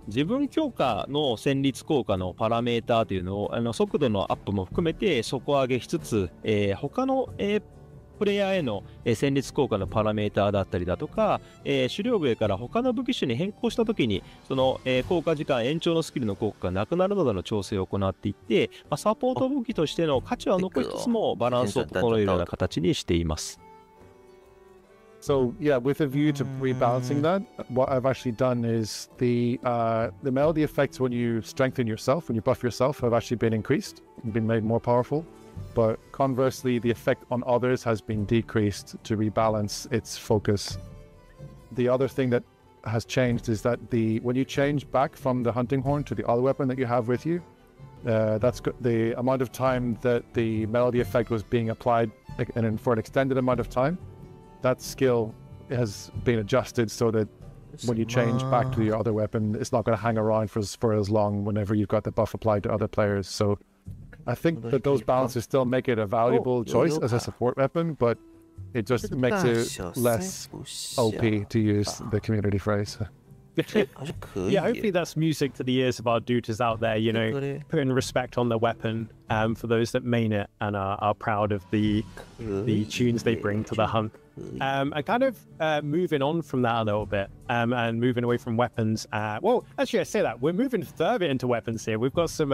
自分強化の戦慄効果のパラメーターというのを速度のアップも含めて底上げしつつ、他の、プレイヤーへの戦慄効果のパラメーターだったりだとか、狩猟笛から他の武器種に変更したときにその、効果時間延長のスキルの効果がなくなるなどの調整を行っていって、サポート武器としての価値は残しつつもバランスを整えるような形にしています。So yeah, with a view to rebalancing that, what I've actually done is the melody effects when you strengthen yourself, when you buff yourself, have actually been increased and been made more powerful. But conversely, the effect on others has been decreased to rebalance its focus. The other thing that has changed is that when you change back from the hunting horn to the other weapon that you have with you, that's the amount of time that the melody effect was being applied and for an extended amount of time. That skill has been adjusted so that when you change back to your other weapon, it's not going to hang around for as long whenever you've got the buff applied to other players. So I think that those balances still make it a valuable choice as a support weapon, but it just makes it less OP, to use the community phrase. Yeah, hopefully that's music to the ears of our duders out there, you know, putting respect on the weapon for those that main it and are proud of the tunes they bring to the hunt. And kind of moving on from that a little bit and moving away from weapons. Well, actually, I say that we're moving further into weapons here. We've got some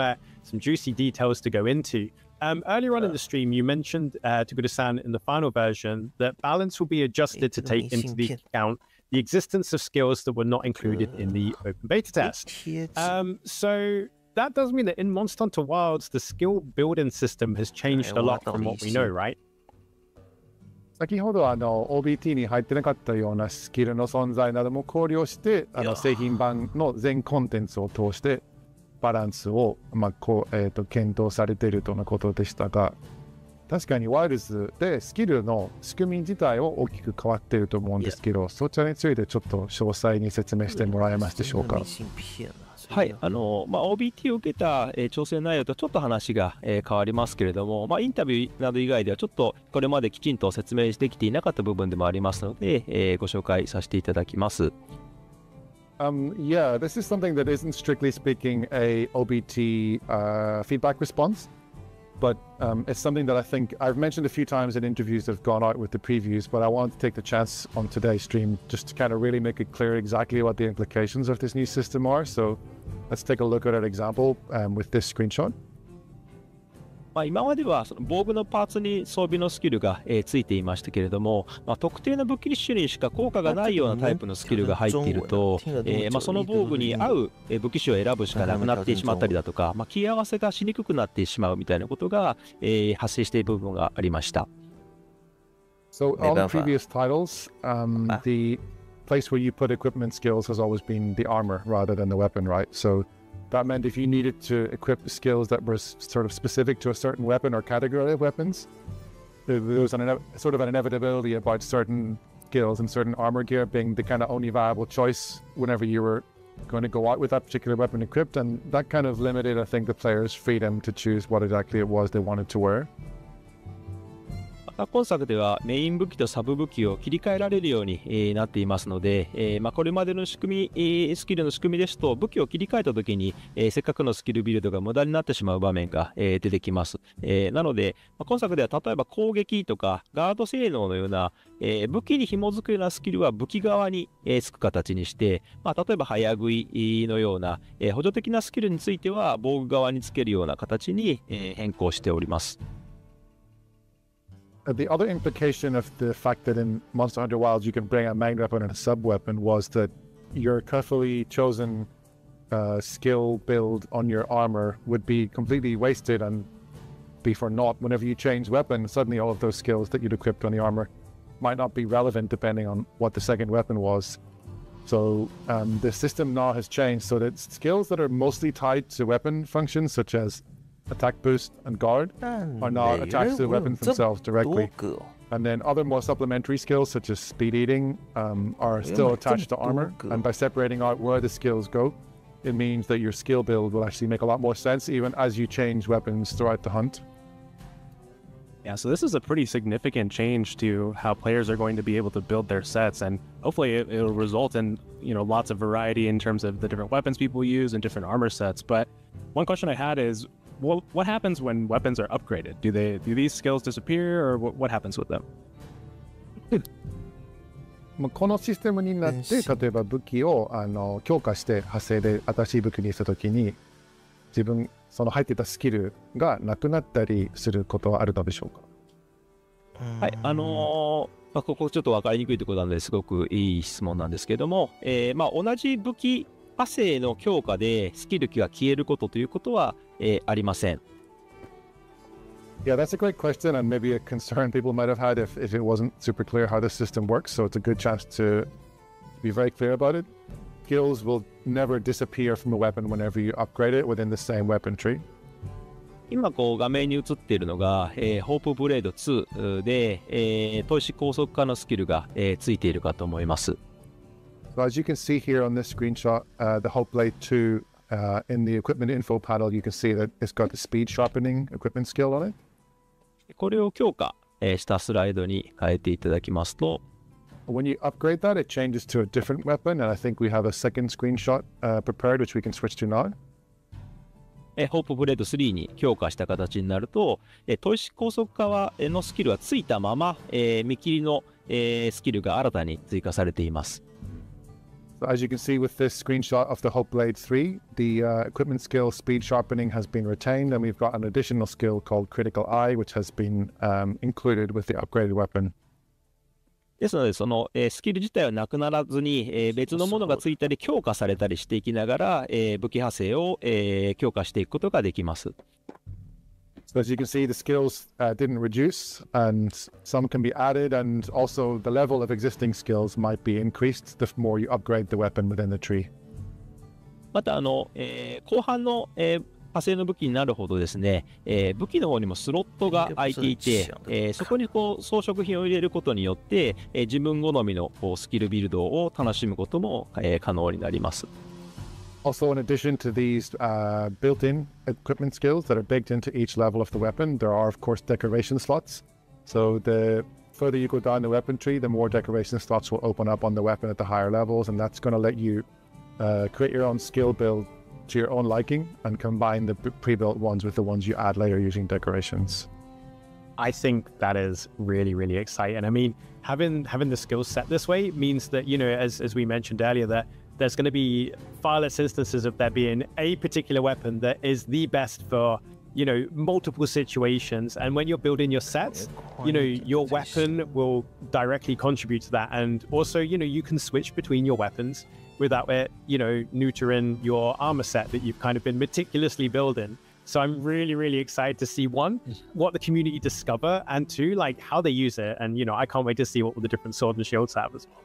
juicy details to go into. Earlier on in the stream, you mentioned to Guda-san in the final version that balance will be adjusted to take into the account the existence of skills that were not included in the open beta test. So that does mean that in Monster Hunter Wilds, the skill building system has changed a lot from what we know, right? 先ほどOBT に入ってなかったようなスキルの存在なども考慮して製品版の全コンテンツを通してバランスを、検討されているとのことでしたが、確かにワイルズでスキルの仕組み自体は大きく変わっていると思うんですけど、そちらについてちょっと詳細に説明してもらえますでしょうか。はい、OBT を受けた、調整内容とちょっと話が、変わりますけれども、インタビューなど以外ではちょっとこれまできちんと説明できていなかった部分でもありますので、ご紹介させていただきます。Yeah, this is something that isn't strictly speaking a OBT feedback response, but it's something that I think I've mentioned a few times in interviews that have gone out with the previews, but I wanted to take the chance on today's stream just to kind of really make it clear exactly what the implications of this new system are. So let's take a look at an example with this screenshot. 今まではその防具のパーツに装備のスキルが、ついていましたけれども、特定の武器種にしか効果がないようなタイプのスキルが入っていると、その防具に合う武器種を選ぶしかなくなってしまったりだとか、切り合わせがしにくくなってしまうみたいなことが、発生している部分がありました。So all the previous titles, the place where you put equipment skills has always been the armor rather than the weapon, right? So that meant if you needed to equip skills that were sort of specific to a certain weapon or category of weapons, there was sort of an inevitability about certain skills and certain armor gear being the kind of only viable choice whenever you were going to go out with that particular weapon equipped, and that kind of limited, I think, the players' freedom to choose what exactly it was they wanted to wear. 今作ではメイン武器とサブ武器を切り替えられるように、なっていますので、これまでの仕組み、スキルの仕組みですと武器を切り替えた時に、せっかくのスキルビルドが無駄になってしまう場面が、出てきます。なので、今作では例えば攻撃とかガード性能のような、武器に紐づくようなスキルは武器側に、つく形にして、例えば早食いのような、補助的なスキルについては防具側につけるような形に、変更しております。The other implication of the fact that in Monster Hunter Wilds you can bring a main weapon and a sub weapon was that your carefully chosen skill build on your armor would be completely wasted and be for naught whenever you change weapon. Suddenly all of those skills that you'd equipped on the armor might not be relevant depending on what the second weapon was. So the system now has changed so that skills that are mostly tied to weapon functions such as attack boost and guard are now attached to the weapons themselves directly. And then other more supplementary skills such as speed eating are still attached to armor. And by separating out where the skills go, it means that your skill build will actually make a lot more sense even as you change weapons throughout the hunt. Yeah, so this is a pretty significant change to how players are going to be able to build their sets, and hopefully it'll result in, lots of variety in terms of the different weapons people use and different armor sets. But one question I had is, well, what happens when weapons are upgraded? Do these skills disappear, or what happens with them? このシステムになって、例えば武器を強化して派生で新しい武器にしたときに、自分その入ってたスキルがなくなったりすることはあるのでしょうか？はい、ここちょっと分かりにくいところなのですごくいい質問なんですけども、同じ武器派生の強化でスキルが消えることということは、ありません。Yeah, that's a great question, and maybe a concern people might have had if it wasn't super clear how the system works. So it's a good chance to be very clear about it. Skills will never disappear from a weapon whenever you upgrade it within the same weapon tree. 今画面に映っているのが、ホープブレード2で、砥石高速化のスキルが、ついているかと思います。So as you can see here on this screenshot, the Hope Blade 2 in the equipment info panel, you can see that it's got the speed sharpening equipment skill on it. これを強化、したスライドに変えていただきますと、When you upgrade that, it changes to a different weapon, and I think we have a second screenshot prepared, which we can switch to now. ホープブレード3に強化した形になると、砥石高速化のスキルはついたまま、見切りの、スキルが新たに追加されています。So as you can see with this screenshot of the Hope Blade 3, the equipment skill speed sharpening has been retained, and we've got an additional skill called Critical Eye, which has been included with the upgraded weapon. ですので、その、スキル自体はなくならずに、別のものがついたり強化されたりしていきながら、武器派生を、強化していくことができます。So as you can see, the skills didn't reduce, and some can be added, and also the level of existing skills might be increased the more you upgrade the weapon within the tree. また後半の、派生の武器になるほどですね、武器の方にもスロットが空いていて、そこにこう装飾品を入れることによって、自分好みのこうスキルビルドを楽しむことも、可能になります。Also, in addition to these built-in equipment skills that are baked into each level of the weapon, there are, of course, decoration slots. So the further you go down the weapon tree, the more decoration slots will open up on the weapon at the higher levels, and that's going to let you create your own skill build to your own liking and combine the pre-built ones with the ones you add later using decorations. I think that is really, really exciting. I mean, having the skills set this way means that, you know, as we mentioned earlier, that there's going to be far less instances of there being a particular weapon that is the best for, you know, multiple situations. And when you're building your sets, you know, your weapon will directly contribute to that. And also, you know, you can switch between your weapons without it, you know, neutering your armor set that you've kind of been meticulously building. So I'm really, really excited to see, one, what the community discover, and two, like how they use it. And, you know, I can't wait to see what all the different swords and shields have as well.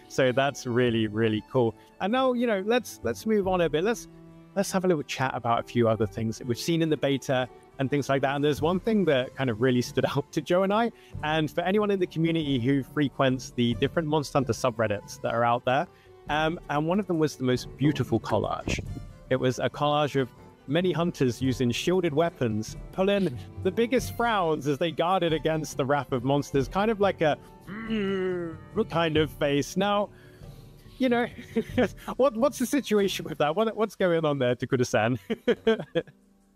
So that's really, really cool. And now, you know, let's move on a bit. Let's have a little chat about a few other things that we've seen in the beta and things like that. And there's one thing that kind of really stood out to Joe and I, and for anyone in the community who frequents the different Monster Hunter subreddits that are out there. And one of them was the most beautiful collage. It was a collage of many hunters using shielded weapons, pulling the biggest frowns as they guarded against the wrath of monsters, kind of like a kind of face. Now, you know, what's the situation with that? What's going on there, Takura-san?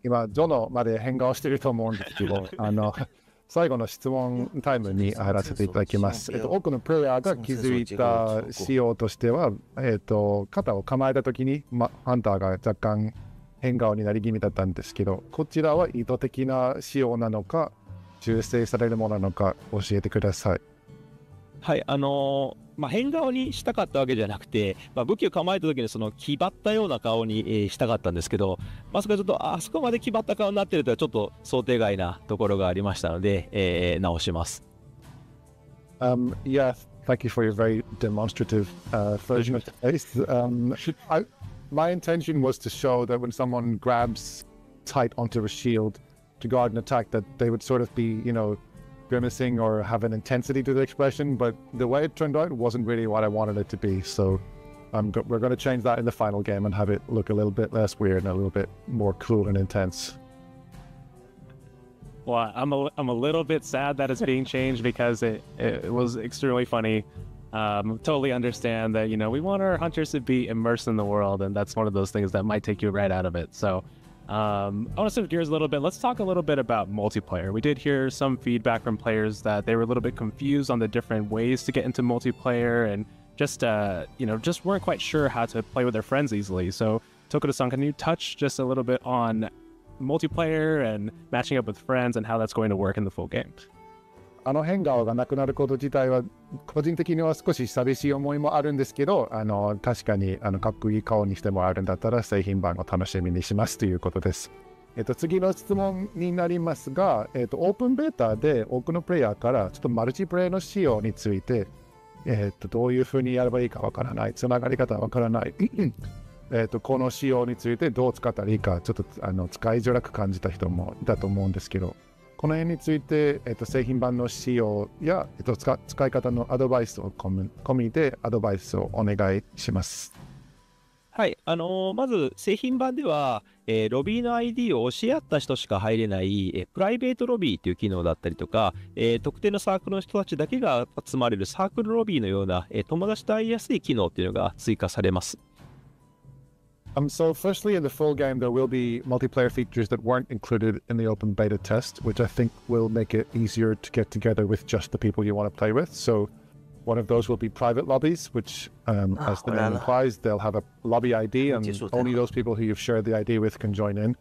今、どのまで変顔していると思うんですけど、最後の質問タイムに入らせていただきます。多くのプレイヤーが気づいた仕様としては、肩を構えたときに、ハンターが若干変顔になり気味だったんですけど、こちらは意図的な仕様なのか、修正されるものなのか教えてください。はい、変顔にしたかったわけじゃなくて、武器を構えた時にその気張ったような顔に、したかったんですけど、まさかちょっとあそこまで気張った顔になってるとはちょっと想定外なところがありましたので、直します。Yeah, thank you for your very demonstrative version of the face. My intention was to show that when someone grabs tight onto a shield to guard an attack, that they would sort of be, you know, grimacing or have an intensity to the expression, but the way it turned out wasn't really what I wanted it to be. So we're going to change that in the final game and have it look a little bit less weird and a little bit more cool and intense. Well, I'm a little bit sad that it's being changed because it was extremely funny. Totally understand that, you know, we want our hunters to be immersed in the world, and that's one of those things that might take you right out of it. So I want to switch gears a little bit. Let's talk a little bit about multiplayer. We did hear some feedback from players that they were a little bit confused on the different ways to get into multiplayer, and just you know, just weren't quite sure how to play with their friends easily. So Tokura-san, can you touch just a little bit on multiplayer and matching up with friends and how that's going to work in the full game? あの変顔がなくなること自体は個人的には少し寂しい思いもあるんですけど、確かにかっこいい顔にしてもらえるんだったら製品版を楽しみにしますということです。次の質問になりますが、オープンベータで多くのプレイヤーからちょっとマルチプレイの仕様について、どういうふうにやればいいかわからない、つながり方わからないこの仕様についてどう使ったらいいかちょっと使いづらく感じた人もいたと思うんですけど、この辺について、製品版の仕様や、使い方のアドバイスを込みでアドバイスをお願いします。はい、まず製品版では、ロビーの ID を教え合った人しか入れない、プライベートロビーという機能だったりとか、特定のサークルの人たちだけが集まれるサークルロビーのような、友達と会いやすい機能っていうのが追加されます。So firstly, in the full game, there will be multiplayer features that weren't included in the open beta test, which I think will make it easier to get together with just the people you want to play with. So one of those will be private lobbies, which, as the name implies, they'll have a lobby ID, and only those people who you've shared the ID with can join in.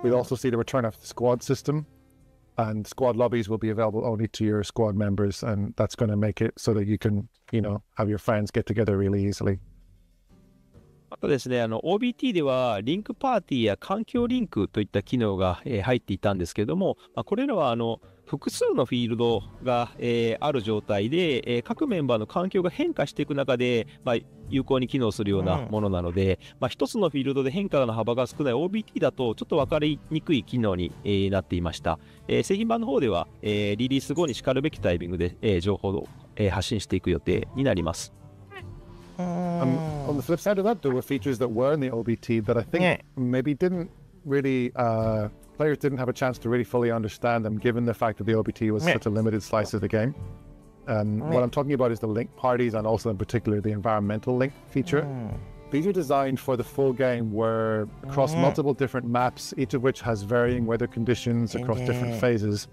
We'll also see the return of the squad system, and squad lobbies will be available only to your squad members, and that's going to make it so that you can, have your friends get together really easily. あとですね、OBT ではリンクパーティーや環境リンクといった機能が、入っていたんですけれども、これらは複数のフィールドが、ある状態で、各メンバーの環境が変化していく中で、有効に機能するようなものなので、一つのフィールドで変化の幅が少ない OBT だとちょっと分かりにくい機能に、なっていました。製品版の方では、リリース後にしかるべきタイミングで、情報を、発信していく予定になります。On the flip side of that, there were features that were in the OBT that I think maybe didn't really, players didn't have a chance to really fully understand them, given the fact that the OBT was such a limited slice of the game. What I'm talking about is the link parties, and also in particular the environmental link feature. These are designed for the full game, where across multiple different maps, each of which has varying weather conditions across different phases.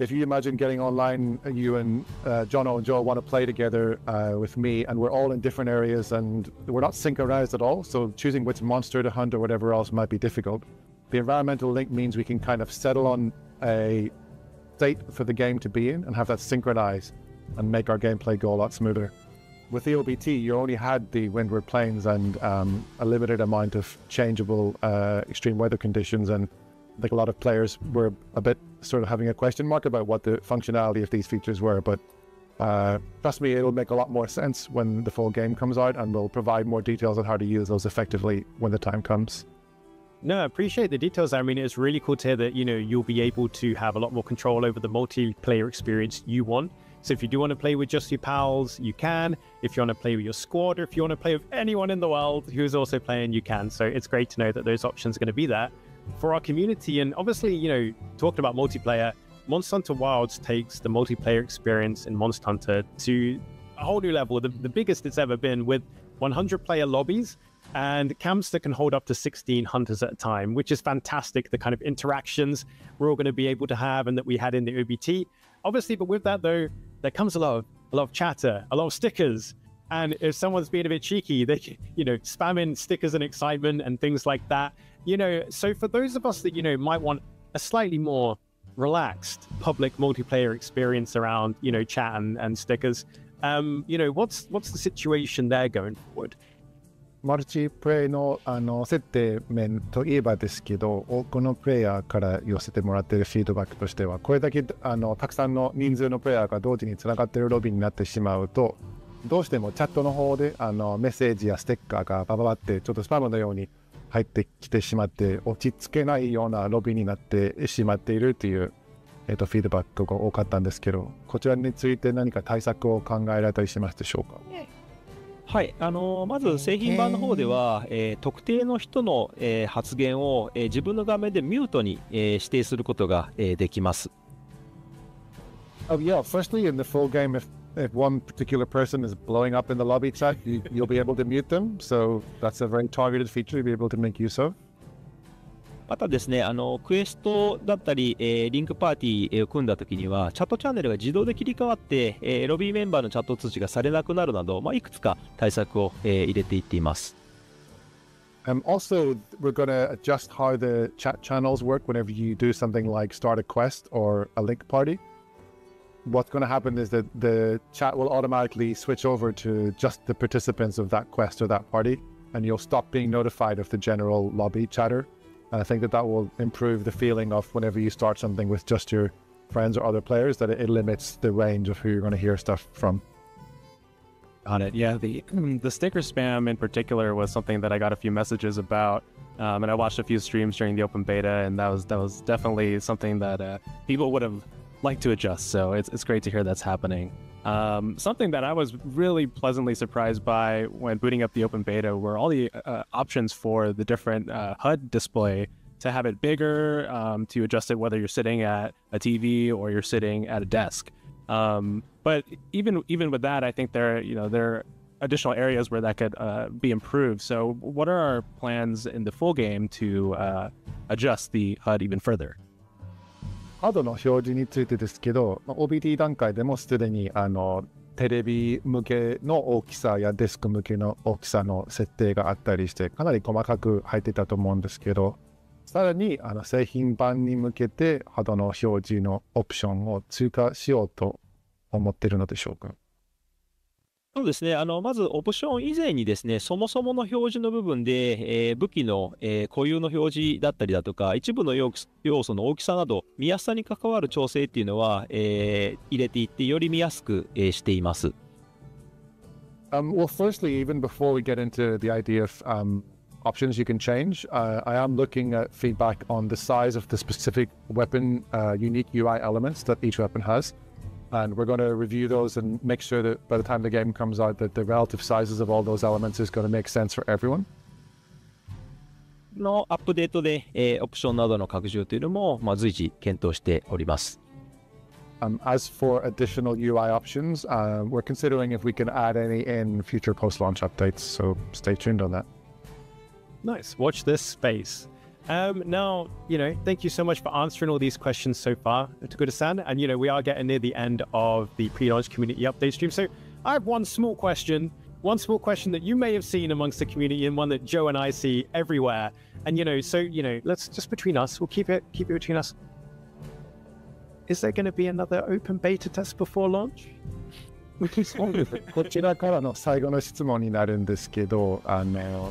If you imagine getting online, you and Jono and Joe want to play together with me, and we're all in different areas and we're not synchronized at all, so choosing which monster to hunt or whatever else might be difficult. The environmental link means we can kind of settle on a state for the game to be in and have that synchronized and make our gameplay go a lot smoother. With the OBT, you only had the windward plains and a limited amount of changeable extreme weather conditions, and I think a lot of players were a bit sort of having a question mark about what the functionality of these features were, but trust me, it'll make a lot more sense when the full game comes out, and we'll provide more details on how to use those effectively when the time comes. No, I appreciate the details. I mean, it's really cool to hear that, you'll be able to have a lot more control over the multiplayer experience you want. So if you do want to play with just your pals, you can. If you want to play with your squad, or if you want to play with anyone in the world who's also playing, you can. So it's great to know that those options are going to be there for our community. And obviously, talking about multiplayer, Monster Hunter Wilds takes the multiplayer experience in Monster Hunter to a whole new level, the biggest it's ever been, with 100-player lobbies and camps that can hold up to 16 hunters at a time, which is fantastic. The kind of interactions we're all going to be able to have and that we had in the OBT. Obviously, but with that though, there comes a lot of chatter, a lot of stickers. And if someone's being a bit cheeky, they can, spam in stickers and excitement and things like that. So for those of us that, might want a slightly more relaxed public multiplayer experience around, chat and stickers, what's the situation there going forward? マルチプレイの設定面といえばですけど、多くのプレイヤーから寄せてもらっているフィードバックとしては、これだけたくさんの人数のプレイヤーが同時につながっているロビーになってしまうと、どうしてもチャットの方でメッセージやステッカーがバババってちょっとスパムのように入ってきてしまって、落ち着けないようなロビーになってしまっているという、フィードバックが多かったんですけど、こちらについて何か対策を考えられたりしますでしょうか？はい、まず製品版の方では、特定の人の、発言を、自分の画面でミュートに、指定することが、できます。Oh yeah, firstly in the full game, if one particular person is blowing up in the lobby chat, you'll be able to mute them. So that's a very targeted feature you'll be able to make use of. またですね、クエストだったり、リンクパーティーを組んだときには、チャットチャンネルが自動で切り替わって、ロビーメンバーのチャット通知がされなくなるなど、いくつか対策を、入れていっています。Also, we're going to adjust how the chat channels work whenever you do something like start a quest or a link party. what's going to happen is that the chat will automatically switch over to just the participants of that quest or that party, and you'll stop being notified of the general lobby chatter. And I think that that will improve the feeling of whenever you start something with just your friends or other players, that it limits the range of who you're going to hear stuff from. Got it. Yeah, the sticker spam in particular was something that I got a few messages about, and I watched a few streams during the open beta, and that was definitely something that people would have liked to adjust. So it's great to hear that's happening. Something that I was really pleasantly surprised by when booting up the open beta were all the options for the different HUD display, to have it bigger, to adjust it whether you're sitting at a TV or you're sitting at a desk. But even with that, I think there are additional areas where that could be improved. So what are our plans in the full game to adjust the HUD even further? ハードの表示についてですけど、OBT 段階でもすでにテレビ向けの大きさやデスク向けの大きさの設定があったりして、かなり細かく入ってたと思うんですけど、さらに製品版に向けてハードの表示のオプションを追加しようと思っているのでしょうか。そうですね。まずオプション以前にですね、そもそもの表示の部分で、武器の、固有の表示だったりだとか、一部の要素の大きさなど、見やすさに関わる調整っていうのは、入れていって、より見やすく、しています。Well, firstly, even before we get into the idea of options you can change, I am looking at feedback on the size of the specific weapon unique UI elements that each weapon has. And we're going to review those and make sure that by the time the game comes out that the relative sizes of all those elements is going to make sense for everyone. のアップデートで、オプションなどの拡充というのも、随時検討しております。As for additional UI options, we're considering if we can add any in future post-launch updates, so stay tuned on that. Nice. Watch this space. Now, thank you so much for answering all these questions so far, Takura-san. And, we are getting near the end of the pre-launch community update stream. So I have one small question that you may have seen amongst the community and one that Joe and I see everywhere. And, let's just between us, we'll keep it between us. Is there going to be another open beta test before launch? こちらからの最後の質問になるんですけど、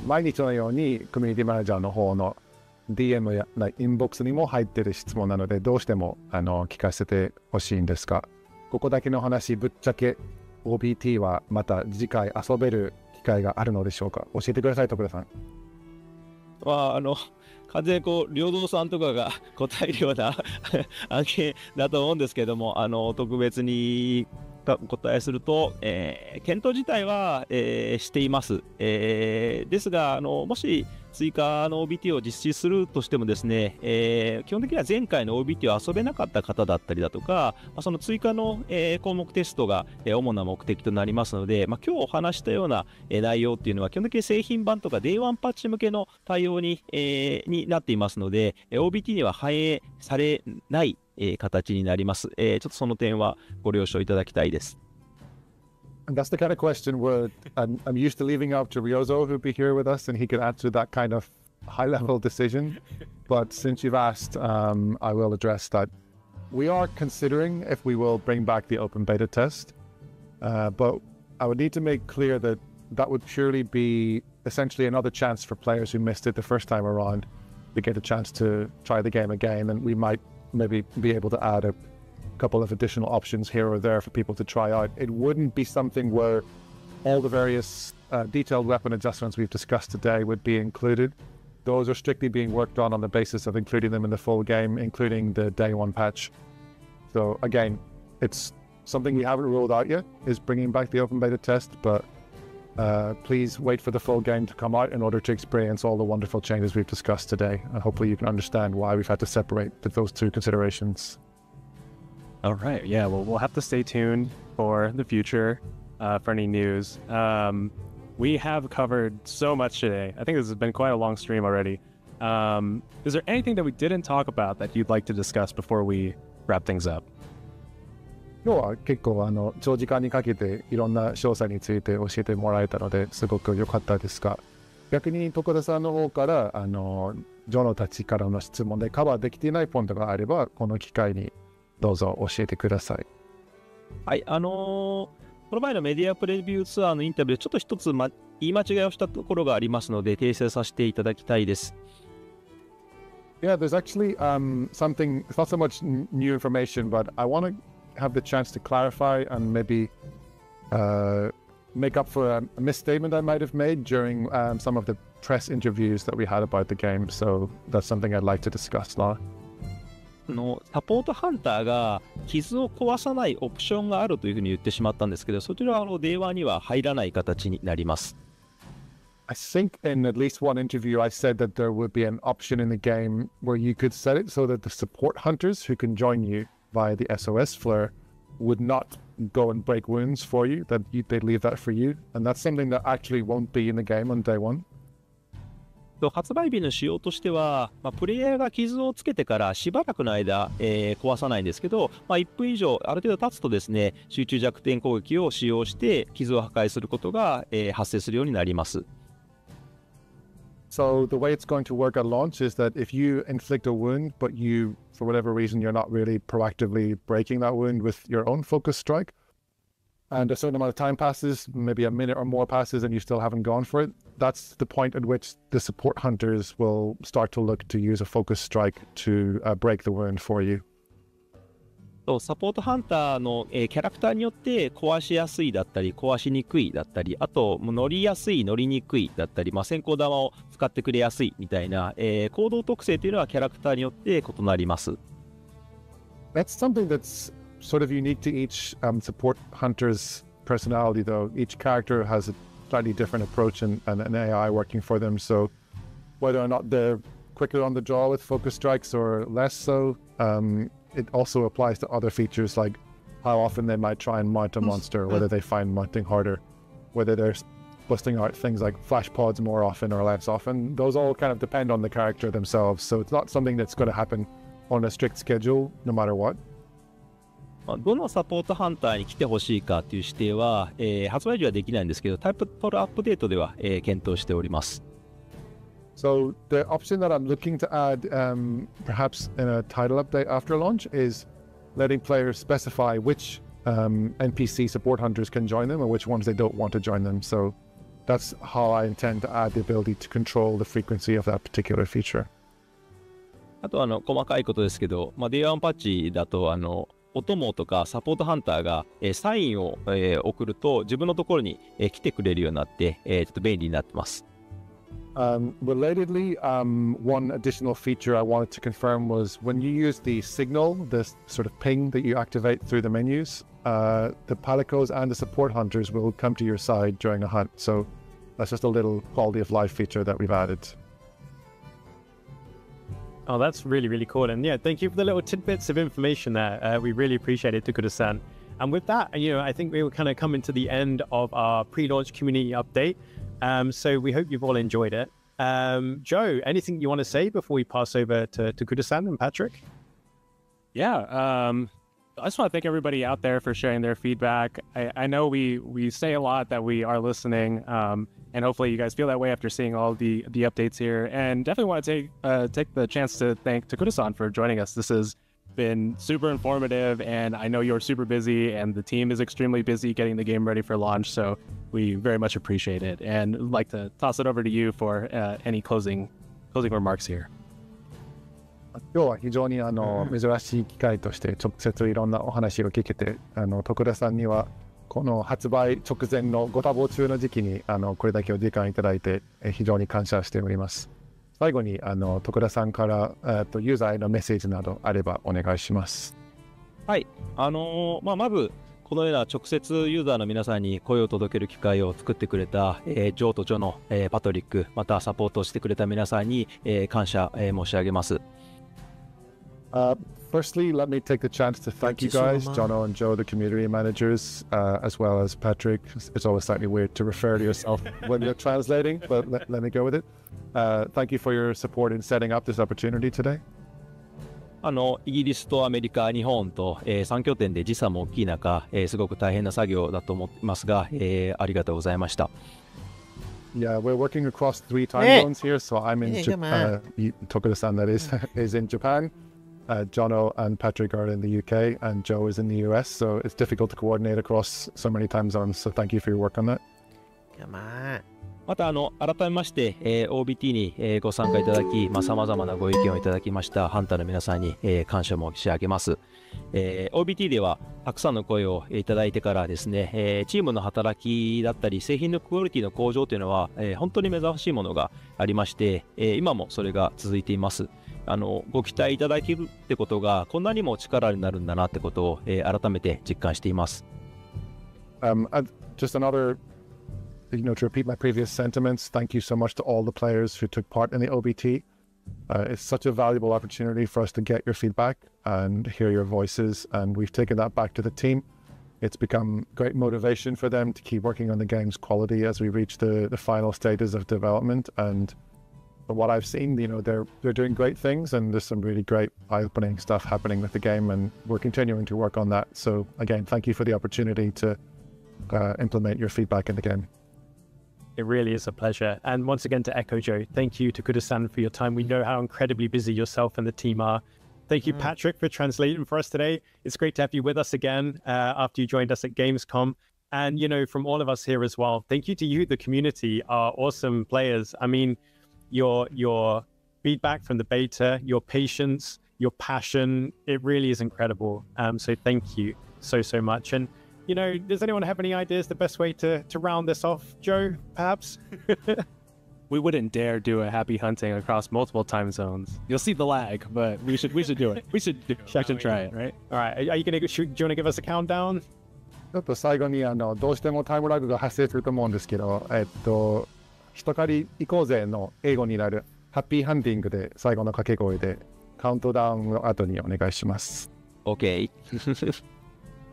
毎日のようにコミュニティマネージャーの方のDM やインボックスにも入っている質問なので、どうしても聞かせてほしいんですが、ここだけの話、ぶっちゃけ OBT はまた次回遊べる機会があるのでしょうか。教えてください、徳田さん。完全に領土さんとかが答えるような案件だと思うんですけども、特別にお答えすると、検討自体は、しています。ですがもし追加の OBT を実施するとしてもですね、基本的には前回の OBT を遊べなかった方だったりだとか、その追加の、項目テストが、主な目的となりますので、今日お話したような、内容っていうのは基本的に製品版とか day.1 パッチ向けの対応になっていますので、OBT には反映されない形になります。ちょっとその点はご了承いただきたいです。And that's the kind of question where I'm used to leaving out to Ryozo, who'd be here with us, and he could answer that kind of high-level decision. But since you've asked, I will address that. We are considering if we will bring back the open beta test, but I would need to make clear that that would purely be essentially another chance for players who missed it the first time around to get a chance to try the game again, and we might maybe be able to add a couple of additional options here or there for people to try out. It wouldn't be something where all the various detailed weapon adjustments we've discussed today would be included. Those are strictly being worked on the basis of including them in the full game, including the day one patch. So again, it's something we haven't ruled out yet, is bringing back the open beta test, but please wait for the full game to come out in order to experience all the wonderful changes we've discussed today. And hopefully you can understand why we've had to separate those two considerations. All right. Yeah. Well, we'll have to stay tuned for the future for any news. We have covered so much today. I think this has been quite a long stream already. Is there anything that we didn't talk about that you'd like to discuss before we wrap things up? 今日は結構長時間にかけていろんな詳細について教えてもらえたのですごく良かったですが、逆に徳田さんの方からジョノたちからの質問でカバーできていないポイントがあればこの機会にどうぞ教えてください。はい、この前のメディアプレビューツアーのインタビューでちょっと一つ、言い間違いをしたところがありますので訂正させていただきたいです。Yeah, there's actually something, it's not so much new information, but I want to have the chance to clarify and maybe make up for a misstatement I might have made during some of the press interviews that we had about the game. So that's something I'd like to discuss now. サポートハンターが傷を壊さないオプションがあるというふうに言ってしまったんですけど、そちらはD1には入らない形になります。I think in at least one interview I said that there would be an option in the game where you could set it so that the support hunters who can join you via the SOS flare would not go and break wounds for you, that they'd leave that for you. And that's something that actually won't be in the game on day one. 発売日の仕様としては、プレイヤーが傷をつけてからしばらくの間、壊さないんですけど、1分以上ある程度経つとですね、集中弱点攻撃を使用して傷を破壊することが、発生するようになります。So the way it's going to work at launch is that if you inflict a wound, but you, for whatever reason, you're not really proactively breaking that wound with your own focus strike, and a certain amount of time passes, maybe a minute or more passes, and you still haven't gone for it, that's the point at which the support hunters will start to look to use a focus strike to break the wound for you. サポートハンターの、キャラクターによって壊しやすいだったり壊しにくいだったり、あと乗りやすい乗りにくいだったり、先行玉を使ってくれやすいみたいな、行動特性というのはキャラクターによって異なります。That's something that's sort of unique to each support hunter's personality, though. Each character has a slightly different approach and an AI working for them, so whether or not they're quicker on the draw with focus strikes or less so, it also applies to other features like how often they might try and mount a monster, whether they find mounting harder, whether they're busting out things like flash pods more often or less often. Those all kind of depend on the character themselves, so it's not something that's going to happen on a strict schedule no matter what. どのサポートハンターに来てほしいかという指定は、発売時はできないんですけど、タイプトルアップデートでは、検討しております。So the option that I'm looking to add, perhaps in a title update after launch, is letting players specify which NPC support hunters can join them and which ones they don't want to join them. So that's how I intend to add the ability to control the frequency of that particular feature. あと細かいことですけど、Day1 パッチだとお供とかサポートハンターが、サインを、送ると自分のところに、来てくれるようになって、ちょっと便利になってます。Relatedly, one additional feature I wanted to confirm was when you use the signal, this sort of ping that you activate through the menus, the palicos and the support hunters will come to your side during a hunt. So that's just a little quality of life feature that we've added. Oh, that's really, really cool. And yeah, thank you for the little tidbits of information there. We really appreciate it, Takuda-san. And with that, I think we were kind of coming to the end of our pre-launch community update. So we hope you've all enjoyed it. Joe, anything you want to say before we pass over to Takuda-san and Patrick? Yeah, I just want to thank everybody out there for sharing their feedback. I know we say a lot that we are listening, and hopefully you guys feel that way after seeing all the updates here. And definitely want to take the chance to thank Takuda-san for joining us. This has been super informative, and I know you're super busy, and the team is extremely busy getting the game ready for launch. So we very much appreciate it, and I'd like to toss it over to you for any closing remarks here. 今日は非常に珍しい機会として直接いろんなお話を聞けて、徳田さんにはこの発売直前のご多忙中の時期にこれだけお時間いただいて非常に感謝しております。最後に徳田さんからユーザーへのメッセージなどあればお願いします。はい、まずこのような直接ユーザーの皆さんに声を届ける機会を作ってくれた、ジョーとジョの、パトリック、またサポートをしてくれた皆さんに、感謝、申し上げます。Firstly, let me take the chance to thank you guys, Jono and Joe, the community managers, as well as Patrick. It's always slightly weird to refer to yourself when you're translating, but let me go with it. Thank you for your support in setting up this opportunity today. イギリスとアメリカ、日本と、3拠点で時差も大きい中、すごく大変な作業だと思いますが、ありがとうございました。Yeah, we're working across 3 time zones here, so I'm in Japan. Tokuda-san, that is in Japan. Jono and Patrick are in the UK and Joe is in the US, so it's difficult to coordinate across so many time zones. So thank you for your work on that. また改めまして、OBT に、ご参加いただき、さまざまなご意見をいただきましたハンターの皆さんに、感謝申し上げます。OBT ではたくさんの声をいただいてからですね、チームの働きだったり製品のクオリティの向上というのは、本当に目覚ましいものがありまして、今もそれが続いています。ご期待いただけるってことがこんなにも力になるんだなってことを、改めて実感しています。Just another, to repeat my previous sentiments, thank you so much to all the players who took part in the OBT. It's such a valuable opportunity for us to get your feedback and hear your voices, and we've taken that back to the team. It's become great motivation for them to keep working on the game's quality as we reach the final stages of development. And from what I've seen, they're doing great things, and there's some really great eye-opening stuff happening with the game, and we're continuing to work on that. So again, thank you for the opportunity to implement your feedback in the game. It really is a pleasure. And once again, to echo Joe, thank you to Kuda-san for your time. We know how incredibly busy yourself and the team are. Thank you, Patrick, for translating for us today. It's great to have you with us again after you joined us at Gamescom. And, from all of us here as well, thank you to you, the community, our awesome players. I mean, your feedback from the beta, your patience, your passion, it really is incredible. So thank you so much. And does anyone have any ideas the best way to round this off? Joe, perhaps? We wouldn't dare do a happy hunting across multiple time zones. You'll see the lag, but we should do it. We should try it, right? All right. Are you gonna? Do you want to give us a countdown? ちょっと最後にどうしてもタイムラグが発生すると思うんですけど、人狩り行こうぜの英語になるハッピーハンティングで最後の掛け声でカウントダウンの後にお願いします。OK。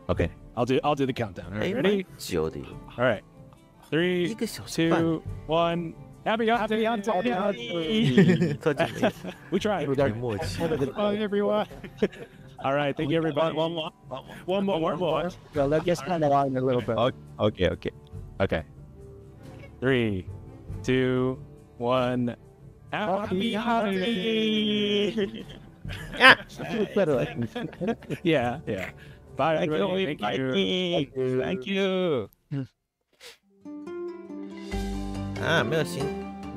OK。I'll do the countdown. All right, ready? All right. 3, 2, 1. Happy hunting! We tried. Bye, everyone. All right, thank you, everybody. One more. Well, let's just kind of line a little bit. Okay. 3, 2, 1. Happy hunting! Yeah. Bye, everybody. Thank you.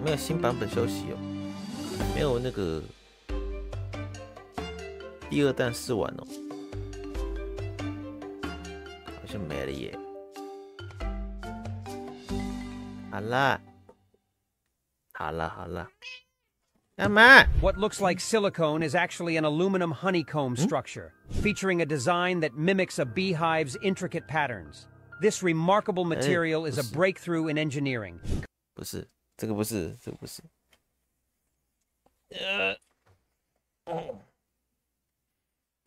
没有新版本消息哦，没有那个第二弹试玩哦，好像没了耶。好啦，干嘛？ What looks like silicone is actually an aluminum honeycomb structure, featuring a design that mimics a beehive's intricate patterns. This remarkable material is a breakthrough in engineering. 不是，这个不是。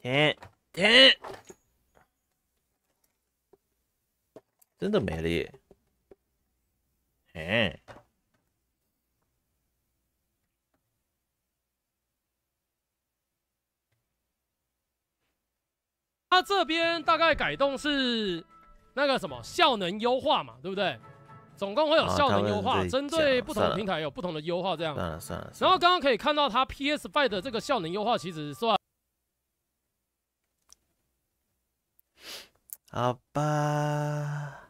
天，真的没了耶。它这边大概改动是那个什么效能优化嘛，对不对？总共会有效能优化，针对不同的平台有不同的优化，这样。算了。然后刚刚可以看到它 PS5 的这个效能优化，其实算。好吧，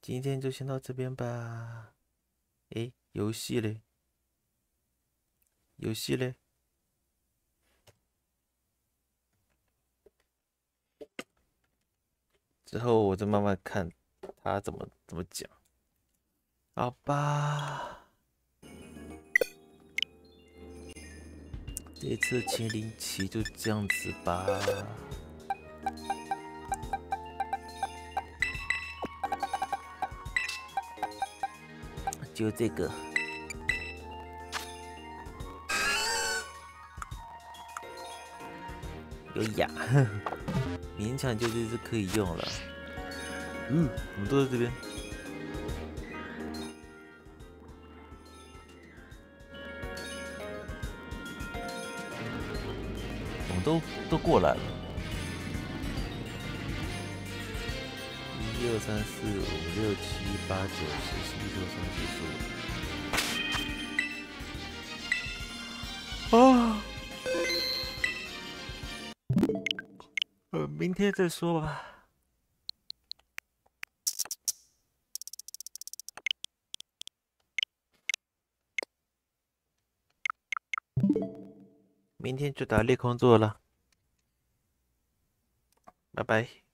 今天就先到这边吧。游戏嘞？之后我再慢慢看他怎么讲，好吧。这次麒麟旗就这样子吧。就这个。有雅。勉强就是可以用了。我们都在这边。我们都过来了。1、2、3、4、5、6、7、8、9、10、11、12、13、14、15。明天再说吧。明天就打猎工作了，拜拜。